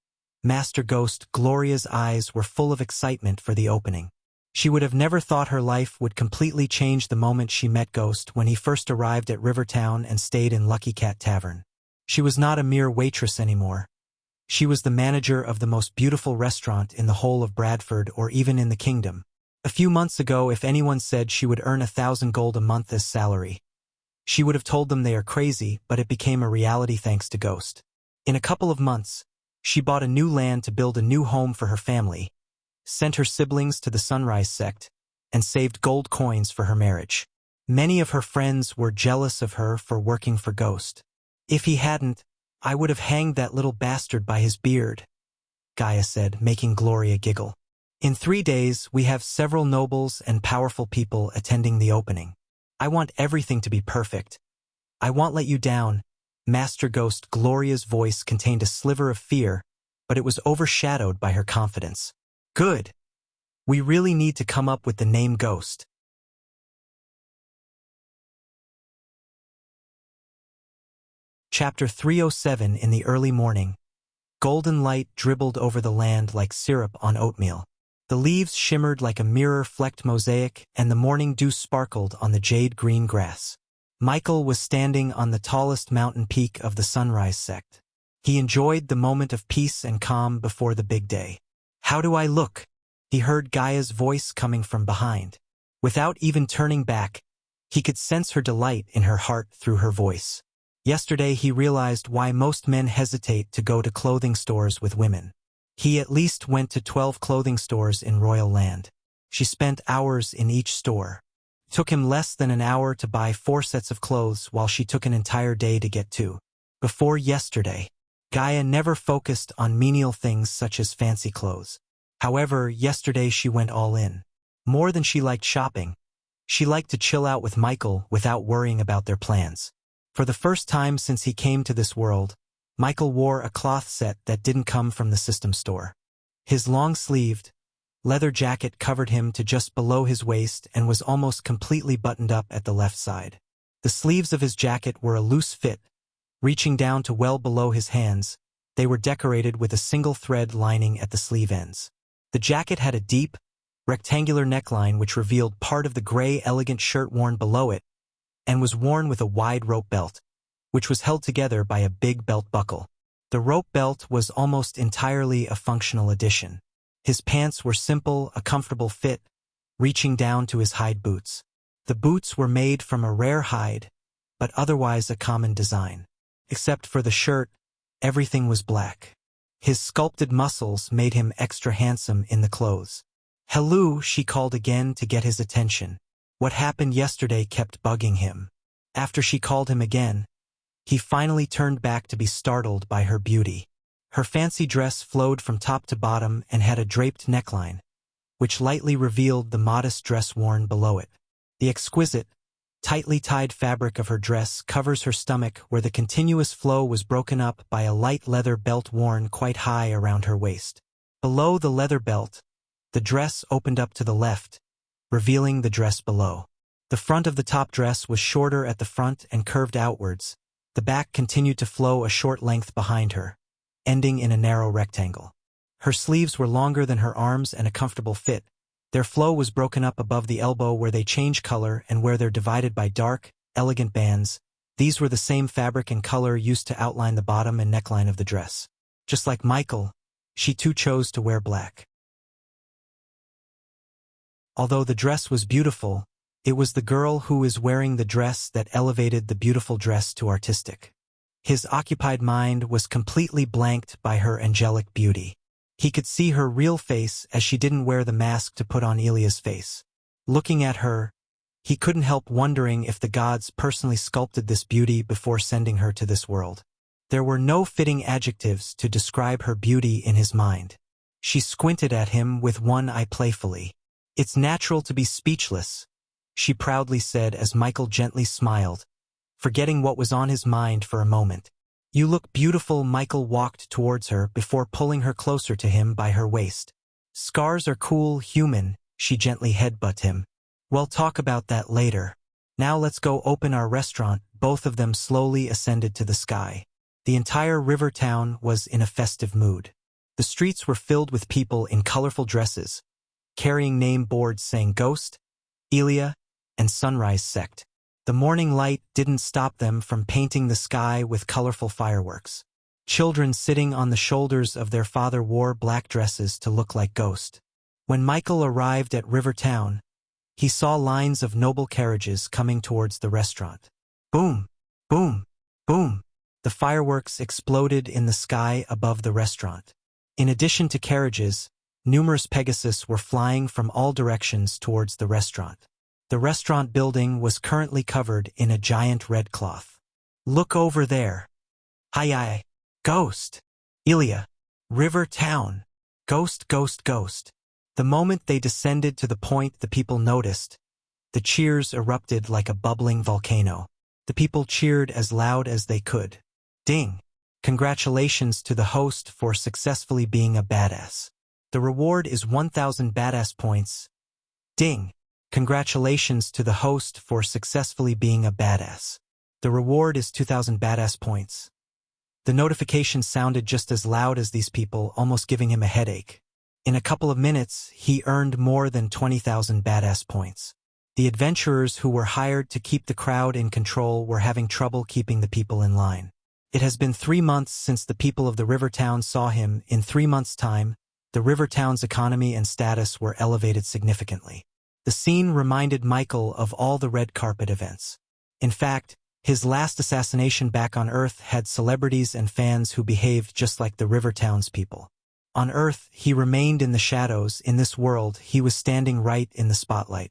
Master Ghost Gloria's eyes were full of excitement for the opening. She would have never thought her life would completely change the moment she met Ghost when he first arrived at Rivertown and stayed in Lucky Cat Tavern. She was not a mere waitress anymore. She was the manager of the most beautiful restaurant in the whole of Bradford or even in the kingdom. A few months ago, if anyone said she would earn 1,000 gold a month as salary, she would have told them they are crazy, but it became a reality thanks to Ghost. In a couple of months, she bought a new land to build a new home for her family, sent her siblings to the Sunrise sect, and saved gold coins for her marriage. Many of her friends were jealous of her for working for Ghost. "If he hadn't, I would have hanged that little bastard by his beard," Gaia said, making Gloria giggle. "In 3 days, we have several nobles and powerful people attending the opening. I want everything to be perfect. I won't let you down." Master Ghost Gloria's voice contained a sliver of fear, but it was overshadowed by her confidence. "Good. We really need to come up with the name Ghost." Chapter 307. In the early morning, golden light dribbled over the land like syrup on oatmeal. The leaves shimmered like a mirror-flecked mosaic, and the morning dew sparkled on the jade-green grass. Michael was standing on the tallest mountain peak of the Sunrise sect. He enjoyed the moment of peace and calm before the big day. "How do I look?" he heard Gaia's voice coming from behind. Without even turning back, he could sense her delight in her heart through her voice. Yesterday he realized why most men hesitate to go to clothing stores with women. He at least went to 12 clothing stores in Royal Land. She spent hours in each store. It took him less than an hour to buy 4 sets of clothes while she took an entire day to get 2. Before yesterday, Gaia never focused on menial things such as fancy clothes. However, yesterday she went all in. More than she liked shopping, she liked to chill out with Michael without worrying about their plans. For the first time since he came to this world, Michael wore a cloth set that didn't come from the system store. His long-sleeved, leather jacket covered him to just below his waist and was almost completely buttoned up at the left side. The sleeves of his jacket were a loose fit, reaching down to well below his hands. They were decorated with a single thread lining at the sleeve ends. The jacket had a deep, rectangular neckline which revealed part of the gray elegant shirt worn below it, and was worn with a wide rope belt, which was held together by a big belt buckle. The rope belt was almost entirely a functional addition. His pants were simple, a comfortable fit, reaching down to his hide boots. The boots were made from a rare hide, but otherwise a common design. Except for the shirt, everything was black. His sculpted muscles made him extra handsome in the clothes. "Hello," she called again to get his attention. What happened yesterday kept bugging him. After she called him again, he finally turned back to be startled by her beauty. Her fancy dress flowed from top to bottom and had a draped neckline, which lightly revealed the modest dress worn below it. The exquisite, tightly tied fabric of her dress covers her stomach where the continuous flow was broken up by a light leather belt worn quite high around her waist. Below the leather belt, the dress opened up to the left, revealing the dress below. The front of the top dress was shorter at the front and curved outwards. The back continued to flow a short length behind her, ending in a narrow rectangle. Her sleeves were longer than her arms and a comfortable fit. Their flow was broken up above the elbow where they change color and where they're divided by dark, elegant bands. These were the same fabric and color used to outline the bottom and neckline of the dress. Just like Michael, she too chose to wear black. Although the dress was beautiful, it was the girl who was wearing the dress that elevated the beautiful dress to artistic. His occupied mind was completely blanked by her angelic beauty. He could see her real face as she didn't wear the mask to put on Ilya's face. Looking at her, he couldn't help wondering if the gods personally sculpted this beauty before sending her to this world. There were no fitting adjectives to describe her beauty in his mind. She squinted at him with one eye playfully. "It's natural to be speechless," she proudly said as Michael gently smiled, forgetting what was on his mind for a moment. "You look beautiful." Michael walked towards her before pulling her closer to him by her waist. "Scars are cool, human," she gently headbutt him. "We'll talk about that later. Now let's go open our restaurant." Both of them slowly ascended to the sky. The entire river town was in a festive mood. The streets were filled with people in colorful dresses, carrying name boards saying Ghost, Ilya, and Sunrise Sect. The morning light didn't stop them from painting the sky with colorful fireworks. Children sitting on the shoulders of their father wore black dresses to look like Ghost. When Michael arrived at River Town, he saw lines of noble carriages coming towards the restaurant. Boom, boom, boom. The fireworks exploded in the sky above the restaurant. In addition to carriages, numerous Pegasus were flying from all directions towards the restaurant. The restaurant building was currently covered in a giant red cloth. "Look over there. Hi, Ghost. Ilya. River Town. Ghost, Ghost, Ghost." The moment they descended to the point the people noticed, the cheers erupted like a bubbling volcano. The people cheered as loud as they could. Ding! Congratulations to the host for successfully being a badass. The reward is 1,000 badass points. Ding! Congratulations to the host for successfully being a badass. The reward is 2,000 badass points. The notification sounded just as loud as these people, almost giving him a headache. In a couple of minutes, he earned more than 20,000 badass points. The adventurers who were hired to keep the crowd in control were having trouble keeping the people in line. It has been 3 months since the people of the river town saw him. In 3 months' time, the river town's economy and status were elevated significantly. The scene reminded Michael of all the red carpet events. In fact, his last assassination back on Earth had celebrities and fans who behaved just like the river town's people. On Earth, he remained in the shadows. In this world, he was standing right in the spotlight.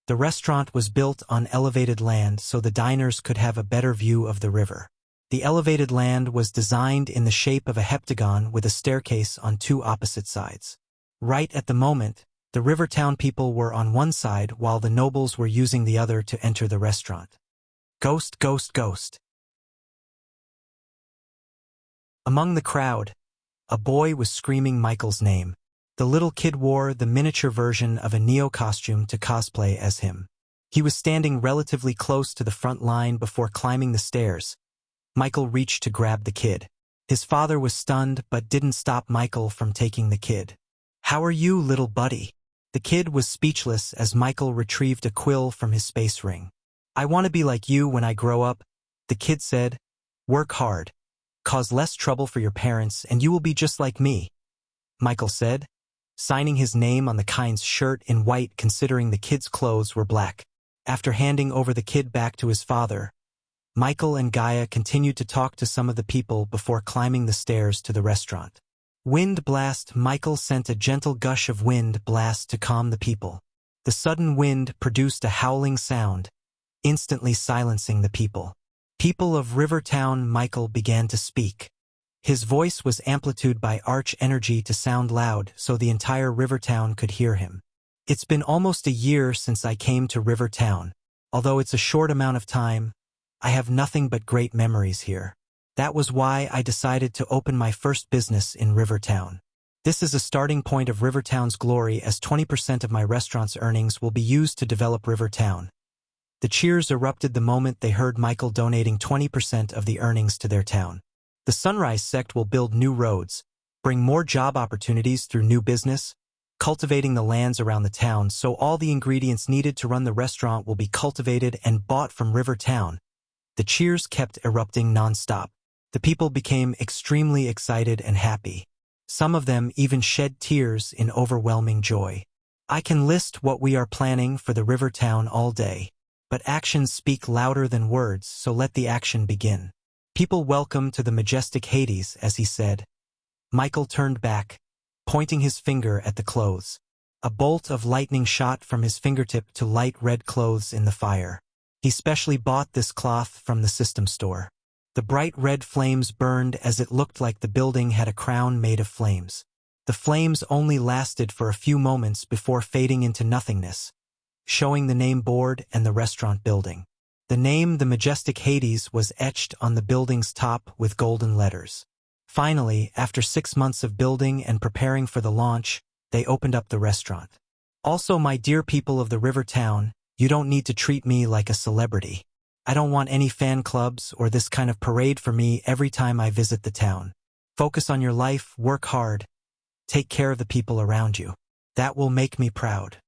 The restaurant was built on elevated land so the diners could have a better view of the river. The elevated land was designed in the shape of a heptagon with a staircase on 2 opposite sides. Right at the moment, the river town people were on one side while the nobles were using the other to enter the restaurant. Ghost, Ghost, Ghost. Among the crowd, a boy was screaming Michael's name. The little kid wore the miniature version of a Neo costume to cosplay as him. He was standing relatively close to the front line before climbing the stairs. Michael reached to grab the kid. His father was stunned but didn't stop Michael from taking the kid. "How are you, little buddy?" The kid was speechless as Michael retrieved a quill from his space ring. "I want to be like you when I grow up," the kid said. "Work hard. Cause less trouble for your parents and you will be just like me," Michael said, signing his name on the kind's shirt in white considering the kid's clothes were black. After handing over the kid back to his father, Michael and Gaia continued to talk to some of the people before climbing the stairs to the restaurant. Wind blast. Michael sent a gentle gush of wind blast to calm the people. The sudden wind produced a howling sound, instantly silencing the people. "People of Rivertown," Michael began to speak. His voice was amplitude by arch energy to sound loud so the entire Rivertown could hear him. "It's been almost a year since I came to Rivertown. Although it's a short amount of time, I have nothing but great memories here. That was why I decided to open my first business in Rivertown. This is a starting point of Rivertown's glory as 20% of my restaurant's earnings will be used to develop Rivertown." The cheers erupted the moment they heard Michael donating 20% of the earnings to their town. "The Sunrise sect will build new roads, bring more job opportunities through new business, cultivating the lands around the town so all the ingredients needed to run the restaurant will be cultivated and bought from Rivertown." The cheers kept erupting non-stop. The people became extremely excited and happy. Some of them even shed tears in overwhelming joy. "I can list what we are planning for the Rivertown all day. But actions speak louder than words, so let the action begin. People welcome to the majestic Hades," as he said. Michael turned back, pointing his finger at the clothes. A bolt of lightning shot from his fingertip to light red clothes in the fire. He specially bought this cloth from the system store. The bright red flames burned as it looked like the building had a crown made of flames. The flames only lasted for a few moments before fading into nothingness, showing the name board and the restaurant building. The name, the majestic Hades, was etched on the building's top with golden letters. Finally, after 6 months of building and preparing for the launch, they opened up the restaurant. "Also, my dear people of the Rivertown, you don't need to treat me like a celebrity. I don't want any fan clubs or this kind of parade for me every time I visit the town. Focus on your life, work hard, take care of the people around you. That will make me proud.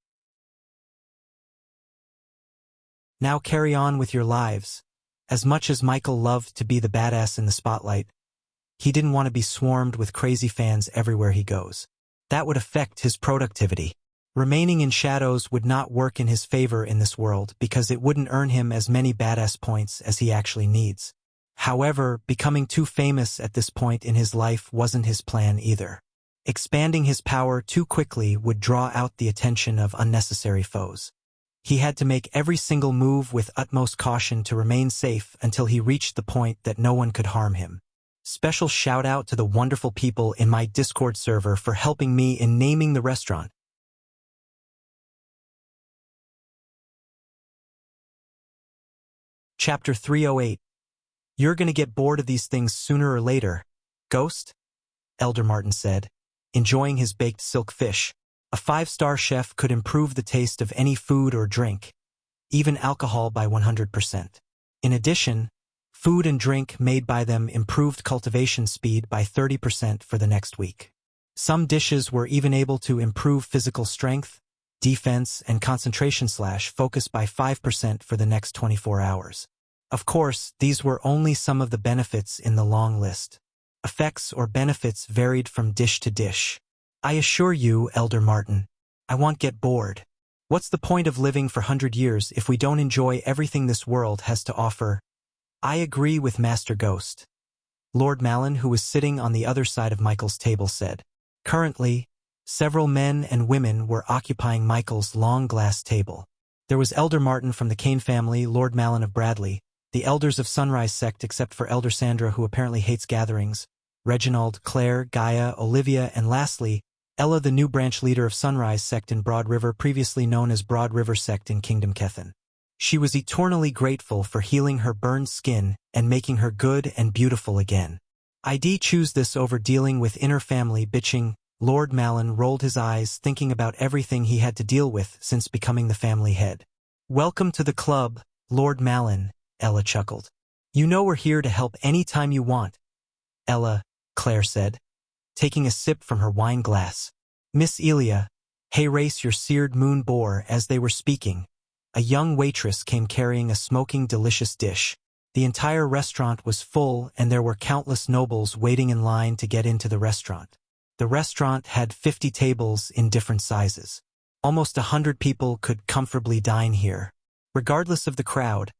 Now carry on with your lives." As much as Michael loved to be the badass in the spotlight, he didn't want to be swarmed with crazy fans everywhere he goes. That would affect his productivity. Remaining in shadows would not work in his favor in this world because it wouldn't earn him as many badass points as he actually needs. However, becoming too famous at this point in his life wasn't his plan either. Expanding his power too quickly would draw out the attention of unnecessary foes. He had to make every single move with utmost caution to remain safe until he reached the point that no one could harm him. Special shout out to the wonderful people in my Discord server for helping me in naming the restaurant. Chapter 308. "You're gonna get bored of these things sooner or later, Ghost," Elder Martin said, enjoying his baked silk fish. A 5-star chef could improve the taste of any food or drink, even alcohol, by 100%. In addition, food and drink made by them improved cultivation speed by 30% for the next week. Some dishes were even able to improve physical strength, defense, and concentration/focus by 5% for the next 24 hours. Of course, these were only some of the benefits in the long list. Effects or benefits varied from dish to dish. "I assure you, Elder Martin, I won't get bored. What's the point of living for 100 years if we don't enjoy everything this world has to offer?" "I agree with Master Ghost," Lord Malin, who was sitting on the other side of Michael's table, said. Currently, several men and women were occupying Michael's long glass table. There was Elder Martin from the Kane family, Lord Malin of Bradley, the elders of Sunrise sect except for Elder Sandra, who apparently hates gatherings, Reginald, Claire, Gaia, Olivia, and lastly, Ella, the new branch leader of Sunrise sect in Broad River, previously known as Broad River sect in Kingdom Kethin. She was eternally grateful for healing her burned skin and making her good and beautiful again. I'd choose this over dealing with inner family bitching. Lord Malin rolled his eyes, thinking about everything he had to deal with since becoming the family head. Welcome to the club, Lord Malin, Ella chuckled. You know we're here to help any time you want. Ella, Claire said, taking a sip from her wine glass. Miss Elia, hey race your seared moon boar. As they were speaking, a young waitress came carrying a smoking delicious dish. The entire restaurant was full and there were countless nobles waiting in line to get into the restaurant. The restaurant had 50 tables in different sizes. Almost 100 people could comfortably dine here. Regardless of the crowd,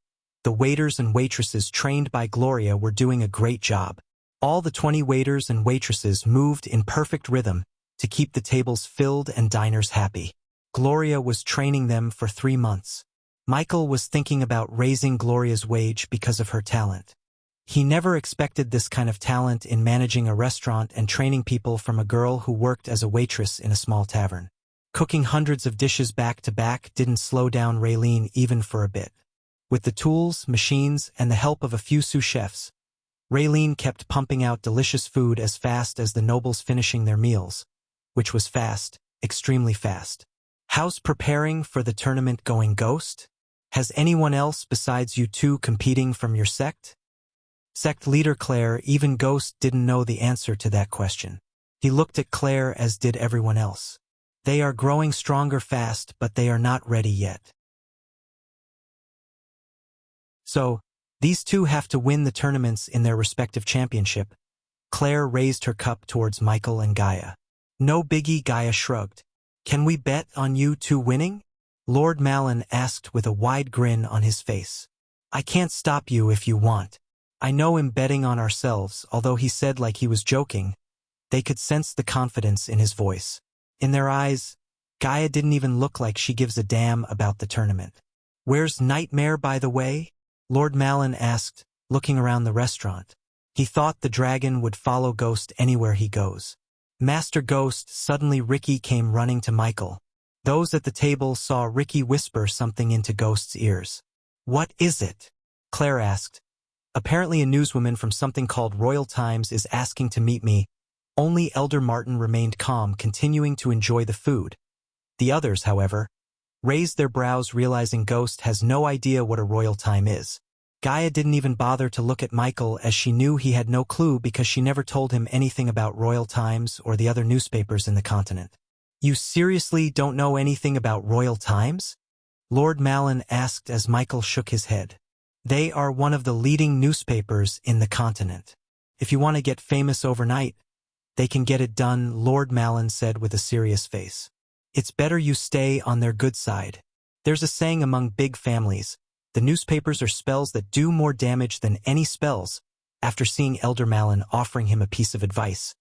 the waiters and waitresses trained by Gloria were doing a great job. All the 20 waiters and waitresses moved in perfect rhythm to keep the tables filled and diners happy. Gloria was training them for 3 months. Michael was thinking about raising Gloria's wage because of her talent. He never expected this kind of talent in managing a restaurant and training people from a girl who worked as a waitress in a small tavern. Cooking hundreds of dishes back to back didn't slow down Raylene even for a bit. With the tools, machines, and the help of a few sous chefs, Raylene kept pumping out delicious food as fast as the nobles finishing their meals, which was fast, extremely fast. How's preparing for the tournament going, Ghost? Has anyone else besides you two competing from your sect? Sect leader Claire. Even Ghost didn't know the answer to that question. He looked at Claire as did everyone else. They are growing stronger fast, but they are not ready yet. So, these two have to win the tournaments in their respective championship. Claire raised her cup towards Michael and Gaia. No biggie, Gaia shrugged. Can we bet on you two winning? Lord Malin asked with a wide grin on his face. I can't stop you if you want. I know him betting on ourselves, although he said like he was joking. They could sense the confidence in his voice. In their eyes, Gaia didn't even look like she gives a damn about the tournament. Where's Nightmare, by the way? Lord Malin asked, looking around the restaurant. He thought the dragon would follow Ghost anywhere he goes. Master Ghost. Suddenly Ricky came running to Michael. Those at the table saw Ricky whisper something into Ghost's ears. What is it? Claire asked. Apparently a newswoman from something called Royal Times is asking to meet me. Only Elder Martin remained calm, continuing to enjoy the food. The others, however, raised their brows, realizing Ghost has no idea what a Royal Time is. Gaia didn't even bother to look at Michael, as she knew he had no clue because she never told him anything about Royal Times or the other newspapers in the continent. You seriously don't know anything about Royal Times? Lord Malin asked as Michael shook his head. They are one of the leading newspapers in the continent. If you want to get famous overnight, they can get it done, Lord Malin said with a serious face. It's better you stay on their good side. There's a saying among big families, the newspapers are spells that do more damage than any spells. After seeing Elder Malin offering him a piece of advice,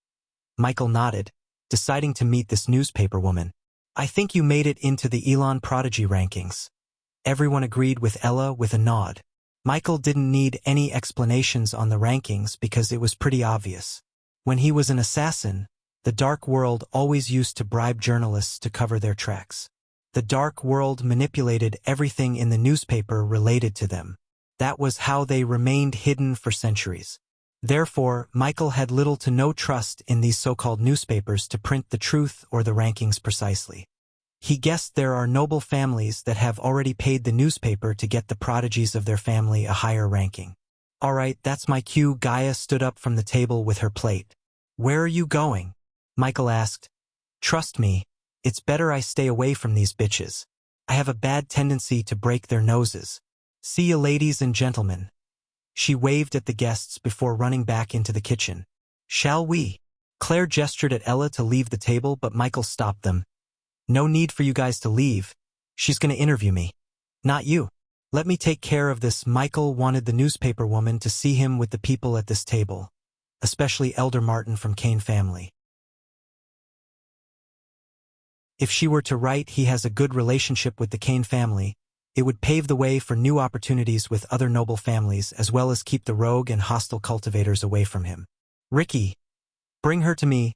Michael nodded, deciding to meet this newspaper woman. I think you made it into the Elon Prodigy rankings. Everyone agreed with Ella with a nod. Michael didn't need any explanations on the rankings because it was pretty obvious. When he was an assassin, the Dark World always used to bribe journalists to cover their tracks. The Dark World manipulated everything in the newspaper related to them. That was how they remained hidden for centuries. Therefore, Michael had little to no trust in these so-called newspapers to print the truth or the rankings precisely. He guessed there are noble families that have already paid the newspaper to get the prodigies of their family a higher ranking. All right, that's my cue. Gaia stood up from the table with her plate. Where are you going? Michael asked. Trust me, it's better I stay away from these bitches. I have a bad tendency to break their noses. See you, ladies and gentlemen. She waved at the guests before running back into the kitchen. Shall we? Claire gestured at Ella to leave the table, but Michael stopped them. No need for you guys to leave. She's going to interview me. Not you. Let me take care of this. Michael wanted the newspaper woman to see him with the people at this table, especially Elder Martin from Kane family. If she were to write he has a good relationship with the Kane family, it would pave the way for new opportunities with other noble families as well as keep the rogue and hostile cultivators away from him. Ricky, bring her to me.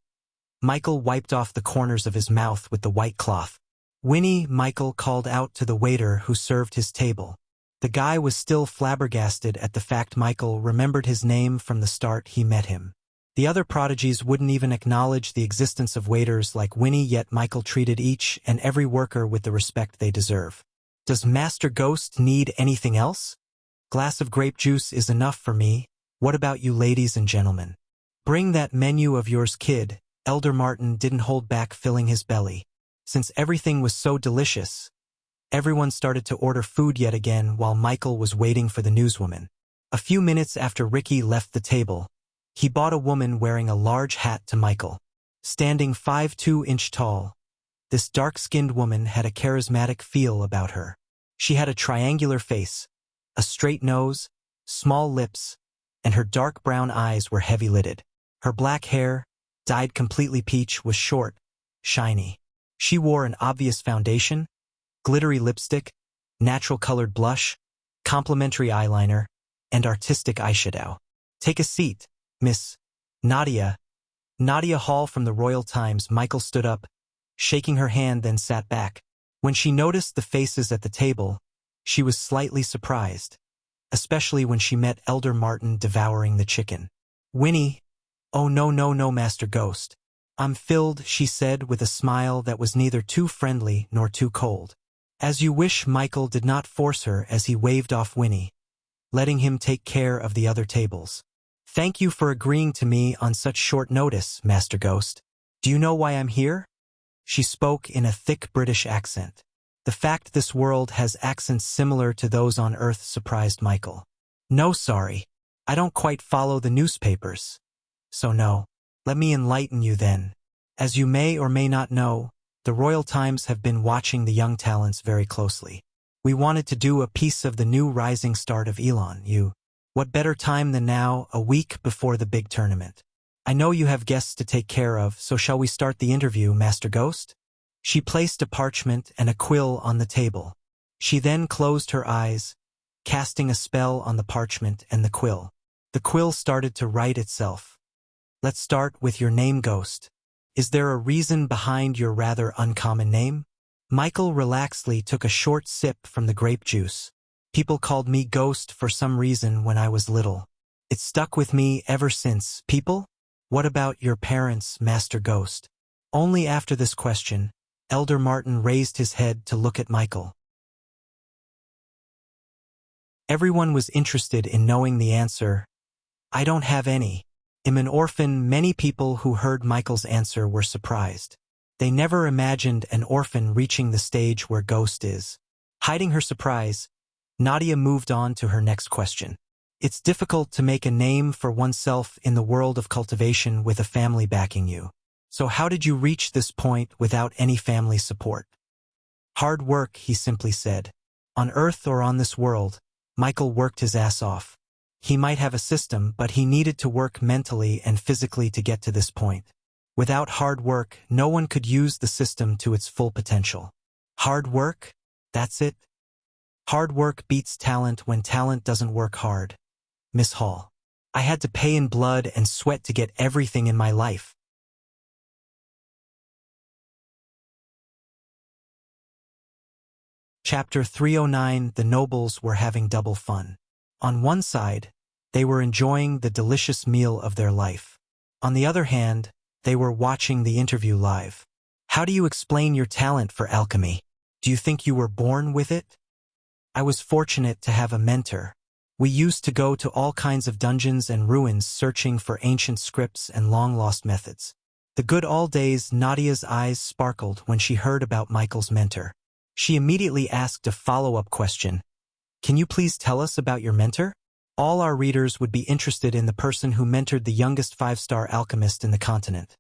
Michael wiped off the corners of his mouth with the white cloth. Winnie, Michael called out to the waiter who served his table. The guy was still flabbergasted at the fact Michael remembered his name from the start he met him. The other prodigies wouldn't even acknowledge the existence of waiters like Winnie, yet Michael treated each and every worker with the respect they deserve. Does Master Ghost need anything else? Glass of grape juice is enough for me. What about you ladies and gentlemen? Bring that menu of yours, kid. Elder Martin didn't hold back filling his belly. Since everything was so delicious, everyone started to order food yet again while Michael was waiting for the newswoman. A few minutes after Ricky left the table, he bought a woman wearing a large hat to Michael. Standing 5'2" tall, this dark-skinned woman had a charismatic feel about her. She had a triangular face, a straight nose, small lips, and her dark brown eyes were heavy-lidded. Her black hair, dyed completely peach, was short, shiny. She wore an obvious foundation, glittery lipstick, natural-colored blush, complimentary eyeliner, and artistic eyeshadow. Take a seat, Miss Nadia. Nadia Hall from the Royal Times. Michael stood up, shaking her hand, then sat back. When she noticed the faces at the table, she was slightly surprised, especially when she met Elder Martin devouring the chicken. Winnie, oh no, Master Ghost. I'm filled, she said with a smile that was neither too friendly nor too cold. As you wish. Michael did not force her as he waved off Winnie, letting him take care of the other tables. Thank you for agreeing to me on such short notice, Master Ghost. Do you know why I'm here? She spoke in a thick British accent. The fact this world has accents similar to those on Earth surprised Michael. No, sorry. I don't quite follow the newspapers. So no. Let me enlighten you then. As you may or may not know, the Royal Times have been watching the young talents very closely. We wanted to do a piece of the new rising star of Elon. What better time than now, a week before the big tournament? I know you have guests to take care of, so shall we start the interview, Master Ghost? She placed a parchment and a quill on the table. She then closed her eyes, casting a spell on the parchment and the quill. The quill started to write itself. Let's start with your name, Ghost. Is there a reason behind your rather uncommon name? Michael relaxedly took a short sip from the grape juice. People called me Ghost for some reason when I was little. It stuck with me ever since. People? What about your parents, Master Ghost? Only after this question, Elder Martin raised his head to look at Michael. Everyone was interested in knowing the answer. I don't have any. I'm an orphan. Many people who heard Michael's answer were surprised. They never imagined an orphan reaching the stage where Ghost is. Hiding her surprise, Nadia moved on to her next question. It's difficult to make a name for oneself in the world of cultivation with a family backing you. So how did you reach this point without any family support? Hard work, he simply said. On Earth or on this world, Michael worked his ass off. He might have a system, but he needed to work mentally and physically to get to this point. Without hard work, no one could use the system to its full potential. Hard work? That's it? Hard work beats talent when talent doesn't work hard. Miss Hall. I had to pay in blood and sweat to get everything in my life. Chapter 309. The nobles were having double fun. On one side, they were enjoying the delicious meal of their life. On the other hand, they were watching the interview live. How do you explain your talent for alchemy? Do you think you were born with it? I was fortunate to have a mentor. We used to go to all kinds of dungeons and ruins searching for ancient scripts and long-lost methods. The good old days. Nadia's eyes sparkled when she heard about Michael's mentor. She immediately asked a follow-up question. Can you please tell us about your mentor? All our readers would be interested in the person who mentored the youngest 5-star alchemist in the continent.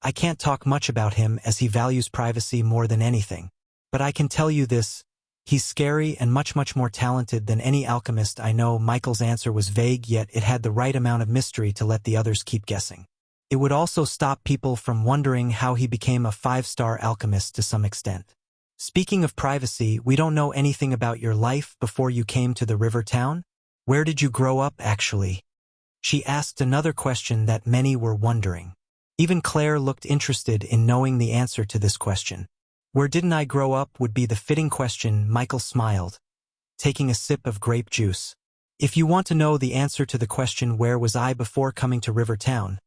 I can't talk much about him as he values privacy more than anything. But I can tell you this. He's scary and much more talented than any alchemist I know. Michael's answer was vague, yet it had the right amount of mystery to let the others keep guessing. It would also stop people from wondering how he became a 5-star alchemist to some extent. Speaking of privacy, we don't know anything about your life before you came to the river town. Where did you grow up, actually? She asked another question that many were wondering. Even Claire looked interested in knowing the answer to this question. Where didn't I grow up would be the fitting question. Michael smiled, taking a sip of grape juice. If you want to know the answer to the question where was I before coming to River Town,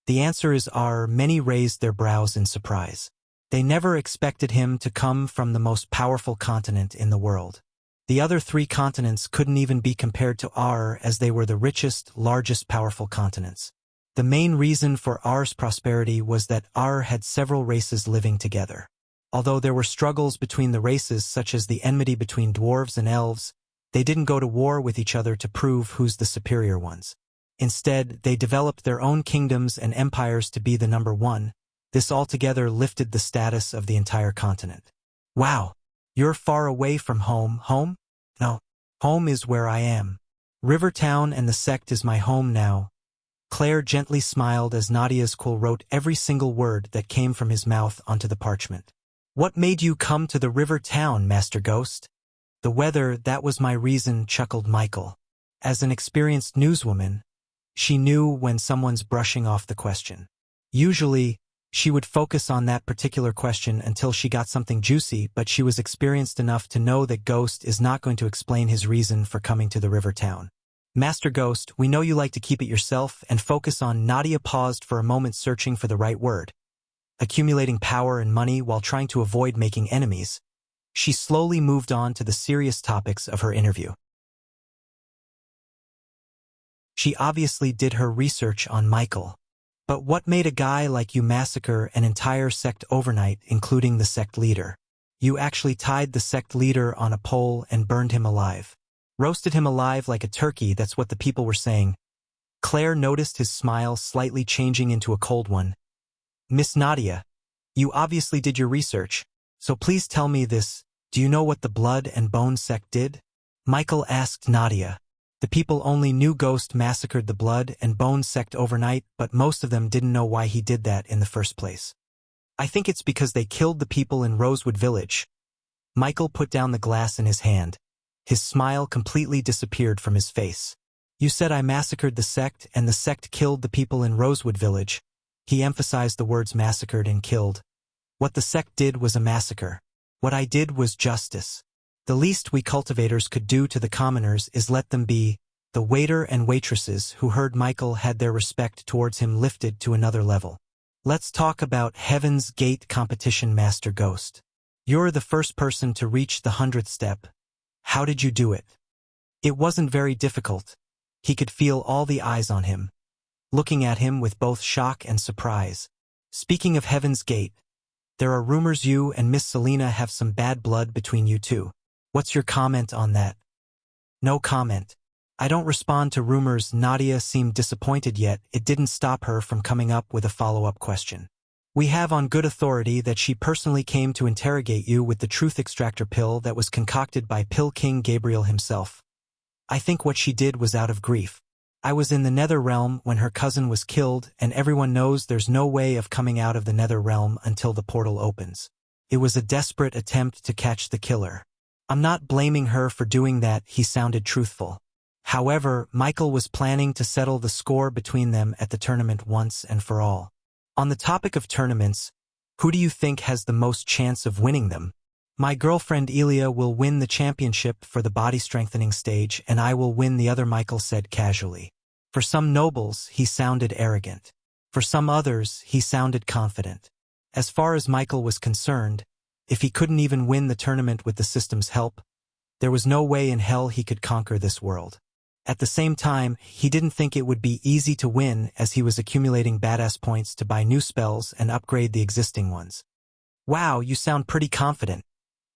The answer is R. Many raised their brows in surprise. They never expected him to come from the most powerful continent in the world. The other 3 continents couldn't even be compared to R, as they were the richest, largest powerful continents. The main reason for R's prosperity was that R had several races living together. Although there were struggles between the races, such as the enmity between dwarves and elves, they didn't go to war with each other to prove who's the superior ones. Instead, they developed their own kingdoms and empires to be the number one. This altogether lifted the status of the entire continent. Wow, you're far away from home. Home? No, home is where I am. Rivertown and the sect is my home now. Claire gently smiled as Nadia's quill wrote every single word that came from his mouth onto the parchment. What made you come to the river town, Master Ghost? The weather, that was my reason, chuckled Michael. As an experienced newswoman, she knew when someone's brushing off the question. Usually, she would focus on that particular question until she got something juicy, but she was experienced enough to know that Ghost is not going to explain his reason for coming to the river town. Master Ghost, we know you like to keep it yourself and focus on. Nadia paused for a moment, searching for the right word. Accumulating power and money while trying to avoid making enemies. She slowly moved on to the serious topics of her interview. She obviously did her research on Michael. But what made a guy like you massacre an entire sect overnight, including the sect leader? You actually tied the sect leader on a pole and burned him alive. Roasted him alive like a turkey, that's what the people were saying. Claire noticed his smile slightly changing into a cold one. Miss Nadia, you obviously did your research, so please tell me this, do you know what the Blood and Bone sect did? Michael asked Nadia. The people only knew Ghost massacred the Blood and Bone sect overnight, but most of them didn't know why he did that in the first place. I think it's because they killed the people in Rosewood Village. Michael put down the glass in his hand. His smile completely disappeared from his face. You said I massacred the sect and the sect killed the people in Rosewood Village. He emphasized the words massacred and killed. What the sect did was a massacre. What I did was justice. The least we cultivators could do to the commoners is let them be. The waiter and waitresses who heard Michael had their respect towards him lifted to another level. Let's talk about Heaven's Gate competition, Master Ghost. You're the first person to reach the 100th step. How did you do it? It wasn't very difficult. He could feel all the eyes on him, looking at him with both shock and surprise. Speaking of Heaven's Gate, there are rumors you and Miss Selena have some bad blood between you two. What's your comment on that? No comment. I don't respond to rumors. Nadia seemed disappointed, yet it didn't stop her from coming up with a follow-up question. We have on good authority that she personally came to interrogate you with the truth extractor pill that was concocted by Pill King Gabriel himself. I think what she did was out of grief. I was in the Nether Realm when her cousin was killed, and everyone knows there's no way of coming out of the Nether Realm until the portal opens. It was a desperate attempt to catch the killer. I'm not blaming her for doing that, he sounded truthful. However, Michael was planning to settle the score between them at the tournament once and for all. On the topic of tournaments, who do you think has the most chance of winning them? My girlfriend Elia will win the championship for the body strengthening stage, and I will win the other, Michael said casually. For some nobles, he sounded arrogant. For some others, he sounded confident. As far as Michael was concerned, if he couldn't even win the tournament with the system's help, there was no way in hell he could conquer this world. At the same time, he didn't think it would be easy to win, as he was accumulating badass points to buy new spells and upgrade the existing ones. Wow, you sound pretty confident,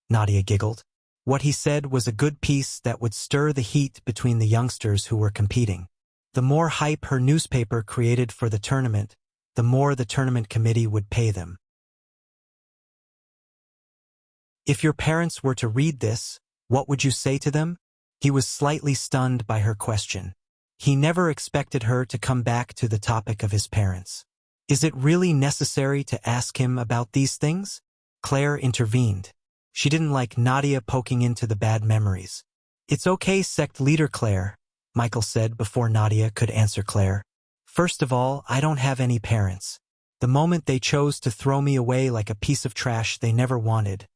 Nadia giggled. What he said was a good piece that would stir the heat between the youngsters who were competing. The more hype her newspaper created for the tournament, the more the tournament committee would pay them. If your parents were to read this, what would you say to them? He was slightly stunned by her question. He never expected her to come back to the topic of his parents. Is it really necessary to ask him about these things? Claire intervened. She didn't like Nadia poking into the bad memories. It's okay, sect leader Claire, Michael said before Nadia could answer Claire. First of all, I don't have any parents. The moment they chose to throw me away like a piece of trash they never wanted,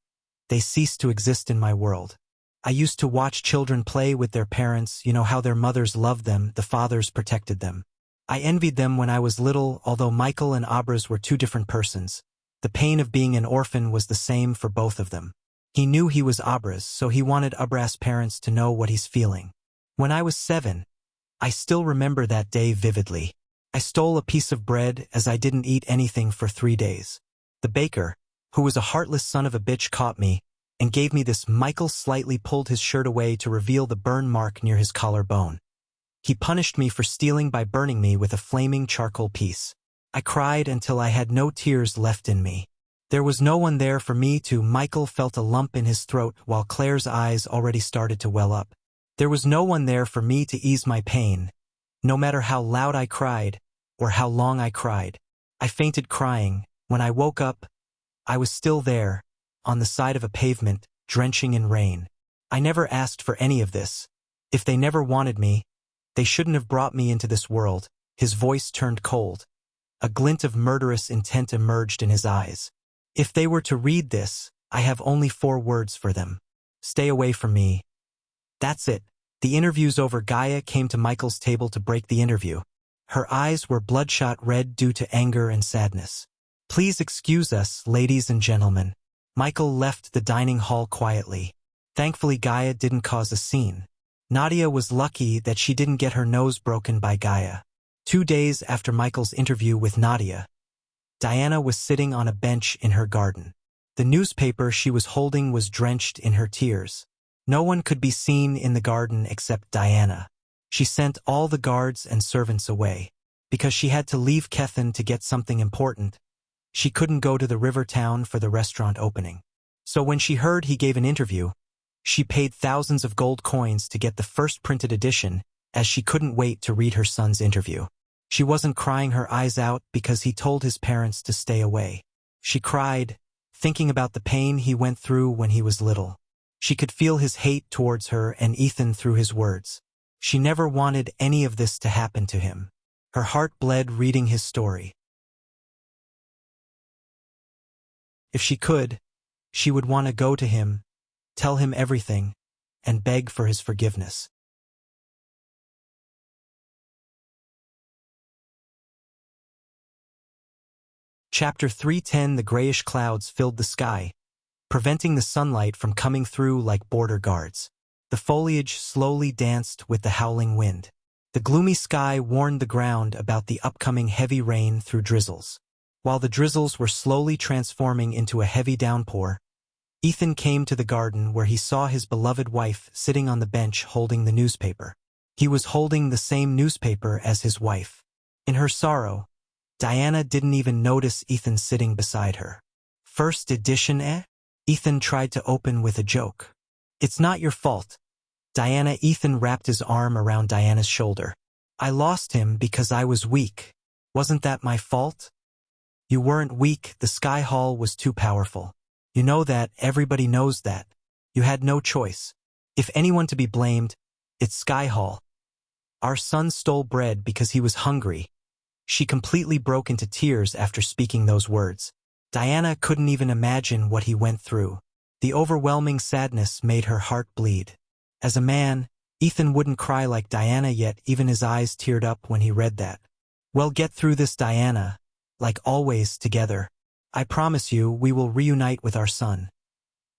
they ceased to exist in my world. I used to watch children play with their parents, you know how their mothers loved them, the fathers protected them. I envied them when I was little, although Michael and Abraz were two different persons. The pain of being an orphan was the same for both of them. He knew he was Abraz, so he wanted Abraz's parents to know what he's feeling. When I was 7, I still remember that day vividly. I stole a piece of bread as I didn't eat anything for 3 days. The baker, who was a heartless son of a bitch, caught me and gave me this. Michael slightly pulled his shirt away to reveal the burn mark near his collarbone. He punished me for stealing by burning me with a flaming charcoal piece. I cried until I had no tears left in me. There was no one there for me to. Michael felt a lump in his throat while Claire's eyes already started to well up. There was no one there for me to ease my pain, no matter how loud I cried or how long I cried. I fainted crying. When I woke up, I was still there, on the side of a pavement, drenching in rain. I never asked for any of this. If they never wanted me, they shouldn't have brought me into this world. His voice turned cold. A glint of murderous intent emerged in his eyes. If they were to read this, I have only 4 words for them. Stay away from me. That's it. The interview's over. Gaia came to Michael's table to break the interview. Her eyes were bloodshot red due to anger and sadness. Please excuse us, ladies and gentlemen. Michael left the dining hall quietly. Thankfully, Gaia didn't cause a scene. Nadia was lucky that she didn't get her nose broken by Gaia. 2 days after Michael's interview with Nadia, Diana was sitting on a bench in her garden. The newspaper she was holding was drenched in her tears. No one could be seen in the garden except Diana. She sent all the guards and servants away. Because she had to leave Kethen to get something important, she couldn't go to the river town for the restaurant opening. So when she heard he gave an interview, she paid thousands of gold coins to get the first printed edition, as she couldn't wait to read her son's interview. She wasn't crying her eyes out because he told his parents to stay away. She cried, thinking about the pain he went through when he was little. She could feel his hate towards her and Ethan through his words. She never wanted any of this to happen to him. Her heart bled reading his story. If she could, she would want to go to him, tell him everything, and beg for his forgiveness. Chapter 310. The grayish clouds filled the sky, preventing the sunlight from coming through like border guards. The foliage slowly danced with the howling wind. The gloomy sky warned the ground about the upcoming heavy rain through drizzles. While the drizzles were slowly transforming into a heavy downpour, Ethan came to the garden where he saw his beloved wife sitting on the bench holding the newspaper. He was holding the same newspaper as his wife. In her sorrow, Diana didn't even notice Ethan sitting beside her. First edition, eh? Ethan tried to open with a joke. It's not your fault, Diana. Ethan wrapped his arm around Diana's shoulder. I lost him because I was weak. Wasn't that my fault? You weren't weak, the Sky Hall was too powerful. You know that, everybody knows that. You had no choice. If anyone to be blamed, it's Sky Hall. Our son stole bread because he was hungry. She completely broke into tears after speaking those words. Diana couldn't even imagine what he went through. The overwhelming sadness made her heart bleed. As a man, Ethan wouldn't cry like Diana, yet even his eyes teared up when he read that. Well, get through this, Diana. Like always, together. I promise you, we will reunite with our son.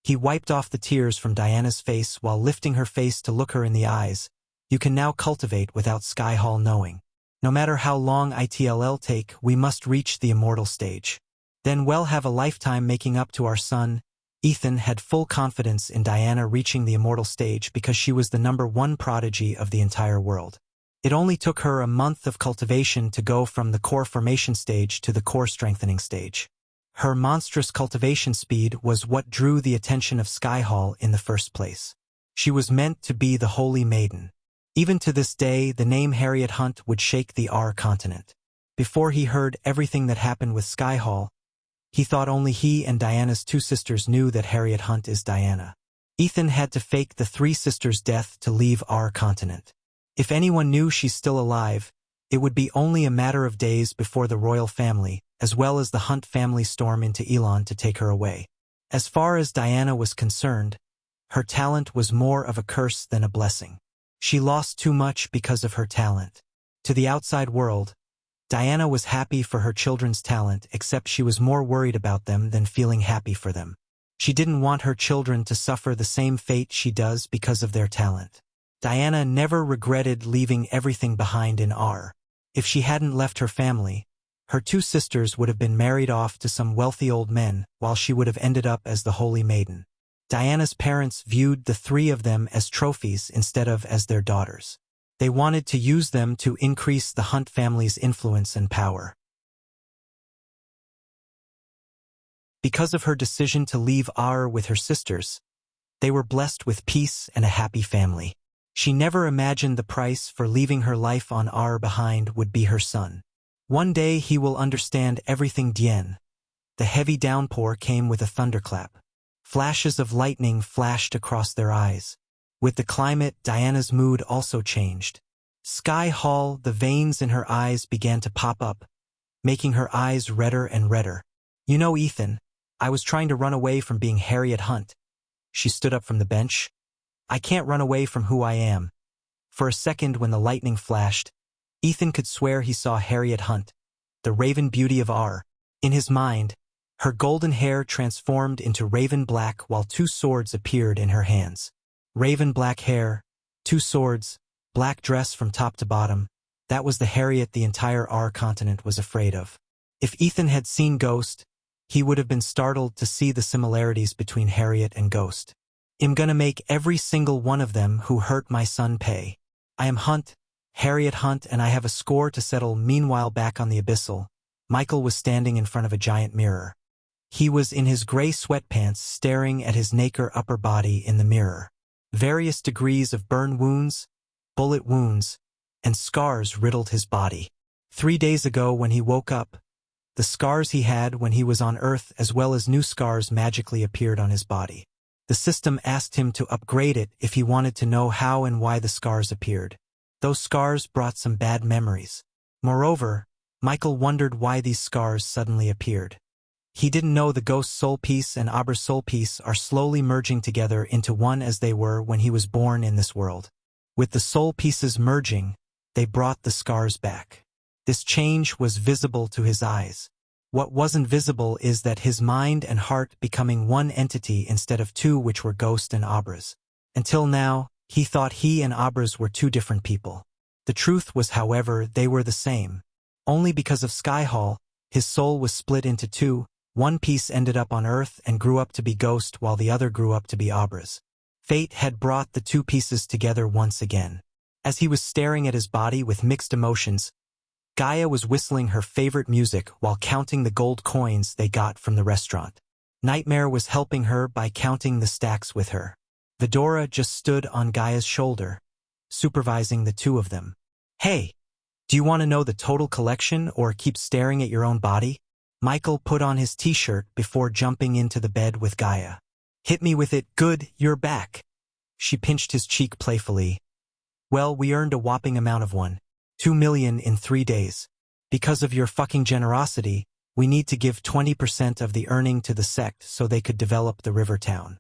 He wiped off the tears from Diana's face while lifting her face to look her in the eyes. You can now cultivate without Sky Hall knowing. No matter how long it'll take, we must reach the immortal stage. Then we'll have a lifetime making up to our son. Ethan had full confidence in Diana reaching the immortal stage because she was the #1 prodigy of the entire world. It only took her a month of cultivation to go from the core formation stage to the core strengthening stage. Her monstrous cultivation speed was what drew the attention of Sky Hall in the first place. She was meant to be the Holy Maiden. Even to this day, the name Harriet Hunt would shake the R continent. Before he heard everything that happened with Sky Hall, he thought only he and Diana's 2 sisters knew that Harriet Hunt is Diana. Ethan had to fake the 3 sisters' death to leave our continent. If anyone knew she's still alive, it would be only a matter of days before the royal family, as well as the Hunt family, storm into Elon to take her away. As far as Diana was concerned, her talent was more of a curse than a blessing. She lost too much because of her talent. To the outside world, Diana was happy for her children's talent, except she was more worried about them than feeling happy for them. She didn't want her children to suffer the same fate she does because of their talent. Diana never regretted leaving everything behind in R. If she hadn't left her family, her two sisters would have been married off to some wealthy old men, while she would have ended up as the Holy Maiden. Diana's parents viewed the three of them as trophies instead of as their daughters. They wanted to use them to increase the Hunt family's influence and power. Because of her decision to leave R with her sisters, they were blessed with peace and a happy family. She never imagined the price for leaving her life on R behind would be her son. One day he will understand everything. Dien. The heavy downpour came with a thunderclap. Flashes of lightning flashed across their eyes. With the climate, Diana's mood also changed. Sky Hall, the veins in her eyes began to pop up, making her eyes redder and redder. You know, Ethan, I was trying to run away from being Harriet Hunt. She stood up from the bench. I can't run away from who I am. For a second when the lightning flashed, Ethan could swear he saw Harriet Hunt, the raven beauty of R. In his mind, her golden hair transformed into raven black while two swords appeared in her hands. Raven black hair, two swords, black dress from top to bottom. That was the Harriet the entire R continent was afraid of. If Ethan had seen Ghost, he would have been startled to see the similarities between Harriet and Ghost. I'm gonna make every single one of them who hurt my son pay. I am Hunt, Harriet Hunt, and I have a score to settle. Meanwhile, back on the Abyssal, Michael was standing in front of a giant mirror. He was in his gray sweatpants staring at his naked upper body in the mirror. Various degrees of burn wounds, bullet wounds, and scars riddled his body. 3 days ago when he woke up, the scars he had when he was on Earth as well as new scars magically appeared on his body. The system asked him to upgrade it if he wanted to know how and why the scars appeared. Those scars brought some bad memories. Moreover, Michael wondered why these scars suddenly appeared. He didn't know the Ghost's soul piece and Abra's soul piece are slowly merging together into one as they were when he was born in this world. With the soul pieces merging, they brought the scars back. This change was visible to his eyes. What wasn't visible is that his mind and heart becoming one entity instead of two, which were Ghost and Abra's. Until now, he thought he and Abra's were two different people. The truth was, however, they were the same. Only because of Sky Hall, his soul was split into two. One piece ended up on Earth and grew up to be Ghost while the other grew up to be Abra's. Fate had brought the two pieces together once again. As he was staring at his body with mixed emotions, Gaia was whistling her favorite music while counting the gold coins they got from the restaurant. Nightmare was helping her by counting the stacks with her. Vidora just stood on Gaia's shoulder, supervising the two of them. Hey, do you want to know the total collection or keep staring at your own body? Michael put on his t-shirt before jumping into the bed with Gaia. Hit me with it. Good, you're back. She pinched his cheek playfully. Well, we earned a whopping amount of 2 million in 3 days. Because of your fucking generosity, we need to give 20% of the earning to the sect so they could develop the river town.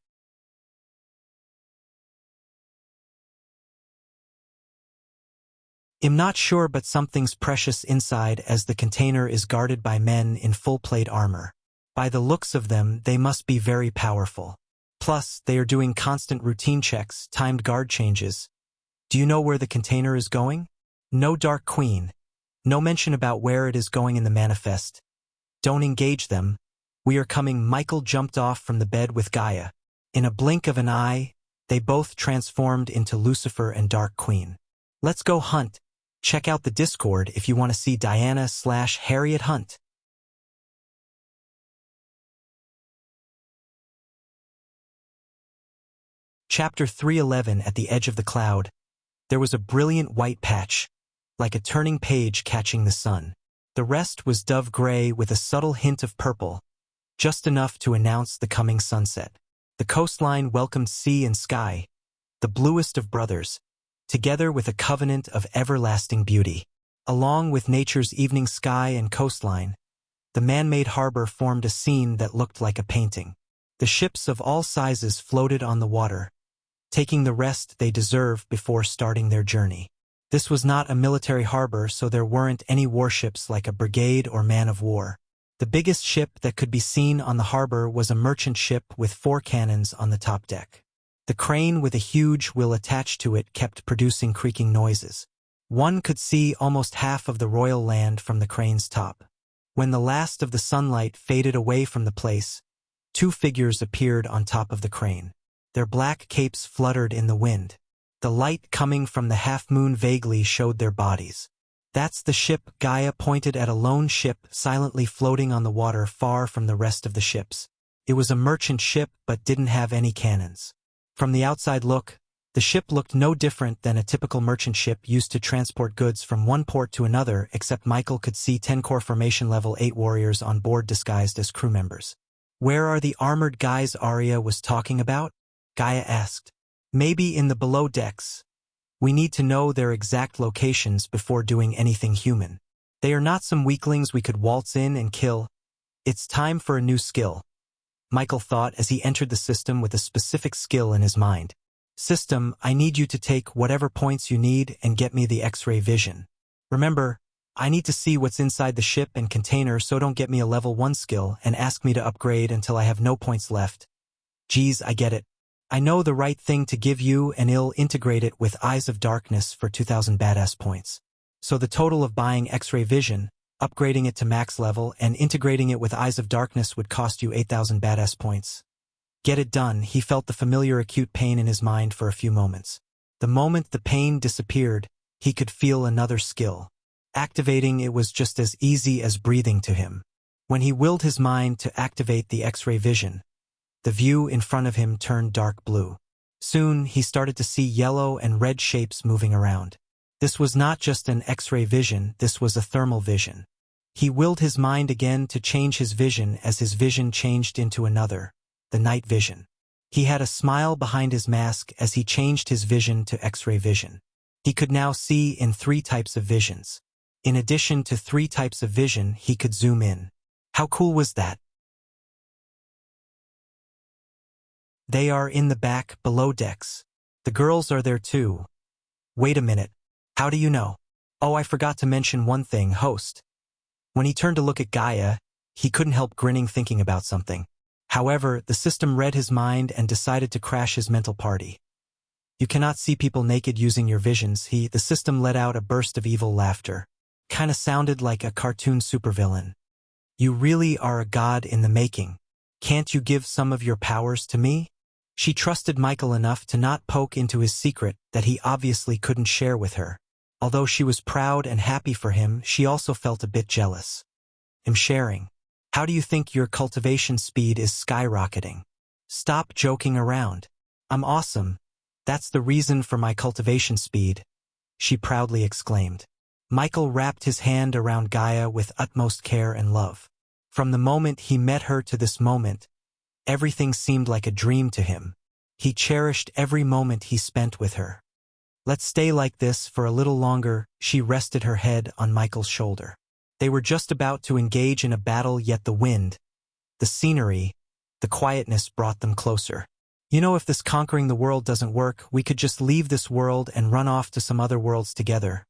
I'm not sure, but something's precious inside, as the container is guarded by men in full plate armor. By the looks of them, they must be very powerful. Plus, they are doing constant routine checks, timed guard changes. Do you know where the container is going? No, Dark Queen. No mention about where it is going in the manifest. Don't engage them. We are coming. Michael jumped off from the bed with Gaia. In a blink of an eye, they both transformed into Lucifer and Dark Queen. Let's go hunt. Check out the Discord if you want to see Diana/Harriet Hunt. Chapter 311. At the edge of the cloud, there was a brilliant white patch, like a turning page catching the sun. The rest was dove gray with a subtle hint of purple, just enough to announce the coming sunset. The coastline welcomed sea and sky, the bluest of brothers, together with a covenant of everlasting beauty. Along with nature's evening sky and coastline, the man-made harbor formed a scene that looked like a painting. The ships of all sizes floated on the water, taking the rest they deserve before starting their journey. This was not a military harbor, so there weren't any warships like a brigade or man of war. The biggest ship that could be seen on the harbor was a merchant ship with 4 cannons on the top deck. The crane with a huge wheel attached to it kept producing creaking noises. One could see almost half of the royal land from the crane's top. When the last of the sunlight faded away from the place, 2 figures appeared on top of the crane. Their black capes fluttered in the wind. The light coming from the half-moon vaguely showed their bodies. That's the ship. Gaia pointed at a lone ship silently floating on the water far from the rest of the ships. It was a merchant ship but didn't have any cannons. From the outside look, the ship looked no different than a typical merchant ship used to transport goods from one port to another, except Michael could see 10 core formation level 8 warriors on board disguised as crew members. Where are the armored guys Arya was talking about? Gaia asked. Maybe in the below decks. We need to know their exact locations before doing anything human. They are not some weaklings we could waltz in and kill. It's time for a new skill, Michael thought as he entered the system with a specific skill in his mind. System, I need you to take whatever points you need and get me the X-ray vision. Remember, I need to see what's inside the ship and container, so don't get me a level 1 skill and ask me to upgrade until I have no points left. Geez, I get it. I know the right thing to give you, and I'll integrate it with Eyes of Darkness for 2,000 badass points. So the total of buying X-ray vision, upgrading it to max level, and integrating it with Eyes of Darkness would cost you 8,000 badass points. Get it done. He felt the familiar acute pain in his mind for a few moments. The moment the pain disappeared, he could feel another skill. Activating it was just as easy as breathing to him. When he willed his mind to activate the X-ray vision, the view in front of him turned dark blue. Soon, he started to see yellow and red shapes moving around. This was not just an X-ray vision, this was a thermal vision. He willed his mind again to change his vision as his vision changed into another, the night vision. He had a smile behind his mask as he changed his vision to X-ray vision. He could now see in 3 types of visions. In addition to 3 types of vision, he could zoom in. How cool was that? They are in the back, below decks. The girls are there too. Wait a minute. How do you know? Oh, I forgot to mention one thing, host. When he turned to look at Gaia, he couldn't help grinning thinking about something. However, the system read his mind and decided to crash his mental party. You cannot see people naked using your visions. The system let out a burst of evil laughter. Kinda sounded like a cartoon supervillain. You really are a god in the making. Can't you give some of your powers to me? She trusted Michael enough to not poke into his secret that he obviously couldn't share with her. Although she was proud and happy for him, she also felt a bit jealous. I'm sharing. How do you think your cultivation speed is skyrocketing? Stop joking around. I'm awesome. That's the reason for my cultivation speed, she proudly exclaimed. Michael wrapped his hand around Gaia with utmost care and love. From the moment he met her to this moment, everything seemed like a dream to him. He cherished every moment he spent with her. Let's stay like this for a little longer, she rested her head on Michael's shoulder. They were just about to engage in a battle, yet the wind, the scenery, the quietness brought them closer. You know, if this conquering the world doesn't work, we could just leave this world and run off to some other worlds together.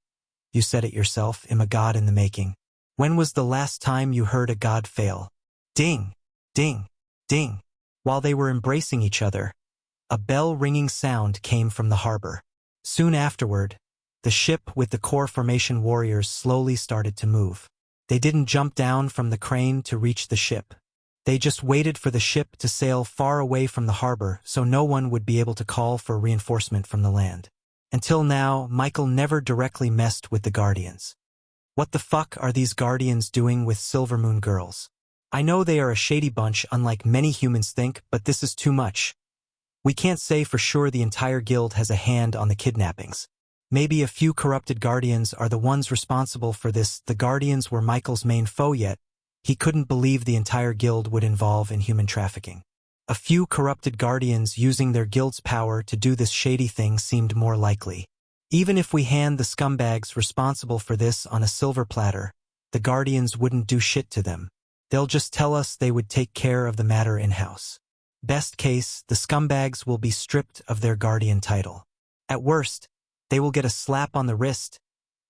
You said it yourself, I'm a god in the making. When was the last time you heard a god fail? Ding, ding, ding. While they were embracing each other, a bell-ringing sound came from the harbor. Soon afterward, the ship with the core formation warriors slowly started to move. They didn't jump down from the crane to reach the ship. They just waited for the ship to sail far away from the harbor so no one would be able to call for reinforcement from the land. Until now, Michael never directly messed with the Guardians. What the fuck are these Guardians doing with Silvermoon girls? I know they are a shady bunch unlike many humans think, but this is too much. We can't say for sure the entire guild has a hand on the kidnappings. Maybe a few corrupted Guardians are the ones responsible for this. The Guardians were Michael's main foe, yet he couldn't believe the entire guild would involve in human trafficking. A few corrupted Guardians using their guild's power to do this shady thing seemed more likely. Even if we hand the scumbags responsible for this on a silver platter, the Guardians wouldn't do shit to them. They'll just tell us they would take care of the matter in-house. Best case, the scumbags will be stripped of their Guardian title. At worst, They will get a slap on the wrist.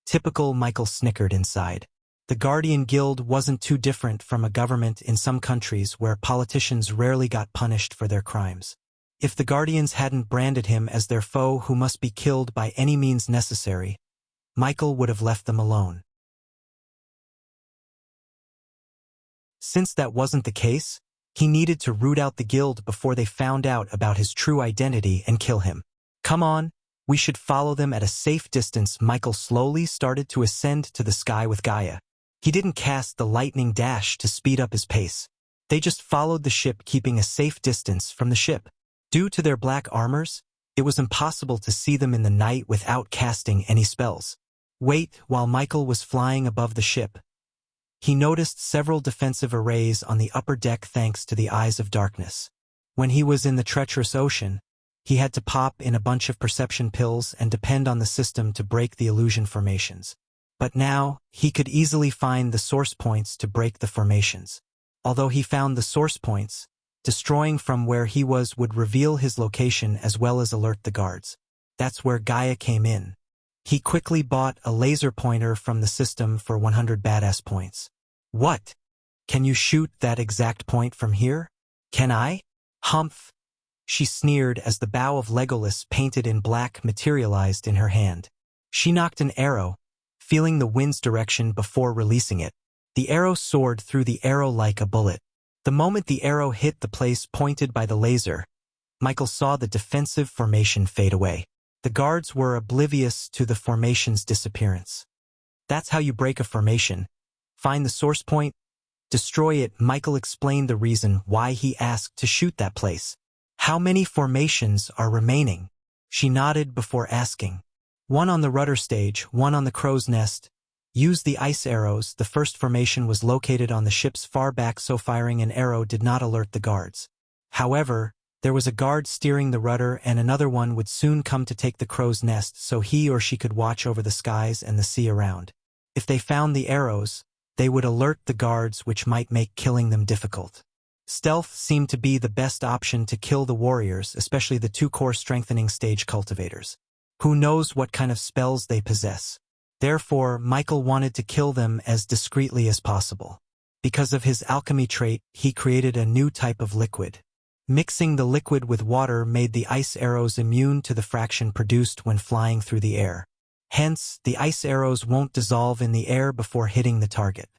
Typical, Michael snickered inside. The Guardian Guild wasn't too different from a government in some countries where politicians rarely got punished for their crimes. If the Guardians hadn't branded him as their foe who must be killed by any means necessary, Michael would have left them alone. Since that wasn't the case, he needed to root out the guild before they found out about his true identity and kill him. Come on, we should follow them at a safe distance. Michael slowly started to ascend to the sky with Gaia. He didn't cast the lightning dash to speed up his pace. They just followed the ship, keeping a safe distance from the ship. Due to their black armors, it was impossible to see them in the night without casting any spells. While Michael was flying above the ship, he noticed several defensive arrays on the upper deck thanks to the Eyes of Darkness. When he was in the treacherous ocean, he had to pop in a bunch of perception pills and depend on the system to break the illusion formations. But now, he could easily find the source points to break the formations. Although he found the source points, destroying from where he was would reveal his location as well as alert the guards. That's where Gaia came in. He quickly bought a laser pointer from the system for 100 badass points. What? Can you shoot that exact point from here? Can I? Humph. She sneered as the bow of Legolas painted in black materialized in her hand. She knocked an arrow, feeling the wind's direction before releasing it. The arrow soared through the arrow like a bullet. The moment the arrow hit the place pointed by the laser, Michael saw the defensive formation fade away. The guards were oblivious to the formation's disappearance. That's how you break a formation. Find the source point, destroy it. Michael explained the reason why he asked to shoot that place. How many formations are remaining? She nodded before asking. One on the rudder stage, one on the crow's nest. Use the ice arrows. The first formation was located on the ship's far back, so firing an arrow did not alert the guards. However, there was a guard steering the rudder and another one would soon come to take the crow's nest so he or she could watch over the skies and the sea around. If they found the arrows, they would alert the guards, which might make killing them difficult. Stealth seemed to be the best option to kill the warriors, especially the 2 core strengthening stage cultivators. Who knows what kind of spells they possess? Therefore, Michael wanted to kill them as discreetly as possible. Because of his alchemy trait, he created a new type of liquid. Mixing the liquid with water made the ice arrows immune to the fraction produced when flying through the air. Hence, the ice arrows won't dissolve in the air before hitting the target.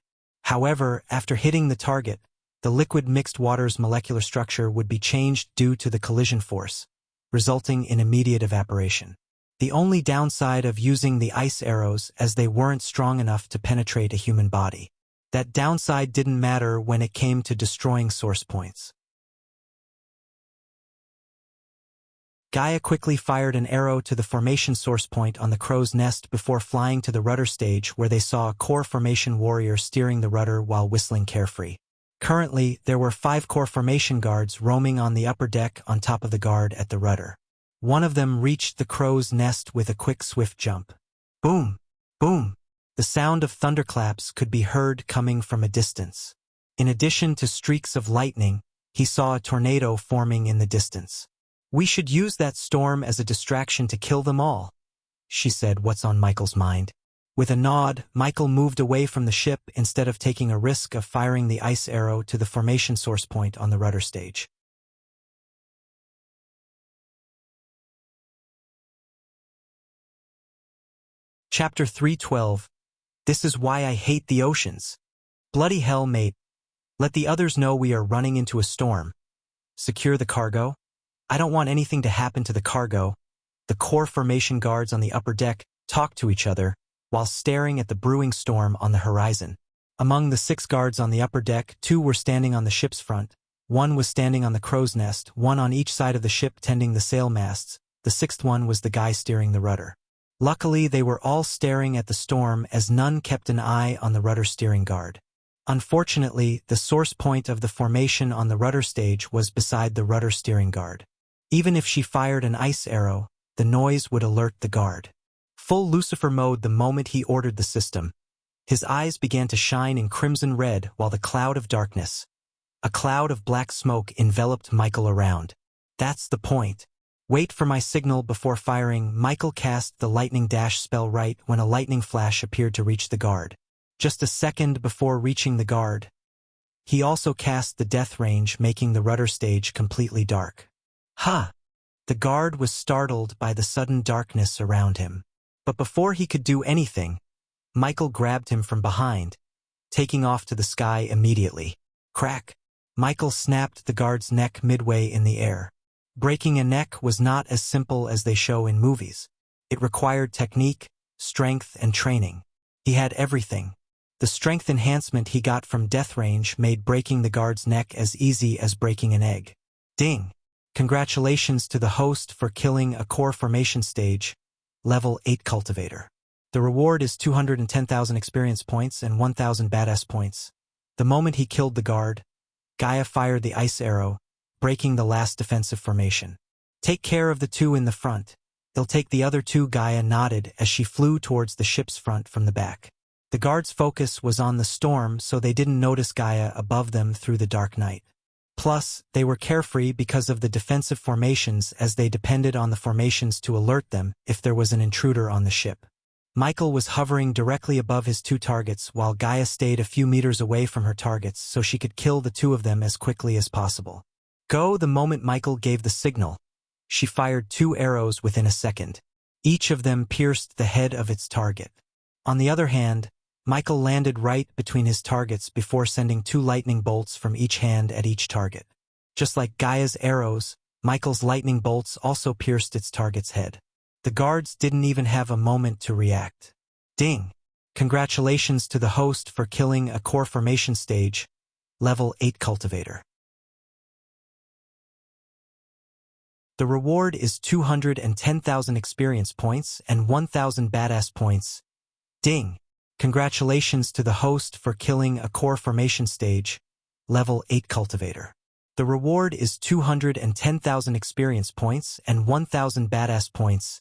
However, after hitting the target, the liquid mixed water's molecular structure would be changed due to the collision force, resulting in immediate evaporation. The only downside of using the ice arrows as they weren't strong enough to penetrate a human body. That downside didn't matter when it came to destroying source points. Gaia quickly fired an arrow to the formation source point on the crow's nest before flying to the rudder stage, where they saw a core formation warrior steering the rudder while whistling carefree. Currently, there were 5 core formation guards roaming on the upper deck on top of the guard at the rudder. One of them reached the crow's nest with a quick, swift jump. Boom! Boom! The sound of thunderclaps could be heard coming from a distance. In addition to streaks of lightning, he saw a tornado forming in the distance. We should use that storm as a distraction to kill them all, she said. What's on Michael's mind? With a nod, Michael moved away from the ship instead of taking a risk of firing the ice arrow to the formation source point on the rudder stage. Chapter 312. This is why I hate the oceans. Bloody hell, mate. Let the others know we are running into a storm. Secure the cargo. I don't want anything to happen to the cargo. The core formation guards on the upper deck talked to each other while staring at the brewing storm on the horizon. Among the 6 guards on the upper deck, 2 were standing on the ship's front, 1 was standing on the crow's nest, 1 on each side of the ship tending the sail masts. The 6th one was the guy steering the rudder. Luckily, they were all staring at the storm as none kept an eye on the rudder steering guard. Unfortunately, the source point of the formation on the rudder stage was beside the rudder steering guard. Even if she fired an ice arrow, the noise would alert the guard. Full Lucifer mode the moment he ordered the system. His eyes began to shine in crimson red while the cloud of darkness, a cloud of black smoke, enveloped Michael around. That's the point. Wait for my signal before firing. Michael cast the lightning dash spell right when a lightning flash appeared to reach the guard. Just a second before reaching the guard, he also cast the death range, making the rudder stage completely dark. Ha! The guard was startled by the sudden darkness around him. But before he could do anything, Michael grabbed him from behind, taking off to the sky immediately. Crack! Michael snapped the guard's neck midway in the air. Breaking a neck was not as simple as they show in movies. It required technique, strength, and training. He had everything. The strength enhancement he got from death range made breaking the guard's neck as easy as breaking an egg. Ding! Congratulations to the host for killing a core formation stage, level 8 cultivator. The reward is 210,000 experience points and 1,000 badass points. The moment he killed the guard, Gaia fired the ice arrow, breaking the last defensive formation. Take care of the two in the front. They'll take the other two. Gaia nodded as she flew towards the ship's front from the back. The guards' focus was on the storm, so they didn't notice Gaia above them through the dark night. Plus, they were carefree because of the defensive formations, as they depended on the formations to alert them if there was an intruder on the ship. Michael was hovering directly above his two targets while Gaia stayed a few meters away from her targets so she could kill the two of them as quickly as possible. Go! The moment Michael gave the signal, she fired 2 arrows within a second. Each of them pierced the head of its target. On the other hand, Michael landed right between his targets before sending 2 lightning bolts from each hand at each target. Just like Gaia's arrows, Michael's lightning bolts also pierced its target's head. The guards didn't even have a moment to react. Ding! Congratulations to the host for killing a core formation stage, level 8 cultivator. The reward is 210,000 experience points and 1,000 badass points. Ding! Congratulations to the host for killing a core formation stage, level 8 cultivator. The reward is 210,000 experience points and 1,000 badass points.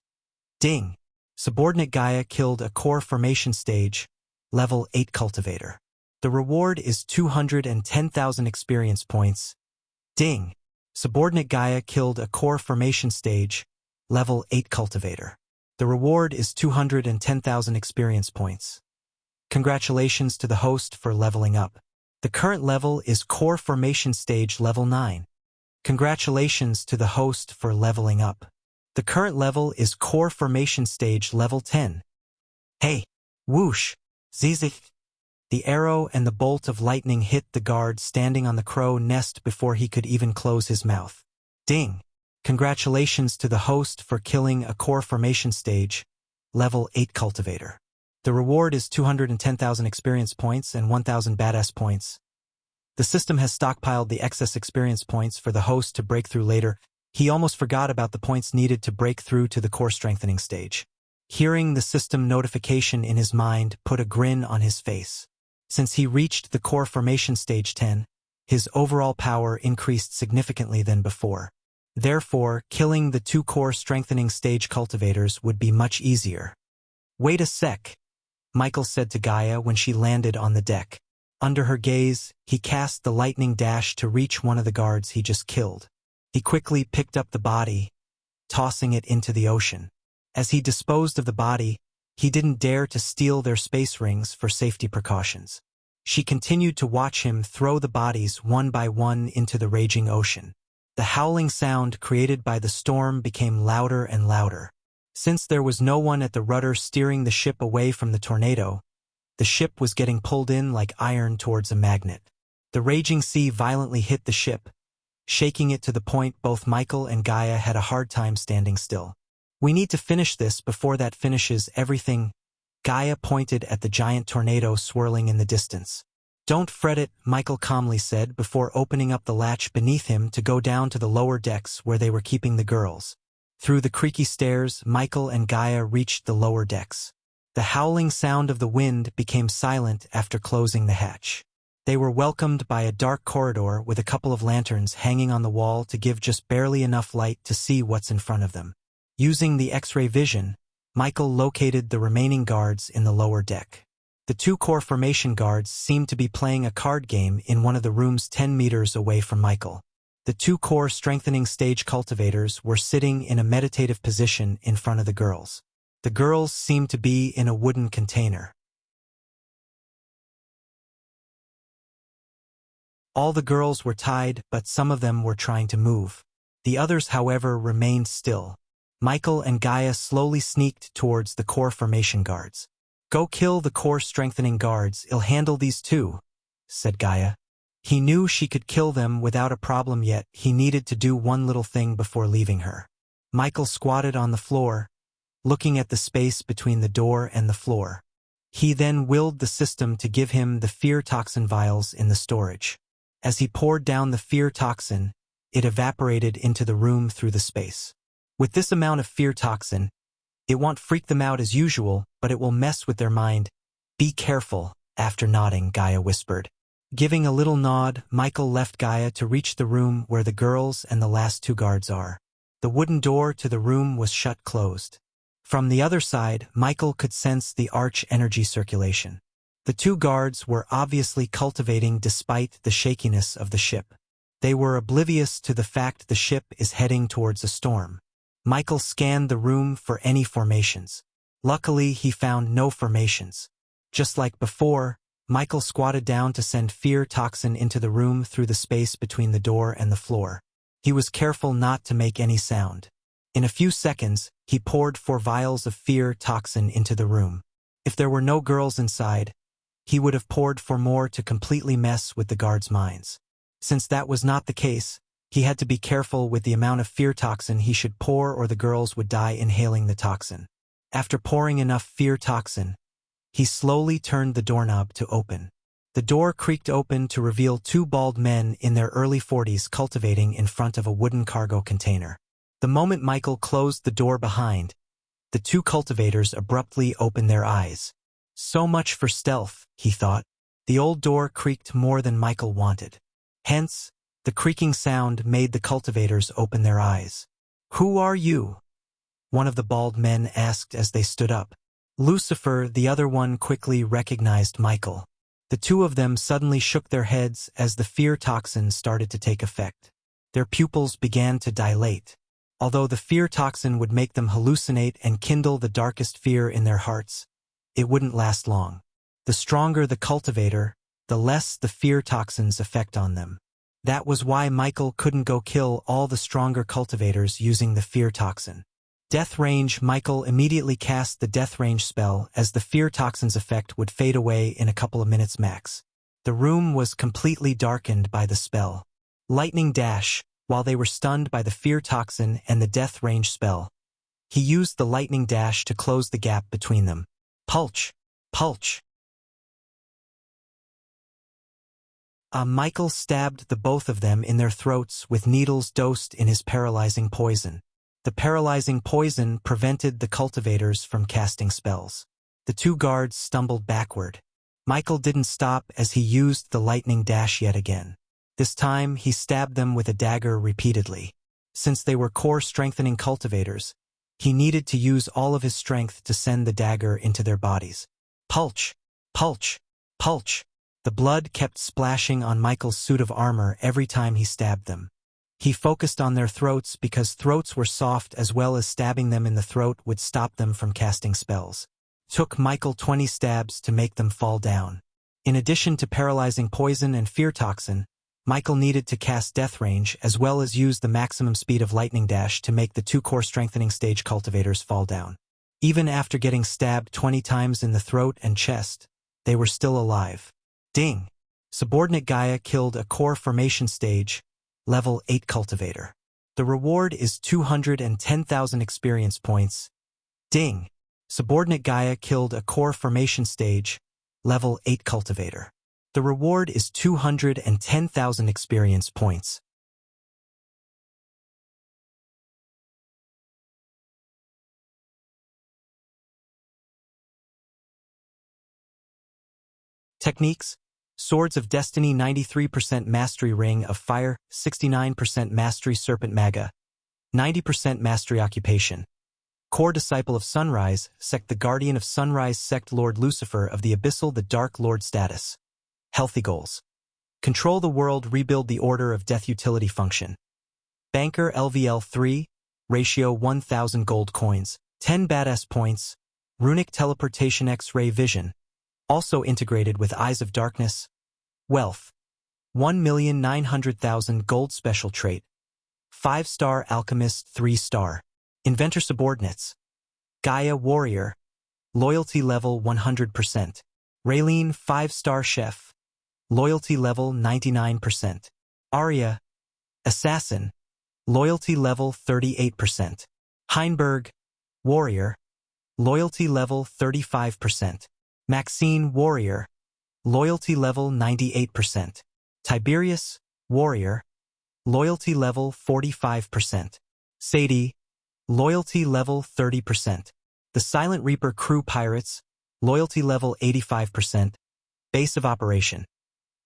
Ding! Subordinate Gaia killed a core formation stage, level 8 cultivator. The reward is 210,000 experience points. Ding! Subordinate Gaia killed a core formation stage, level 8 cultivator. The reward is 210,000 experience points. Congratulations to the host for leveling up. The current level is core formation stage level 9. Congratulations to the host for leveling up. The current level is core formation stage level 10. Hey! Whoosh! Zizik! The arrow and the bolt of lightning hit the guard standing on the crow nest before he could even close his mouth. Ding! Congratulations to the host for killing a core formation stage, level 8 cultivator. The reward is 210,000 experience points and 1,000 badass points. The system has stockpiled the excess experience points for the host to break through later. He almost forgot about the points needed to break through to the core strengthening stage. Hearing the system notification in his mind put a grin on his face. Since he reached the core formation stage 10, his overall power increased significantly than before. Therefore, killing the 2 core strengthening stage cultivators would be much easier. Wait a sec, Michael said to Gaia when she landed on the deck. Under her gaze, he cast the lightning dash to reach one of the guards he just killed. He quickly picked up the body, tossing it into the ocean. As he disposed of the body, he didn't dare to steal their space rings for safety precautions. She continued to watch him throw the bodies one by one into the raging ocean. The howling sound created by the storm became louder and louder. Since there was no one at the rudder steering the ship away from the tornado, the ship was getting pulled in like iron towards a magnet. The raging sea violently hit the ship, shaking it to the point both Michael and Gaia had a hard time standing still. We need to finish this before that finishes everything. Gaia pointed at the giant tornado swirling in the distance. Don't fret it, Michael calmly said before opening up the latch beneath him to go down to the lower decks where they were keeping the girls. Through the creaky stairs, Michael and Gaia reached the lower decks. The howling sound of the wind became silent after closing the hatch. They were welcomed by a dark corridor with a couple of lanterns hanging on the wall to give just barely enough light to see what's in front of them. Using the X-ray vision, Michael located the remaining guards in the lower deck. The 2 core formation guards seemed to be playing a card game in one of the rooms 10 meters away from Michael. The two core strengthening stage cultivators were sitting in a meditative position in front of the girls. The girls seemed to be in a wooden container. All the girls were tied, but some of them were trying to move. The others, however, remained still. Michael and Gaia slowly sneaked towards the core formation guards. "Go kill the core strengthening guards, I'll handle these two," said Gaia. He knew she could kill them without a problem, yet he needed to do one little thing before leaving her. Michael squatted on the floor, looking at the space between the door and the floor. He then willed the system to give him the fear toxin vials in the storage. As he poured down the fear toxin, it evaporated into the room through the space. With this amount of fear toxin, it won't freak them out as usual, but it will mess with their mind. "Be careful," after nodding, Gaia whispered. Giving a little nod, Michael left Gaia to reach the room where the girls and the last two guards are. The wooden door to the room was shut closed. From the other side, Michael could sense the arch energy circulation. The two guards were obviously cultivating despite the shakiness of the ship. They were oblivious to the fact the ship is heading towards a storm. Michael scanned the room for any formations. Luckily, he found no formations. Just like before, Michael squatted down to send fear toxin into the room through the space between the door and the floor. He was careful not to make any sound. In a few seconds, he poured 4 vials of fear toxin into the room. If there were no girls inside, he would have poured 4 more to completely mess with the guards' minds. Since that was not the case, he had to be careful with the amount of fear toxin he should pour, or the girls would die inhaling the toxin. After pouring enough fear toxin, he slowly turned the doorknob to open. The door creaked open to reveal 2 bald men in their early 40s cultivating in front of a wooden cargo container. The moment Michael closed the door behind, the 2 cultivators abruptly opened their eyes. So much for stealth, he thought. The old door creaked more than Michael wanted. Hence, the creaking sound made the cultivators open their eyes. "Who are you?" one of the bald men asked as they stood up. Lucifer, the other one, quickly recognized Michael. The 2 of them suddenly shook their heads as the fear toxin started to take effect. Their pupils began to dilate. Although the fear toxin would make them hallucinate and kindle the darkest fear in their hearts, it wouldn't last long. The stronger the cultivator, the less the fear toxin's effect on them. That was why Michael couldn't go kill all the stronger cultivators using the fear toxin. Death range. Michael immediately cast the death range spell, as the fear toxin's effect would fade away in a couple of minutes max. The room was completely darkened by the spell. Lightning dash. While they were stunned by the fear toxin and the death range spell, he used the lightning dash to close the gap between them. Pulch! Pulch! Michael stabbed the both of them in their throats with needles dosed in his paralyzing poison. The paralyzing poison prevented the cultivators from casting spells. The 2 guards stumbled backward. Michael didn't stop as he used the lightning dash yet again. This time, he stabbed them with a dagger repeatedly. Since they were core-strengthening cultivators, he needed to use all of his strength to send the dagger into their bodies. Pulch! Pulch! Pulch! The blood kept splashing on Michael's suit of armor every time he stabbed them. He focused on their throats because throats were soft, as well as stabbing them in the throat would stop them from casting spells. Took Michael 20 stabs to make them fall down. In addition to paralyzing poison and fear toxin, Michael needed to cast death range as well as use the maximum speed of lightning dash to make the 2 core strengthening stage cultivators fall down. Even after getting stabbed 20 times in the throat and chest, they were still alive. Ding! Subordinate Gaia killed a core formation stage, level 8 cultivator. The reward is 210,000 experience points. Ding! Subordinate Gaia killed a core formation stage, level 8 cultivator. The reward is 210,000 experience points. Techniques: Swords of Destiny 93% Mastery, Ring of Fire 69% Mastery, Serpent Maga 90% Mastery, Occupation. Core Disciple of Sunrise, Sect the Guardian of Sunrise, Sect Lord Lucifer of the Abyssal, the Dark Lord status. Healthy goals. Control the world, rebuild the order of death utility function. Banker LVL 3, ratio 1000 gold coins, 10 badass points, runic teleportation X-ray vision, also integrated with Eyes of Darkness. Wealth, 1,900,000 gold special trait. 5-star alchemist 3-star. Inventor subordinates. Gaia warrior. Loyalty level 100%. Raylene 5-star chef. Loyalty level 99%. Arya. Assassin. Loyalty level 38%. Heinberg. Warrior. Loyalty level 35%. Maxine warrior. Loyalty level 98%. Tiberius warrior. Loyalty level 45%. Sadie. Loyalty level 30%. The Silent Reaper crew pirates. Loyalty level 85%. Base of operation.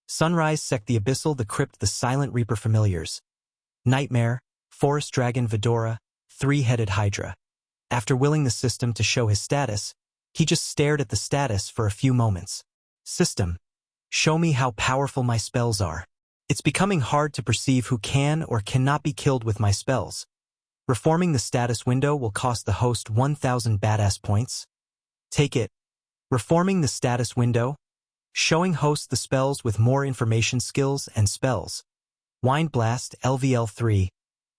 Sunrise sect the Abyssal, the Crypt, the Silent Reaper familiars. Nightmare, Forest Dragon Vidora, 3-headed Hydra. After willing the system to show his status, he just stared at the status for a few moments. System, show me how powerful my spells are. It's becoming hard to perceive who can or cannot be killed with my spells. Reforming the status window will cost the host 1,000 badass points. Take it. Reforming the status window. Showing host the spells with more information skills and spells. Wind Blast LVL 3.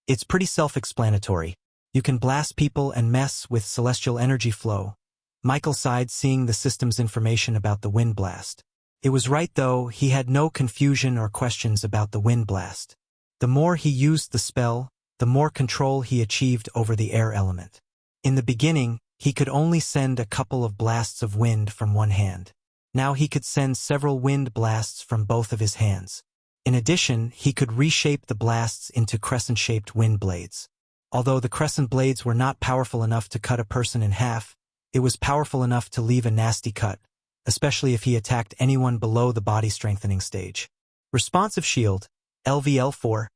It's pretty self-explanatory. You can blast people and mess with celestial energy flow. Michael sighed, seeing the system's information about the Wind Blast. It was right though, he had no confusion or questions about the Wind Blast. The more he used the spell, the more control he achieved over the air element. In the beginning, he could only send a couple of blasts of wind from one hand. Now he could send several wind blasts from both of his hands. In addition, he could reshape the blasts into crescent-shaped wind blades. Although the crescent blades were not powerful enough to cut a person in half, it was powerful enough to leave a nasty cut, especially if he attacked anyone below the body strengthening stage. Responsive Shield, LVL 4.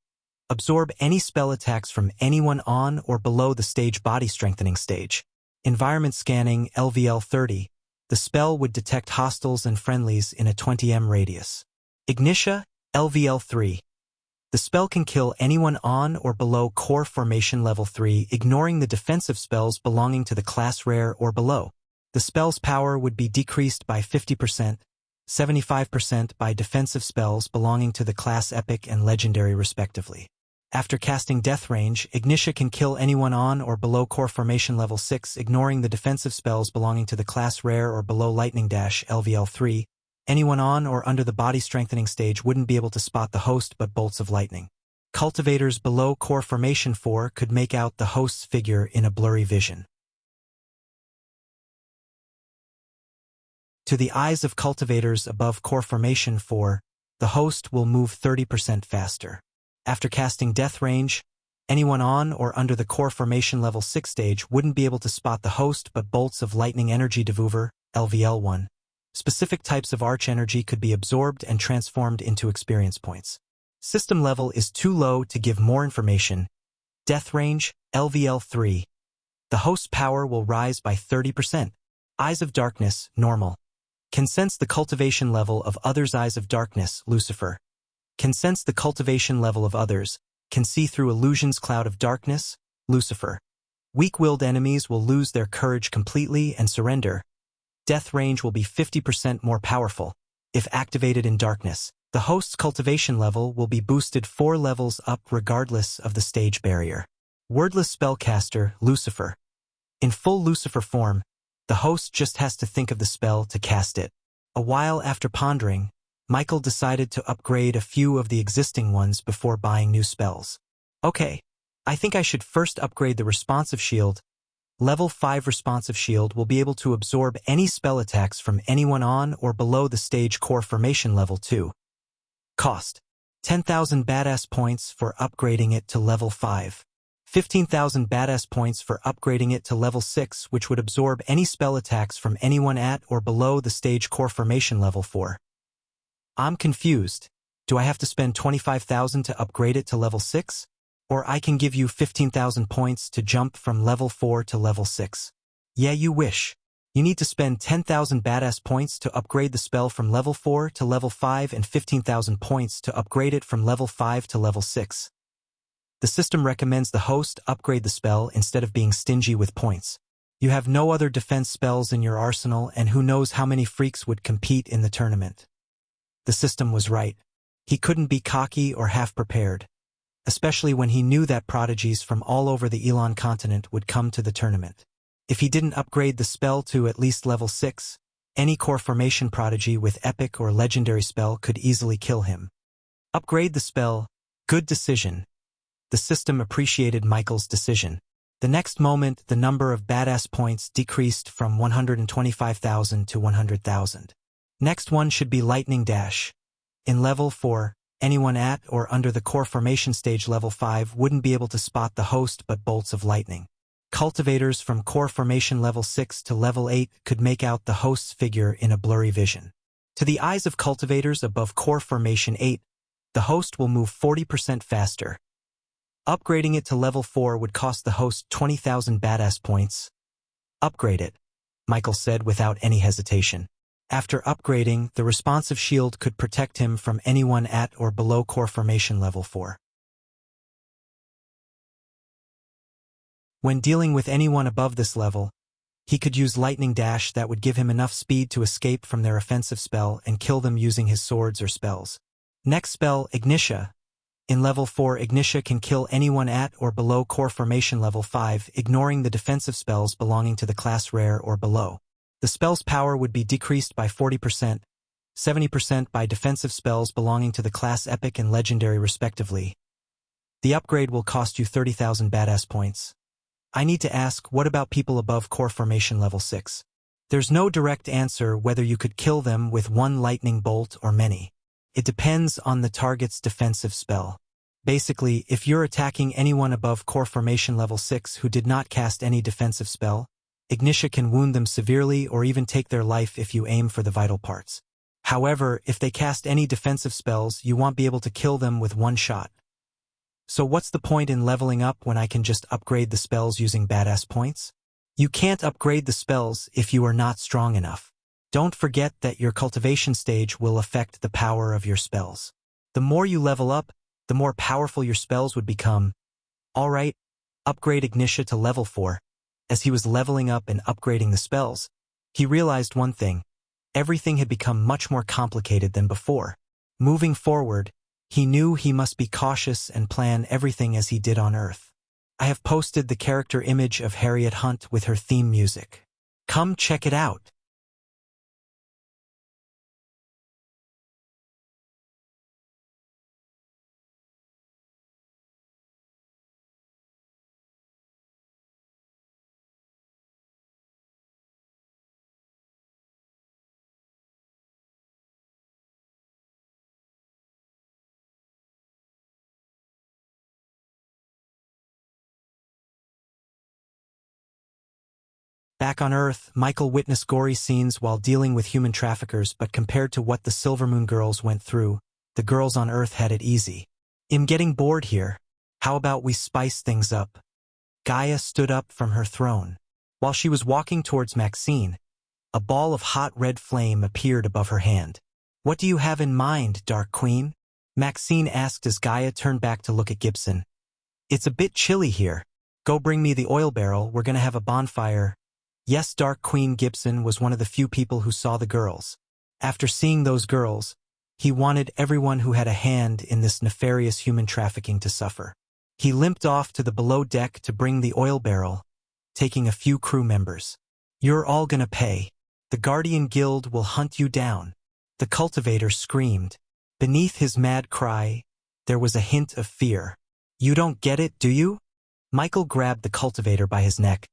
Absorb any spell attacks from anyone on or below the stage body strengthening stage. Environment Scanning, LVL 30. The spell would detect hostiles and friendlies in a 20 m radius. Ignitia, LVL 3. The spell can kill anyone on or below Core Formation Level 3, ignoring the defensive spells belonging to the class Rare or below. The spell's power would be decreased by 50%, 75% by defensive spells belonging to the class Epic and Legendary respectively. After casting Death Range, Ignitia can kill anyone on or below Core Formation Level 6, ignoring the defensive spells belonging to the class Rare or below. Lightning Dash, LVL 3. Anyone on or under the body strengthening stage wouldn't be able to spot the host, but bolts of lightning. Cultivators below Core Formation 4 could make out the host's figure in a blurry vision. To the eyes of cultivators above Core Formation 4, the host will move 30% faster. After casting Death Range, anyone on or under the Core Formation Level 6 stage wouldn't be able to spot the host, but bolts of lightning energy devour, LVL 1. Specific types of arch energy could be absorbed and transformed into experience points. System level is too low to give more information. Death Range, LVL 3. The host's power will rise by 30%. Eyes of Darkness, normal. Can sense the cultivation level of others. Eyes of Darkness, Lucifer. Can sense the cultivation level of others. Can see through illusions. Cloud of Darkness, Lucifer. Weak-willed enemies will lose their courage completely and surrender. Death Range will be 50% more powerful. If activated in darkness, the host's cultivation level will be boosted 4 levels up regardless of the stage barrier. Wordless Spellcaster, Lucifer. In full Lucifer form, the host just has to think of the spell to cast it. A while after pondering, Michael decided to upgrade a few of the existing ones before buying new spells. Okay, I think I should first upgrade the Responsive Shield. Level 5 Responsive Shield will be able to absorb any spell attacks from anyone on or below the stage Core Formation Level 2. Cost: 10,000 badass points for upgrading it to level 5. 15,000 badass points for upgrading it to level 6, which would absorb any spell attacks from anyone at or below the stage Core Formation Level 4. I'm confused. Do I have to spend 25,000 to upgrade it to level 6? Or I can give you 15,000 points to jump from level 4 to level 6. Yeah, you wish. You need to spend 10,000 badass points to upgrade the spell from level 4 to level 5 and 15,000 points to upgrade it from level 5 to level 6. The system recommends the host upgrade the spell instead of being stingy with points. You have no other defense spells in your arsenal, and who knows how many freaks would compete in the tournament. The system was right. He couldn't be cocky or half-prepared, especially when he knew that prodigies from all over the Elon continent would come to the tournament. If he didn't upgrade the spell to at least level 6, any core formation prodigy with epic or legendary spell could easily kill him. Upgrade the spell. Good decision. The system appreciated Michael's decision. The next moment, the number of badass points decreased from 125,000 to 100,000. Next one should be Lightning Dash. In level 4, anyone at or under the core formation stage level 5 wouldn't be able to spot the host but bolts of lightning. Cultivators from core formation level 6 to level 8 could make out the host's figure in a blurry vision. To the eyes of cultivators above core formation 8, the host will move 40% faster. Upgrading it to level 4 would cost the host 20,000 badass points. Upgrade it, Michael said without any hesitation. After upgrading, the responsive shield could protect him from anyone at or below core formation level 4. When dealing with anyone above this level, he could use Lightning Dash that would give him enough speed to escape from their offensive spell and kill them using his swords or spells. Next spell, Ignitia. In level 4, Ignitia can kill anyone at or below core formation level 5, ignoring the defensive spells belonging to the class rare or below. The spell's power would be decreased by 40%, 70% by defensive spells belonging to the class epic and legendary respectively. The upgrade will cost you 30,000 badass points. I need to ask, what about people above core formation level 6? There's no direct answer whether you could kill them with one lightning bolt or many. It depends on the target's defensive spell. Basically, if you're attacking anyone above core formation level 6 who did not cast any defensive spell, Ignitia can wound them severely or even take their life if you aim for the vital parts. However, if they cast any defensive spells, you won't be able to kill them with one shot. So what's the point in leveling up when I can just upgrade the spells using badass points? You can't upgrade the spells if you are not strong enough. Don't forget that your cultivation stage will affect the power of your spells. The more you level up, the more powerful your spells would become. Alright, upgrade Ignitia to level 4. As he was leveling up and upgrading the spells, he realized one thing. Everything had become much more complicated than before. Moving forward, he knew he must be cautious and plan everything as he did on Earth. I have posted the character image of Harriet Hunt with her theme music. Come check it out. Back on Earth, Michael witnessed gory scenes while dealing with human traffickers, but compared to what the Silvermoon girls went through, the girls on Earth had it easy. I'm getting bored here. How about we spice things up? Gaia stood up from her throne. While she was walking towards Maxine, a ball of hot red flame appeared above her hand. What do you have in mind, Dark Queen? Maxine asked as Gaia turned back to look at Gibson. It's a bit chilly here. Go bring me the oil barrel, we're gonna have a bonfire. Yes, Dark Queen. Gibson was one of the few people who saw the girls. After seeing those girls, he wanted everyone who had a hand in this nefarious human trafficking to suffer. He limped off to the below deck to bring the oil barrel, taking a few crew members. You're all gonna pay. The Guardian Guild will hunt you down. The cultivator screamed. Beneath his mad cry, there was a hint of fear. You don't get it, do you? Michael grabbed the cultivator by his neck.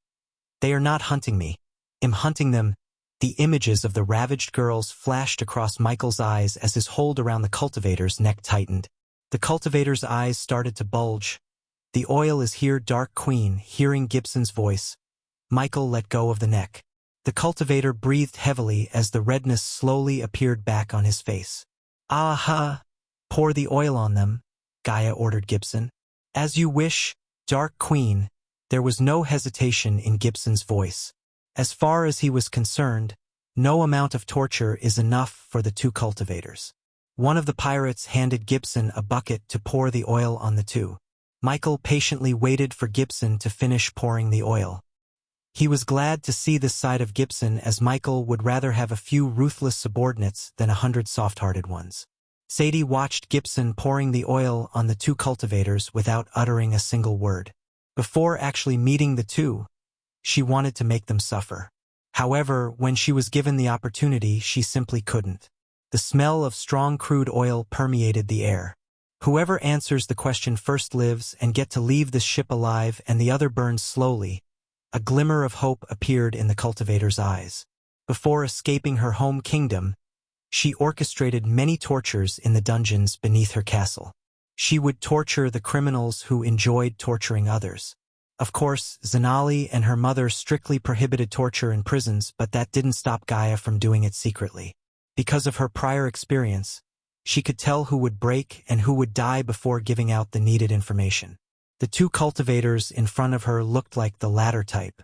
They are not hunting me. I'm hunting them. The images of the ravaged girls flashed across Michael's eyes as his hold around the cultivator's neck tightened. The cultivator's eyes started to bulge. The oil is here, Dark Queen. Hearing Gibson's voice, Michael let go of the neck. The cultivator breathed heavily as the redness slowly appeared back on his face. Aha! Pour the oil on them, Gaia ordered Gibson. As you wish, Dark Queen. There was no hesitation in Gibson's voice. As far as he was concerned, no amount of torture is enough for the two cultivators. One of the pirates handed Gibson a bucket to pour the oil on the two. Michael patiently waited for Gibson to finish pouring the oil. He was glad to see this side of Gibson, as Michael would rather have a few ruthless subordinates than 100 soft-hearted ones. Sadie watched Gibson pouring the oil on the two cultivators without uttering a single word. Before actually meeting the two, she wanted to make them suffer. However, when she was given the opportunity, she simply couldn't. The smell of strong crude oil permeated the air. Whoever answers the question first lives and get to leave this ship alive, and the other burns slowly. A glimmer of hope appeared in the cultivator's eyes. Before escaping her home kingdom, she orchestrated many tortures in the dungeons beneath her castle. She would torture the criminals who enjoyed torturing others. Of course, Zanali and her mother strictly prohibited torture in prisons, but that didn't stop Gaia from doing it secretly. Because of her prior experience, she could tell who would break and who would die before giving out the needed information. The two cultivators in front of her looked like the latter type.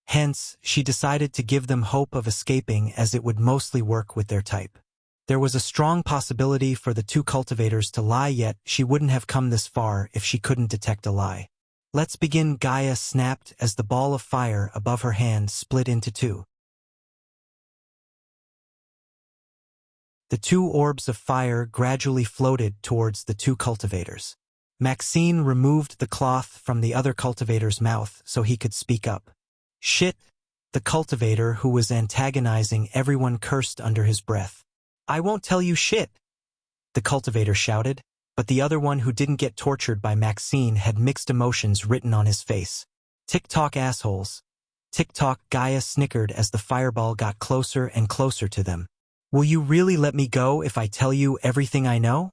Hence, she decided to give them hope of escaping, as it would mostly work with their type. There was a strong possibility for the two cultivators to lie, yet she wouldn't have come this far if she couldn't detect a lie. "Let's begin," Gaia snapped as the ball of fire above her hand split into two. The two orbs of fire gradually floated towards the two cultivators. Maxine removed the cloth from the other cultivator's mouth so he could speak up. "Shit!" The cultivator, who was antagonizing everyone, cursed under his breath. "I won't tell you shit!" the cultivator shouted, but the other one, who didn't get tortured by Maxine, had mixed emotions written on his face. "Tick-tock, assholes. Tick-tock," Gaia snickered as the fireball got closer and closer to them. "Will you really let me go if I tell you everything I know?"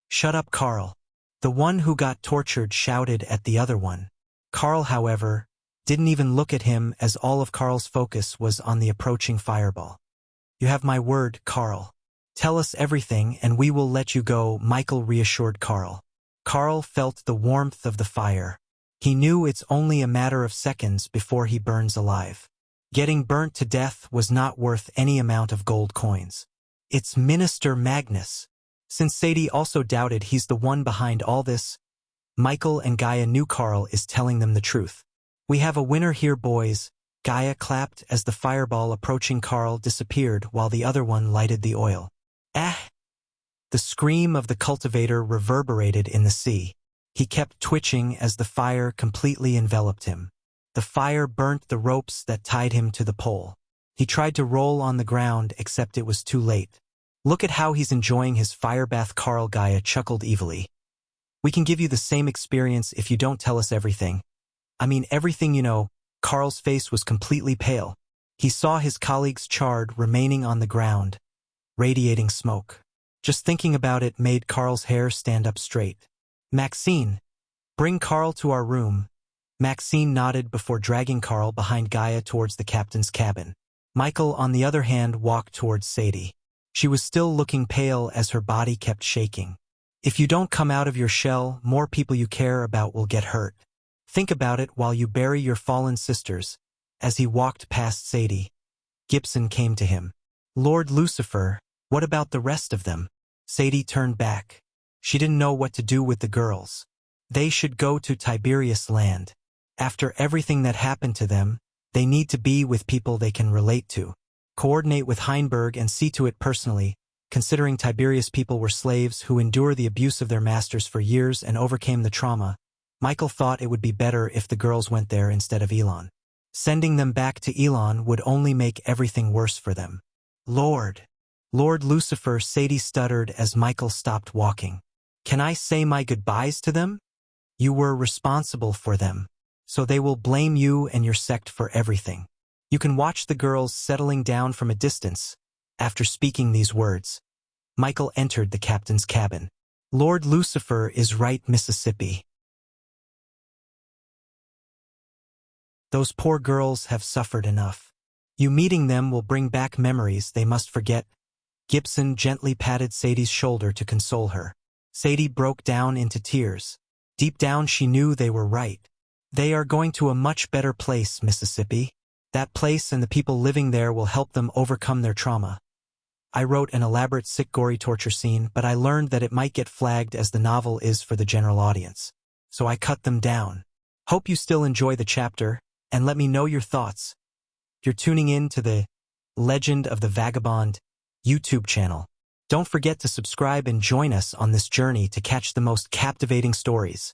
"Shut up, Carl." The one who got tortured shouted at the other one. Carl, however, didn't even look at him, as all of Carl's focus was on the approaching fireball. "You have my word, Carl. Tell us everything and we will let you go," Michael reassured Carl. Carl felt the warmth of the fire. He knew it's only a matter of seconds before he burns alive. Getting burnt to death was not worth any amount of gold coins. "It's Minister Magnus." Since Sadie also doubted he's the one behind all this, Michael and Gaia knew Carl is telling them the truth. "We have a winner here, boys," Gaia clapped as the fireball approaching Carl disappeared while the other one lighted the oil. "Ah!" The scream of the cultivator reverberated in the sea. He kept twitching as the fire completely enveloped him. The fire burnt the ropes that tied him to the pole. He tried to roll on the ground, except it was too late. "Look at how he's enjoying his firebath, Carl," Gaia chuckled evilly. "We can give you the same experience if you don't tell us everything. I mean everything, you know." Carl's face was completely pale. He saw his colleagues charred, remaining on the ground, radiating smoke. Just thinking about it made Carl's hair stand up straight. "Maxine, bring Carl to our room." Maxine nodded before dragging Carl behind Gaia towards the captain's cabin. Michael, on the other hand, walked towards Sadie. She was still looking pale as her body kept shaking. "If you don't come out of your shell, more people you care about will get hurt. Think about it while you bury your fallen sisters." As he walked past Sadie, Gibson came to him. "Lord Lucifer, what about the rest of them?" Sadie turned back. She didn't know what to do with the girls. They should go to Tiberius land. After everything that happened to them, they need to be with people they can relate to. Coordinate with Heinberg and see to it personally, considering Tiberius people were slaves who endured the abuse of their masters for years and overcame the trauma. Michael thought it would be better if the girls went there instead of Elon. Sending them back to Elon would only make everything worse for them. Lord Lucifer," Sadie stuttered as Michael stopped walking. "Can I say my goodbyes to them? You were responsible for them, so they will blame you and your sect for everything. You can watch the girls settling down from a distance." After speaking these words, Michael entered the captain's cabin. "Lord Lucifer is right, Mississippi. Those poor girls have suffered enough. You meeting them will bring back memories they must forget." Gibson gently patted Sadie's shoulder to console her. Sadie broke down into tears. Deep down she knew they were right. "They are going to a much better place, Mississippi. That place and the people living there will help them overcome their trauma. I wrote an elaborate sick gory torture scene, but I learned that it might get flagged as the novel is for the general audience. So I cut them down. Hope you still enjoy the chapter, and let me know your thoughts. You're tuning in to the Legend of the Vagabond YouTube channel. Don't forget to subscribe and join us on this journey to catch the most captivating stories.